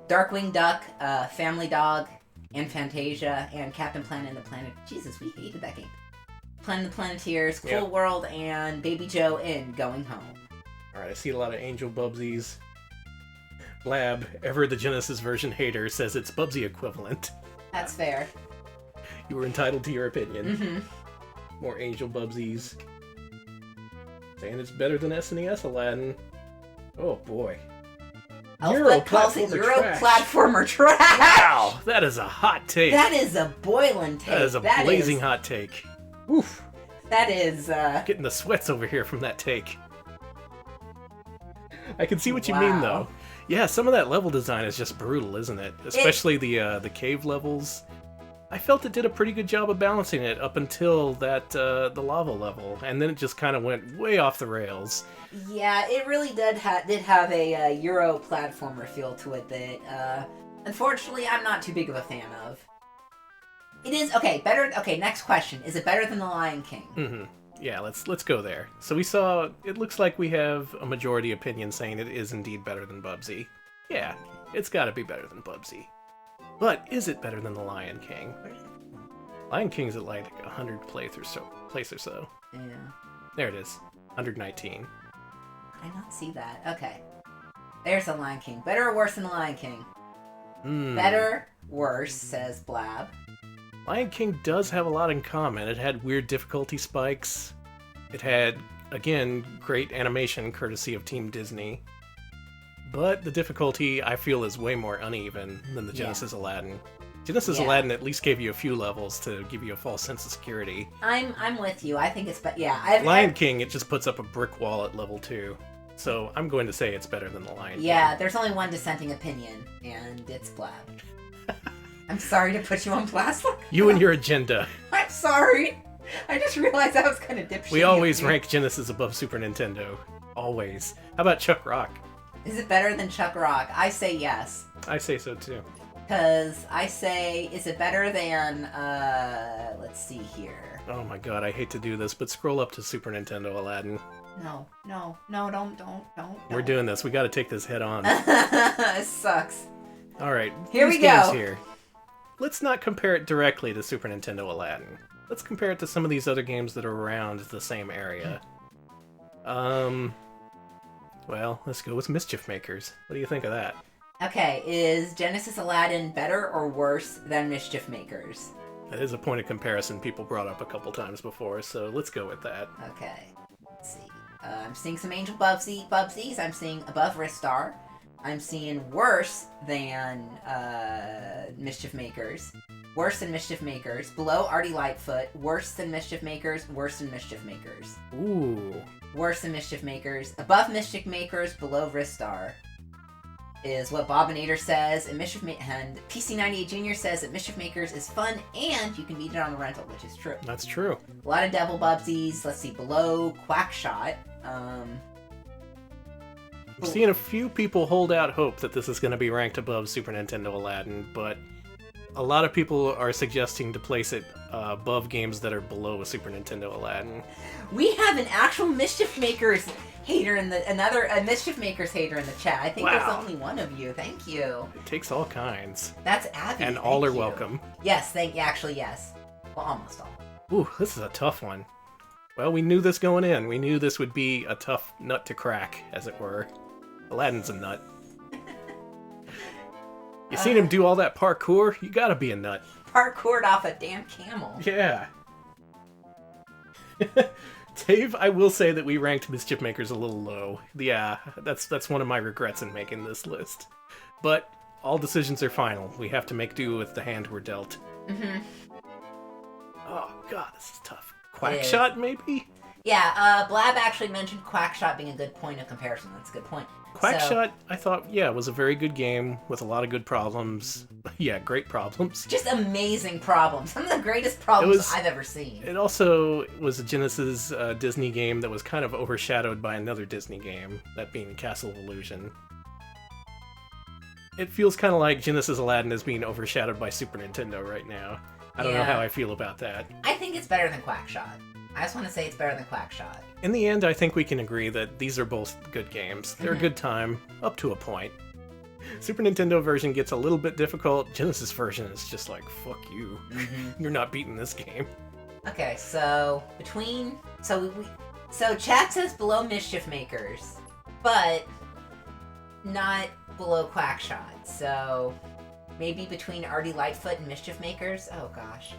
Darkwing Duck, Family Dog, and Fantasia, and Captain Planet and the Planet... Jesus, we hated that game. Planet of the Planeteers, Cool Yep. World, and Baby Joe in Going Home. Alright, I see a lot of Angel Bubsies. Blab, ever the Genesis version hater, says it's Bubsy equivalent. That's fair. You were entitled to your opinion. Mm-hmm. More Angel Bubsies. Saying it's better than SNES Aladdin. Oh boy. Elfbud calls it Euro trash. platformer trash! Wow, that is a hot take. That is a boiling take. That is a blazing hot take. Oof. That is, Getting the sweats over here from that take. I can see what you mean, though. Yeah, some of that level design is just brutal, isn't it? Especially the cave levels. I felt it did a pretty good job of balancing it up until that the lava level, and then it just kind of went way off the rails. Yeah, it really did have a Euro platformer feel to it that, unfortunately, I'm not too big of a fan of. It is better. Okay, next question: is it better than The Lion King? Mm-hmm. Yeah, let's go there. So we saw. It looks like we have a majority opinion saying it is indeed better than Bubsy. Yeah, it's got to be better than Bubsy. But is it better than The Lion King? Lion King's at like 100 place or so. Yeah. There it is, 119. Did I not see that? Okay. There's The Lion King. Better or worse than The Lion King? Better, worse, says Blab. Lion King does have a lot in common. It had weird difficulty spikes. It had, again, great animation courtesy of Team Disney. But the difficulty, I feel, is way more uneven than the Genesis Aladdin. Genesis Aladdin at least gave you a few levels to give you a false sense of security. I'm with you. I think it's Lion King, it just puts up a brick wall at level 2. So I'm going to say it's better than the Lion King. Yeah, there's only one dissenting opinion, and it's Blab. I'm sorry to put you on blast. You and your agenda. I'm sorry. I just realized I was kind of dipshit. We always rank Genesis above Super Nintendo. Always. How about Chuck Rock? Is it better than Chuck Rock? I say yes. I say so too. Because I say, is it better than, let's see here. Oh my god, I hate to do this, but scroll up to Super Nintendo Aladdin. No, don't. We're doing this. We gotta take this head on. It sucks. All right, Here these we games go. here. Let's not compare it directly to Super Nintendo Aladdin. Let's compare it to some of these other games that are around the same area. Well, let's go with Mischief Makers. What do you think of that? Okay, is Genesis Aladdin better or worse than Mischief Makers? That is a point of comparison people brought up a couple times before, so let's go with that. Okay, let's see. I'm seeing some Angel Bubsies. I'm seeing above Ristar. I'm seeing worse than Mischief Makers. Worse than Mischief Makers. Below Artie Lightfoot. Worse than Mischief Makers. Worse than Mischief Makers. Ooh. Worse than Mischief Makers. Above Mischief Makers. Below Ristar. Is what Bobinator says, and and PC98 Jr. says that Mischief Makers is fun and you can beat it on a rental, which is true. That's true. A lot of Devil Bubsies. Let's see, below Quackshot. I'm seeing a few people hold out hope that this is going to be ranked above Super Nintendo Aladdin, but a lot of people are suggesting to place it above games that are below a Super Nintendo Aladdin. We have an actual Mischief Makers hater in the Mischief Makers hater in the chat. I think there's only one of you. Thank you. It takes all kinds. That's Abby. And all are welcome. Yes, actually yes. Well, almost all. Ooh, this is a tough one. Well, we knew this going in. We knew this would be a tough nut to crack, as it were. Aladdin's a nut. You seen him do all that parkour? You gotta be a nut. Parkoured off a damn camel. Yeah. Dave, I will say that we ranked Mischief Makers a little low. Yeah, that's one of my regrets in making this list. But all decisions are final. We have to make do with the hand we're dealt. Mm-hmm. Oh god, this is tough. Quackshot, maybe? Yeah, Blab actually mentioned Quackshot being a good point of comparison. That's a good point. Quackshot, I thought, was a very good game with a lot of good problems. Yeah, great problems. Just amazing problems. Some of the greatest problems I've ever seen. It also was a Genesis Disney game that was kind of overshadowed by another Disney game, that being Castle of Illusion. It feels kind of like Genesis Aladdin is being overshadowed by Super Nintendo right now. I don't know how I feel about that. I think it's better than Quackshot. I just want to say it's better than Quackshot. In the end, I think we can agree that these are both good games. They're a good time, up to a point. Super Nintendo version gets a little bit difficult. Genesis version is just like, fuck you. Mm-hmm. You're not beating this game. Okay, so so chat says below Mischief Makers, but not below Quackshot. So maybe between Artie Lightfoot and Mischief Makers. Oh gosh.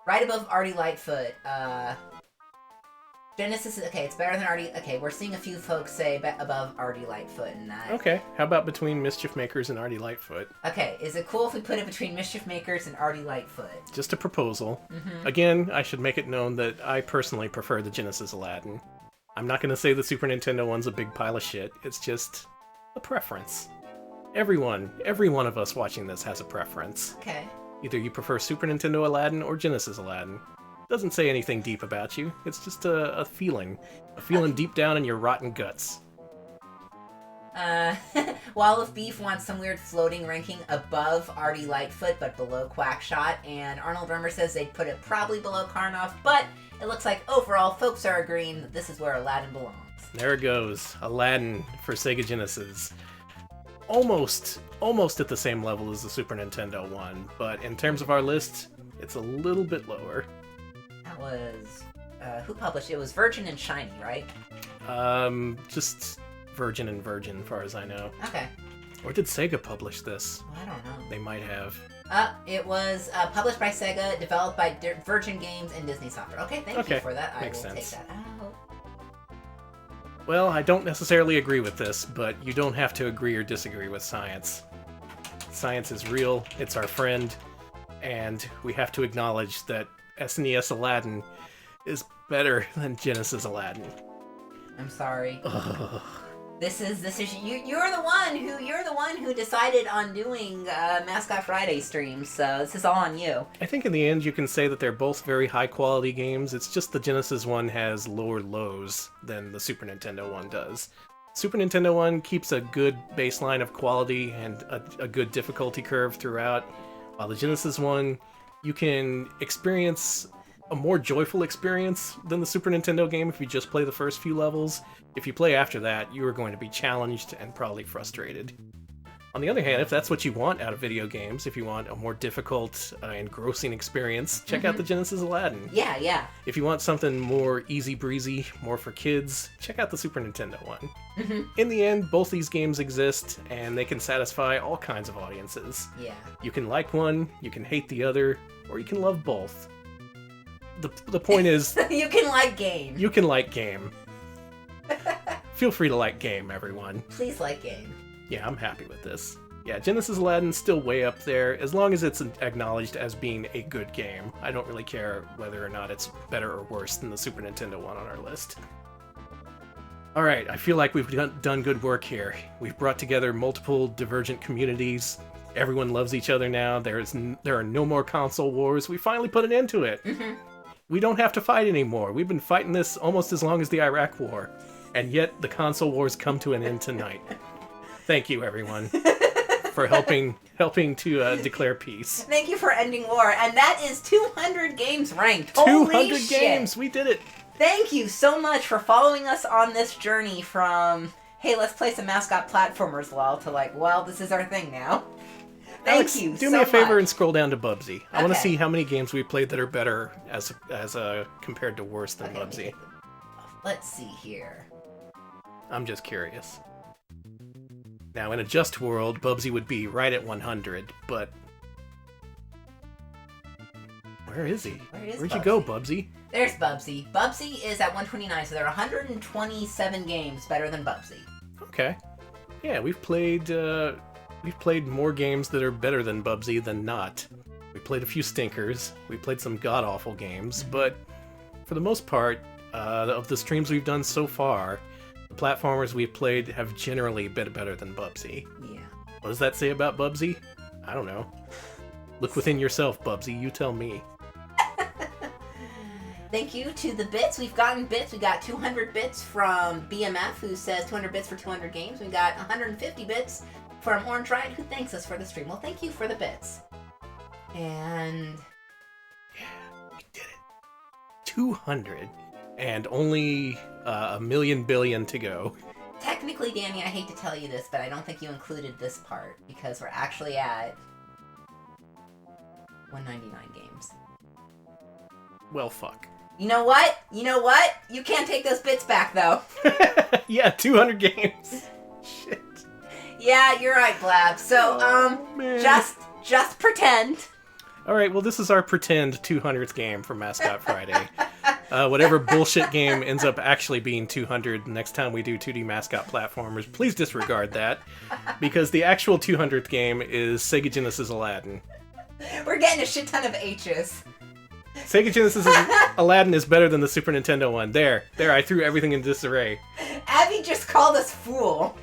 Right above Artie Lightfoot. Genesis is okay. It's better than Artie. Okay, we're seeing a few folks say above Artie Lightfoot and that. Okay, how about between Mischief Makers and Artie Lightfoot? Okay, is it cool if we put it between Mischief Makers and Artie Lightfoot? Just a proposal. Mm-hmm. Again, I should make it known that I personally prefer the Genesis Aladdin. I'm not going to say the Super Nintendo one's a big pile of shit. It's just a preference. Every one of us watching this has a preference. Okay. Either you prefer Super Nintendo Aladdin or Genesis Aladdin. Doesn't say anything deep about you. It's just a feeling. A feeling deep down in your rotten guts. Wall of Beef wants some weird floating ranking above Artie Lightfoot but below Quackshot, and Arnold Rummer says they'd put it probably below Karnoff, but it looks like overall folks are agreeing that this is where Aladdin belongs. There it goes. Aladdin for Sega Genesis. Almost at the same level as the Super Nintendo one, but in terms of our list, it's a little bit lower. That was... who published it? It was Virgin and Shiny, right? Just Virgin and Virgin, far as I know. Okay. Or did Sega publish this? Well, I don't know. They might have. It was published by Sega, developed by Virgin Games and Disney Software. Okay, thank you for that. Makes I will sense. take that out. Well, I don't necessarily agree with this, but you don't have to agree or disagree with science. Science is real, it's our friend, and we have to acknowledge that SNES Aladdin is better than Genesis Aladdin. I'm sorry. Ugh. This is you're the one who decided on doing Mascot Friday streams, so this is all on you. I think in the end you can say that they're both very high quality games. It's just the Genesis one has lower lows than the Super Nintendo one does. Super Nintendo one keeps a good baseline of quality and a good difficulty curve throughout, while the Genesis one, you can experience a more joyful experience than the Super Nintendo game if you just play the first few levels. If you play after that, you are going to be challenged and probably frustrated. On the other hand, if that's what you want out of video games, if you want a more difficult, engrossing experience, check out the Genesis Aladdin. Yeah. If you want something more easy breezy, more for kids, check out the Super Nintendo one. In the end, both these games exist, and they can satisfy all kinds of audiences. Yeah. You can like one, you can hate the other, or you can love both. The point is... You can like game. You can like game. Feel free to like game, everyone. Please like game. Yeah, I'm happy with this. Yeah, Genesis Aladdin's still way up there, as long as it's acknowledged as being a good game. I don't really care whether or not it's better or worse than the Super Nintendo one on our list. Alright, I feel like we've done good work here. We've brought together multiple divergent communities. Everyone loves each other now. There are no more console wars. We finally put an end to it. We don't have to fight anymore. We've been fighting this almost as long as the Iraq War. And yet, the console wars come to an end tonight. Thank you, everyone, for helping to declare peace. Thank you for ending war, and that is 200 games ranked. 200 Holy games! shit. We did it! Thank you so much for following us on this journey from, hey, let's play some Mascot platformers, lol, to like, well, this is our thing now. Thank Alex, you do so me a favor much. and scroll down to Bubsy. I want to Okay. see how many games we played that are better as compared to worse than Okay, Bubsy. let's see here. I'm just curious. Now, in a just world, Bubsy would be right at 100, but... Where is he? Where'd you go, Bubsy? There's Bubsy. Bubsy is at 129, so there are 127 games better than Bubsy. Okay. Yeah, we've played more games that are better than Bubsy than not. We played a few stinkers. We played some god-awful games, but for the most part, of the streams we've done so far, the platformers we've played have generally been better than Bubsy. Yeah. What does that say about Bubsy? I don't know. Look within yourself, Bubsy. You tell me. Thank you to the bits. We've gotten bits. We got 200 bits from BMF, who says 200 bits for 200 games. We got 150 bits from Orange Ride, who thanks us for the stream. Well, thank you for the bits. And... Yeah, we did it. 200. And only a million billion to go. technically, Danny, I hate to tell you this, but I don't think you included this part, because we're actually at 199 games. Well, fuck. You know what? You know what? You can't take those bits back, though. Yeah, 200 games. Shit. Yeah, you're right, Blab. So, man. just pretend. All right, well, this is our pretend 200th game for Mascot Friday. Whatever bullshit game ends up actually being 200 next time we do 2D Mascot platformers, please disregard that, because the actual 200th game is Sega Genesis Aladdin. We're getting a shit ton of H's. Sega Genesis Aladdin is better than the Super Nintendo one. There, I threw everything in disarray. Abby just called us fool.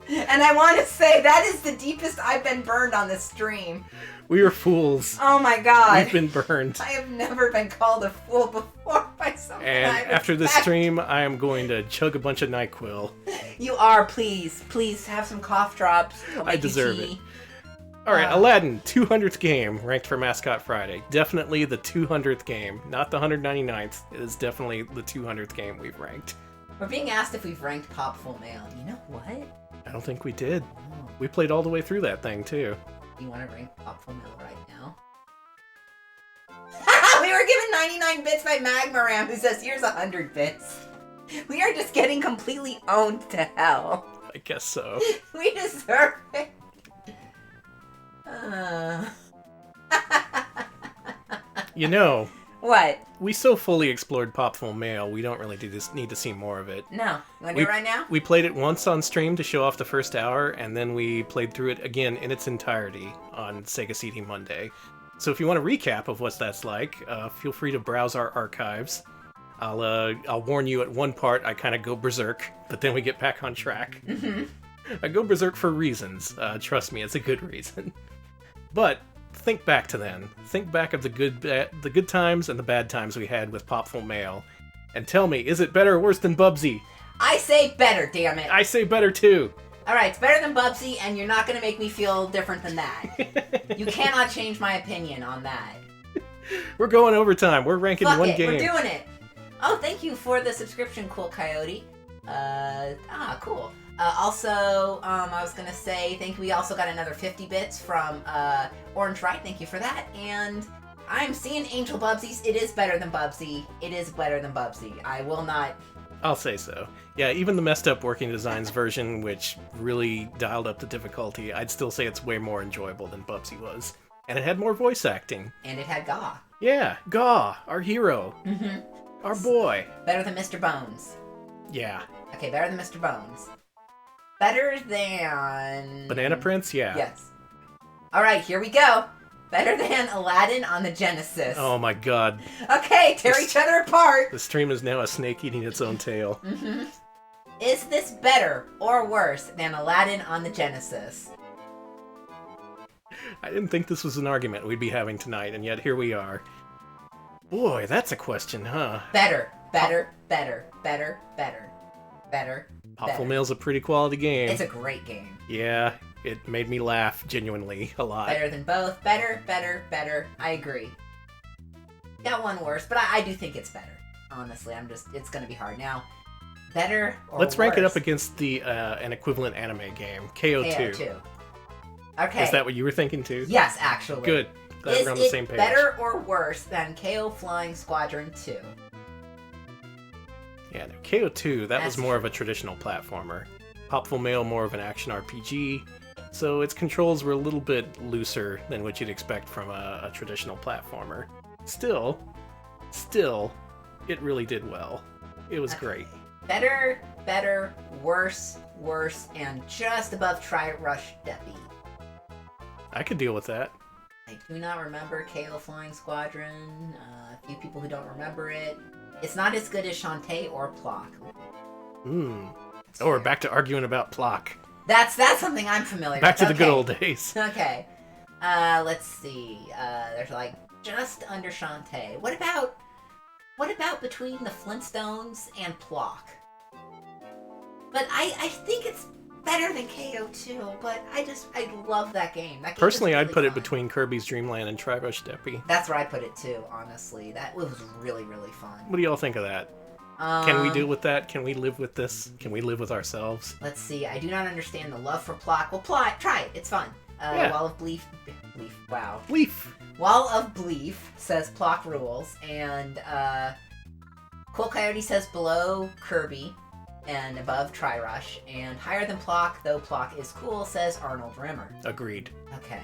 And I want to say that is the deepest I've been burned on this stream. We are fools. Oh my god. We've been burned. I have never been called a fool before by someone. And I after this respect. stream, I am going to chug a bunch of NyQuil. You are, please. Please have some cough drops. I'll make you deserve tea. it. Alright, Aladdin, 200th game, ranked for Mascot Friday. Definitely the 200th game, not the 199th. It is definitely the 200th game we've ranked. We're being asked if we've ranked Pop Full Mail. You know what? I don't think we did. Oh, We played all the way through that thing, too. you want to rank Pop Full Mail right now? We were given 99 bits by Magmaram, who says, here's 100 bits. We are just getting completely owned to hell. I guess so. We deserve it. You know, What? we so fully explored Popful Mail, we don't really need to see more of it. No. You want to do it right now? We played it once on stream to show off the first hour, and then we played through it again in its entirety on Sega CD Monday. So if you want a recap of what that's like, feel free to browse our archives. I'll warn you, at one part I kind of go berserk, but then we get back on track. Mm-hmm. I go berserk for reasons. Trust me, it's a good reason. But think back to then. Think back of the good times and the bad times we had with Popful Mail, and tell me, is it better or worse than Bubsy? I say better, damn it. I say better too. Alright, it's better than Bubsy, and you're not going to make me feel different than that. You cannot change my opinion on that. We're going overtime. We're ranking Fuck one it, game. we're doing it. Oh, thank you for the subscription, Cool Coyote. Cool. Also, I was going to say thank you. We also got another 50 bits from Orange Right. Thank you for that. And I'm seeing Angel Bubsies. It is better than Bubsy. It is better than Bubsy. I will not... I'll say so. Yeah, even the messed up Working Designs version, which really dialed up the difficulty, I'd still say it's way more enjoyable than Bubsy was. And it had more voice acting. And it had Gaw. Yeah, Gaw, our hero. Mm-hmm. Our boy. Better than Mr. Bones. Yeah. Okay, better than Mr. Bones. Better than... Banana Prince? Yeah. Yes. Alright, here we go. Better than Aladdin on the Genesis. Oh my god. Okay, tear each other apart. The stream is now a snake eating its own tail. Mm-hmm. Is this better or worse than Aladdin on the Genesis? I didn't think this was an argument we'd be having tonight, and yet here we are. Boy, that's a question, huh? Better, better, better, better, better, better. Popful Mail's a pretty quality game. It's a great game. Yeah, it made me laugh genuinely a lot. Better than both. Better, better, better. I agree. Got one worse, but I do think it's better. Honestly, it's gonna be hard. Now, better or Let's worse? rank it up against the an equivalent anime game, KO2. KO2. Okay. Is that what you were thinking too? Yes, actually. Good. Glad we're on the same page. Is it better or worse than KO Flying Squadron 2? Yeah, no, KO2, that was more of a traditional platformer. Popful Mail, more of an action RPG, so its controls were a little bit looser than what you'd expect from a traditional platformer. Still, it really did well. It was great. Better, better, worse, and just above Tri-Rush Deppy. I could deal with that. I do not remember KO Flying Squadron. A few people who don't remember it. It's not as good as Shantae or Plock. Oh, we're back to arguing about Plock. That's something I'm familiar back with. to the good old days. Okay. Let's see. There's like just under Shantae. What about between the Flintstones and Plock? But I think it's better than KO2, but I love that game. That game Personally, really I'd put it fun. between Kirby's Dream Land and Tri-Rush Deppy. That's where I put it too, honestly. That was really, really fun. What do y'all think of that? Can we deal with that? Can we live with this? Can we live with ourselves? Let's see. I do not understand the love for Plock. Well, try it. It's fun. Yeah. Wall of Bleef. Wow. Bleef. Wall of Bleef says Plock rules, and Cool Coyote says below Kirby and above Tri-Rush, and higher than Plock, though Plock is cool, says Arnold Rimmer. Agreed. Okay.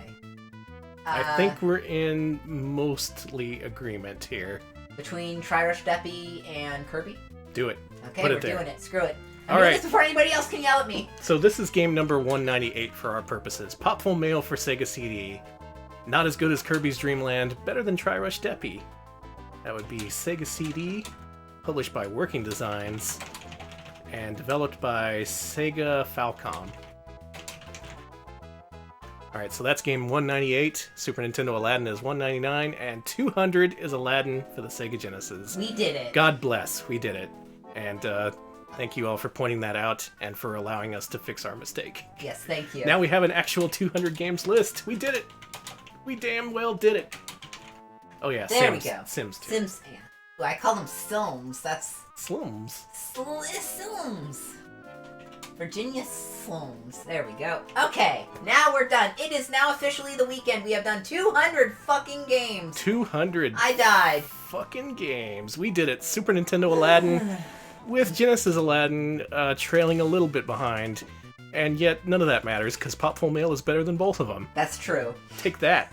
I think we're in mostly agreement here. Between Tri-Rush Deppy and Kirby? Do it. Okay, Put we're it there. doing it. Screw it. I'm All doing right. this before anybody else can yell at me. So this is game number 198 for our purposes. Popful Mail for Sega CD. Not as good as Kirby's Dream Land, better than Tri-Rush Deppy. That would be Sega CD, published by Working Designs, and developed by Sega Falcom. Alright, so that's game 198. Super Nintendo Aladdin is 199, and 200 is Aladdin for the Sega Genesis. We did it. God bless, we did it. And thank you all for pointing that out and for allowing us to fix our mistake. Yes, thank you. Now we have an actual 200 games list. We did it. We damn well did it. Oh yeah, there Sims. we go. Sims too. Sims, yeah. Well, I call them Silms. That's... Slums. Silms. Virginia Slums. There we go. Okay, now we're done. It is now officially the weekend. We have done 200 fucking games. 200 I died. fucking games. We did it. Super Nintendo Aladdin with Genesis Aladdin trailing a little bit behind. And yet none of that matters because Popful Mail is better than both of them. That's true. Take that.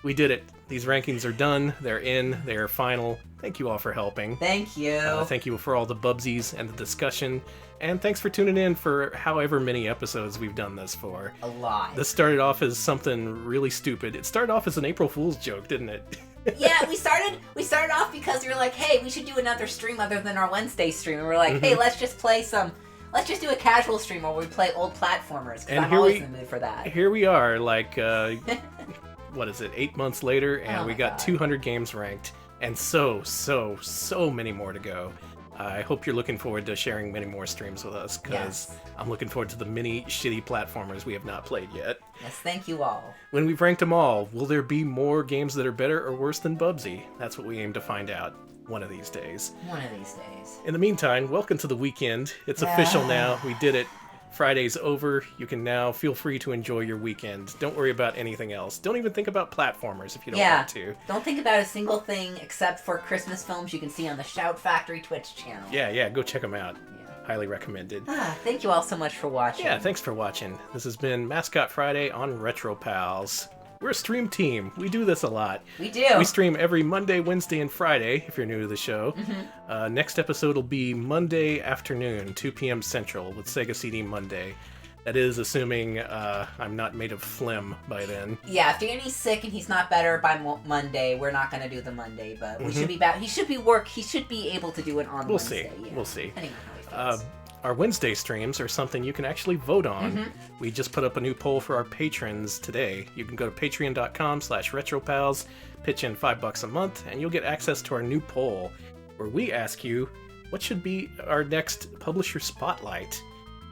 We did it. These rankings are done. They're in. They are final. Thank you all for helping. Thank you. Thank you for all the bubsies and the discussion. And thanks for tuning in for however many episodes we've done this for. A lot. This started off as something really stupid. It started off as an April Fool's joke, didn't it? Yeah, we started off because we were like, hey, we should do another stream other than our Wednesday stream. And we're like, hey, let's just do a casual stream where we play old platformers, because I'm always in the mood for that. Here we are, like, what is it, 8 months later, and we got God. 200 games ranked, and so many more to go. I hope you're looking forward to sharing many more streams with us, because I'm looking forward to the many shitty platformers we have not played yet. Yes, thank you all. When we've ranked them all, will there be more games that are better or worse than Bubsy? That's what we aim to find out one of these days. One of these days. In the meantime, welcome to the weekend. It's official now. We did it. Friday's over. You can now feel free to enjoy your weekend. Don't worry about anything else. Don't even think about platformers if you don't want to. Don't think about a single thing except for Christmas films you can see on the Shout Factory Twitch channel. Yeah, go check them out. Highly recommended. Thank you all so much for watching. Yeah, thanks for watching. This has been Mascot Friday on Retro Pals. We're a stream team. We do this a lot. We do. We stream every Monday, Wednesday, and Friday, if you're new to the show. Next episode will be Monday afternoon, 2 p.m. Central, with Sega CD Monday. That is assuming I'm not made of phlegm by then. Yeah, if Danny's sick and he's not better by Monday, we're not going to do the Monday, but we should be back. He should be able to do it on Wednesday. We'll see. Depending on how he feels. Our Wednesday streams are something you can actually vote on. We just put up a new poll for our patrons today. You can go to patreon.com/retropals, pitch in $5 a month, and you'll get access to our new poll, where we ask you, what should be our next publisher spotlight?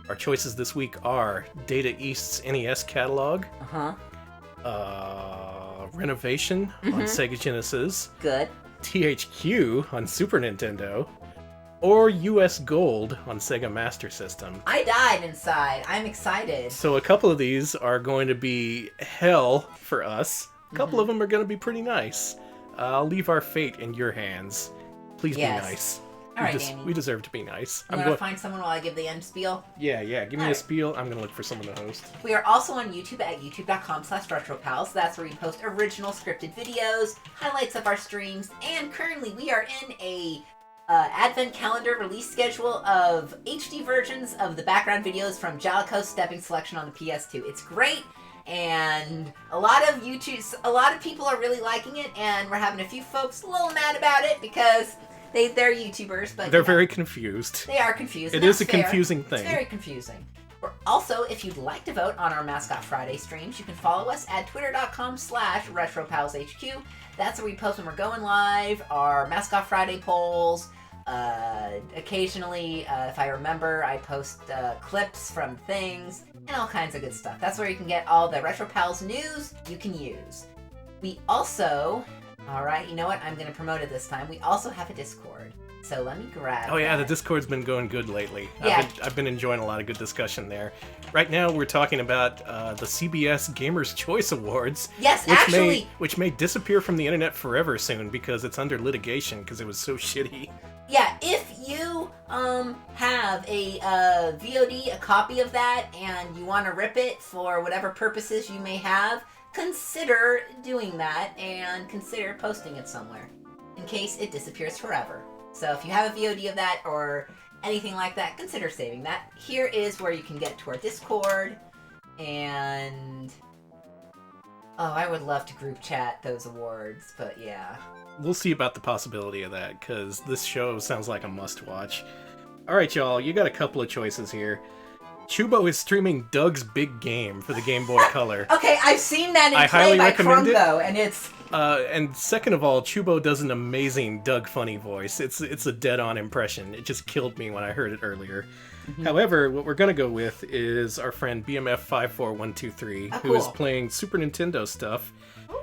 Our choices this week are Data East's NES catalog, Renovation on Sega Genesis, Good. THQ on Super Nintendo, or US Gold on Sega Master System. I died inside. I'm excited. So a couple of these are going to be hell for us. A couple of them are going to be pretty nice. I'll leave our fate in your hands. Please be nice. All right, Danny. We deserve to be nice. You want to find someone while I give the end spiel? Yeah. Give me a spiel. I'm going to look for someone to host. We are also on YouTube at youtube.com/retropals. That's where we post original scripted videos, highlights of our streams, and currently we are in a advent calendar release schedule of HD versions of the background videos from Jalico's Stepping Selection on the PS2. It's great, and a lot of people are really liking it, and we're having a few folks a little mad about it because they're YouTubers, but they're very confused. They are confused. It is a confusing thing. It's very confusing. Also, if you'd like to vote on our Mascot Friday streams, you can follow us at twitter.com/retropalshq. That's where we post when we're going live, our Mascot Friday polls. Occasionally, if I remember, I post clips from things and all kinds of good stuff. That's where you can get all the Retro Pals news you can use. We also, alright, you know what? I'm going to promote it this time. We also have a Discord. So let me grab the Discord's been going good lately. Yeah. I've been enjoying a lot of good discussion there. Right now we're talking about the CBS Gamers' Choice Awards. Yes, which may disappear from the internet forever soon because it's under litigation because it was so shitty. Yeah, if you have a VOD, a copy of that, and you want to rip it for whatever purposes you may have, consider doing that and consider posting it somewhere in case it disappears forever. So if you have a VOD of that or anything like that, consider saving that. Here is where you can get to our Discord, and I would love to group chat those awards, but yeah. We'll see about the possibility of that, because this show sounds like a must-watch. Alright, y'all, you got a couple of choices here. Chubo is streaming Doug's Big Game for the Game Boy Color. Okay, I've seen that in I play highly by recommend Crumbo, and it's... and second of all, Chubo does an amazing Doug Funny voice. It's a dead-on impression. It just killed me when I heard it earlier. However, what we're going to go with is our friend BMF54123, who is playing Super Nintendo stuff.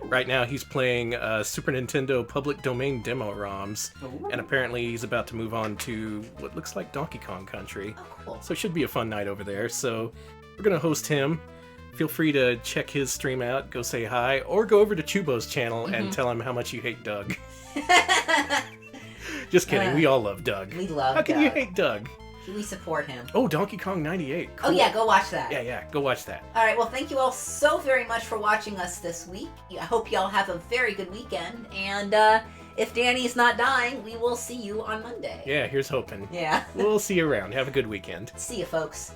Right now, he's playing Super Nintendo public domain demo ROMs, and apparently he's about to move on to what looks like Donkey Kong Country. Oh, cool. So it should be a fun night over there. So we're going to host him. Feel free to check his stream out, go say hi, or go over to Chubo's channel and tell him how much you hate Doug. Just kidding, we all love Doug. We love How can Doug. you hate Doug? We support him. Oh, Donkey Kong 98. Cool. Oh yeah, go watch that. Yeah, go watch that. Alright, well thank you all so very much for watching us this week. I hope y'all have a very good weekend, and if Danny's not dying, we will see you on Monday. Yeah, here's hoping. Yeah. We'll see you around. Have a good weekend. See you, folks.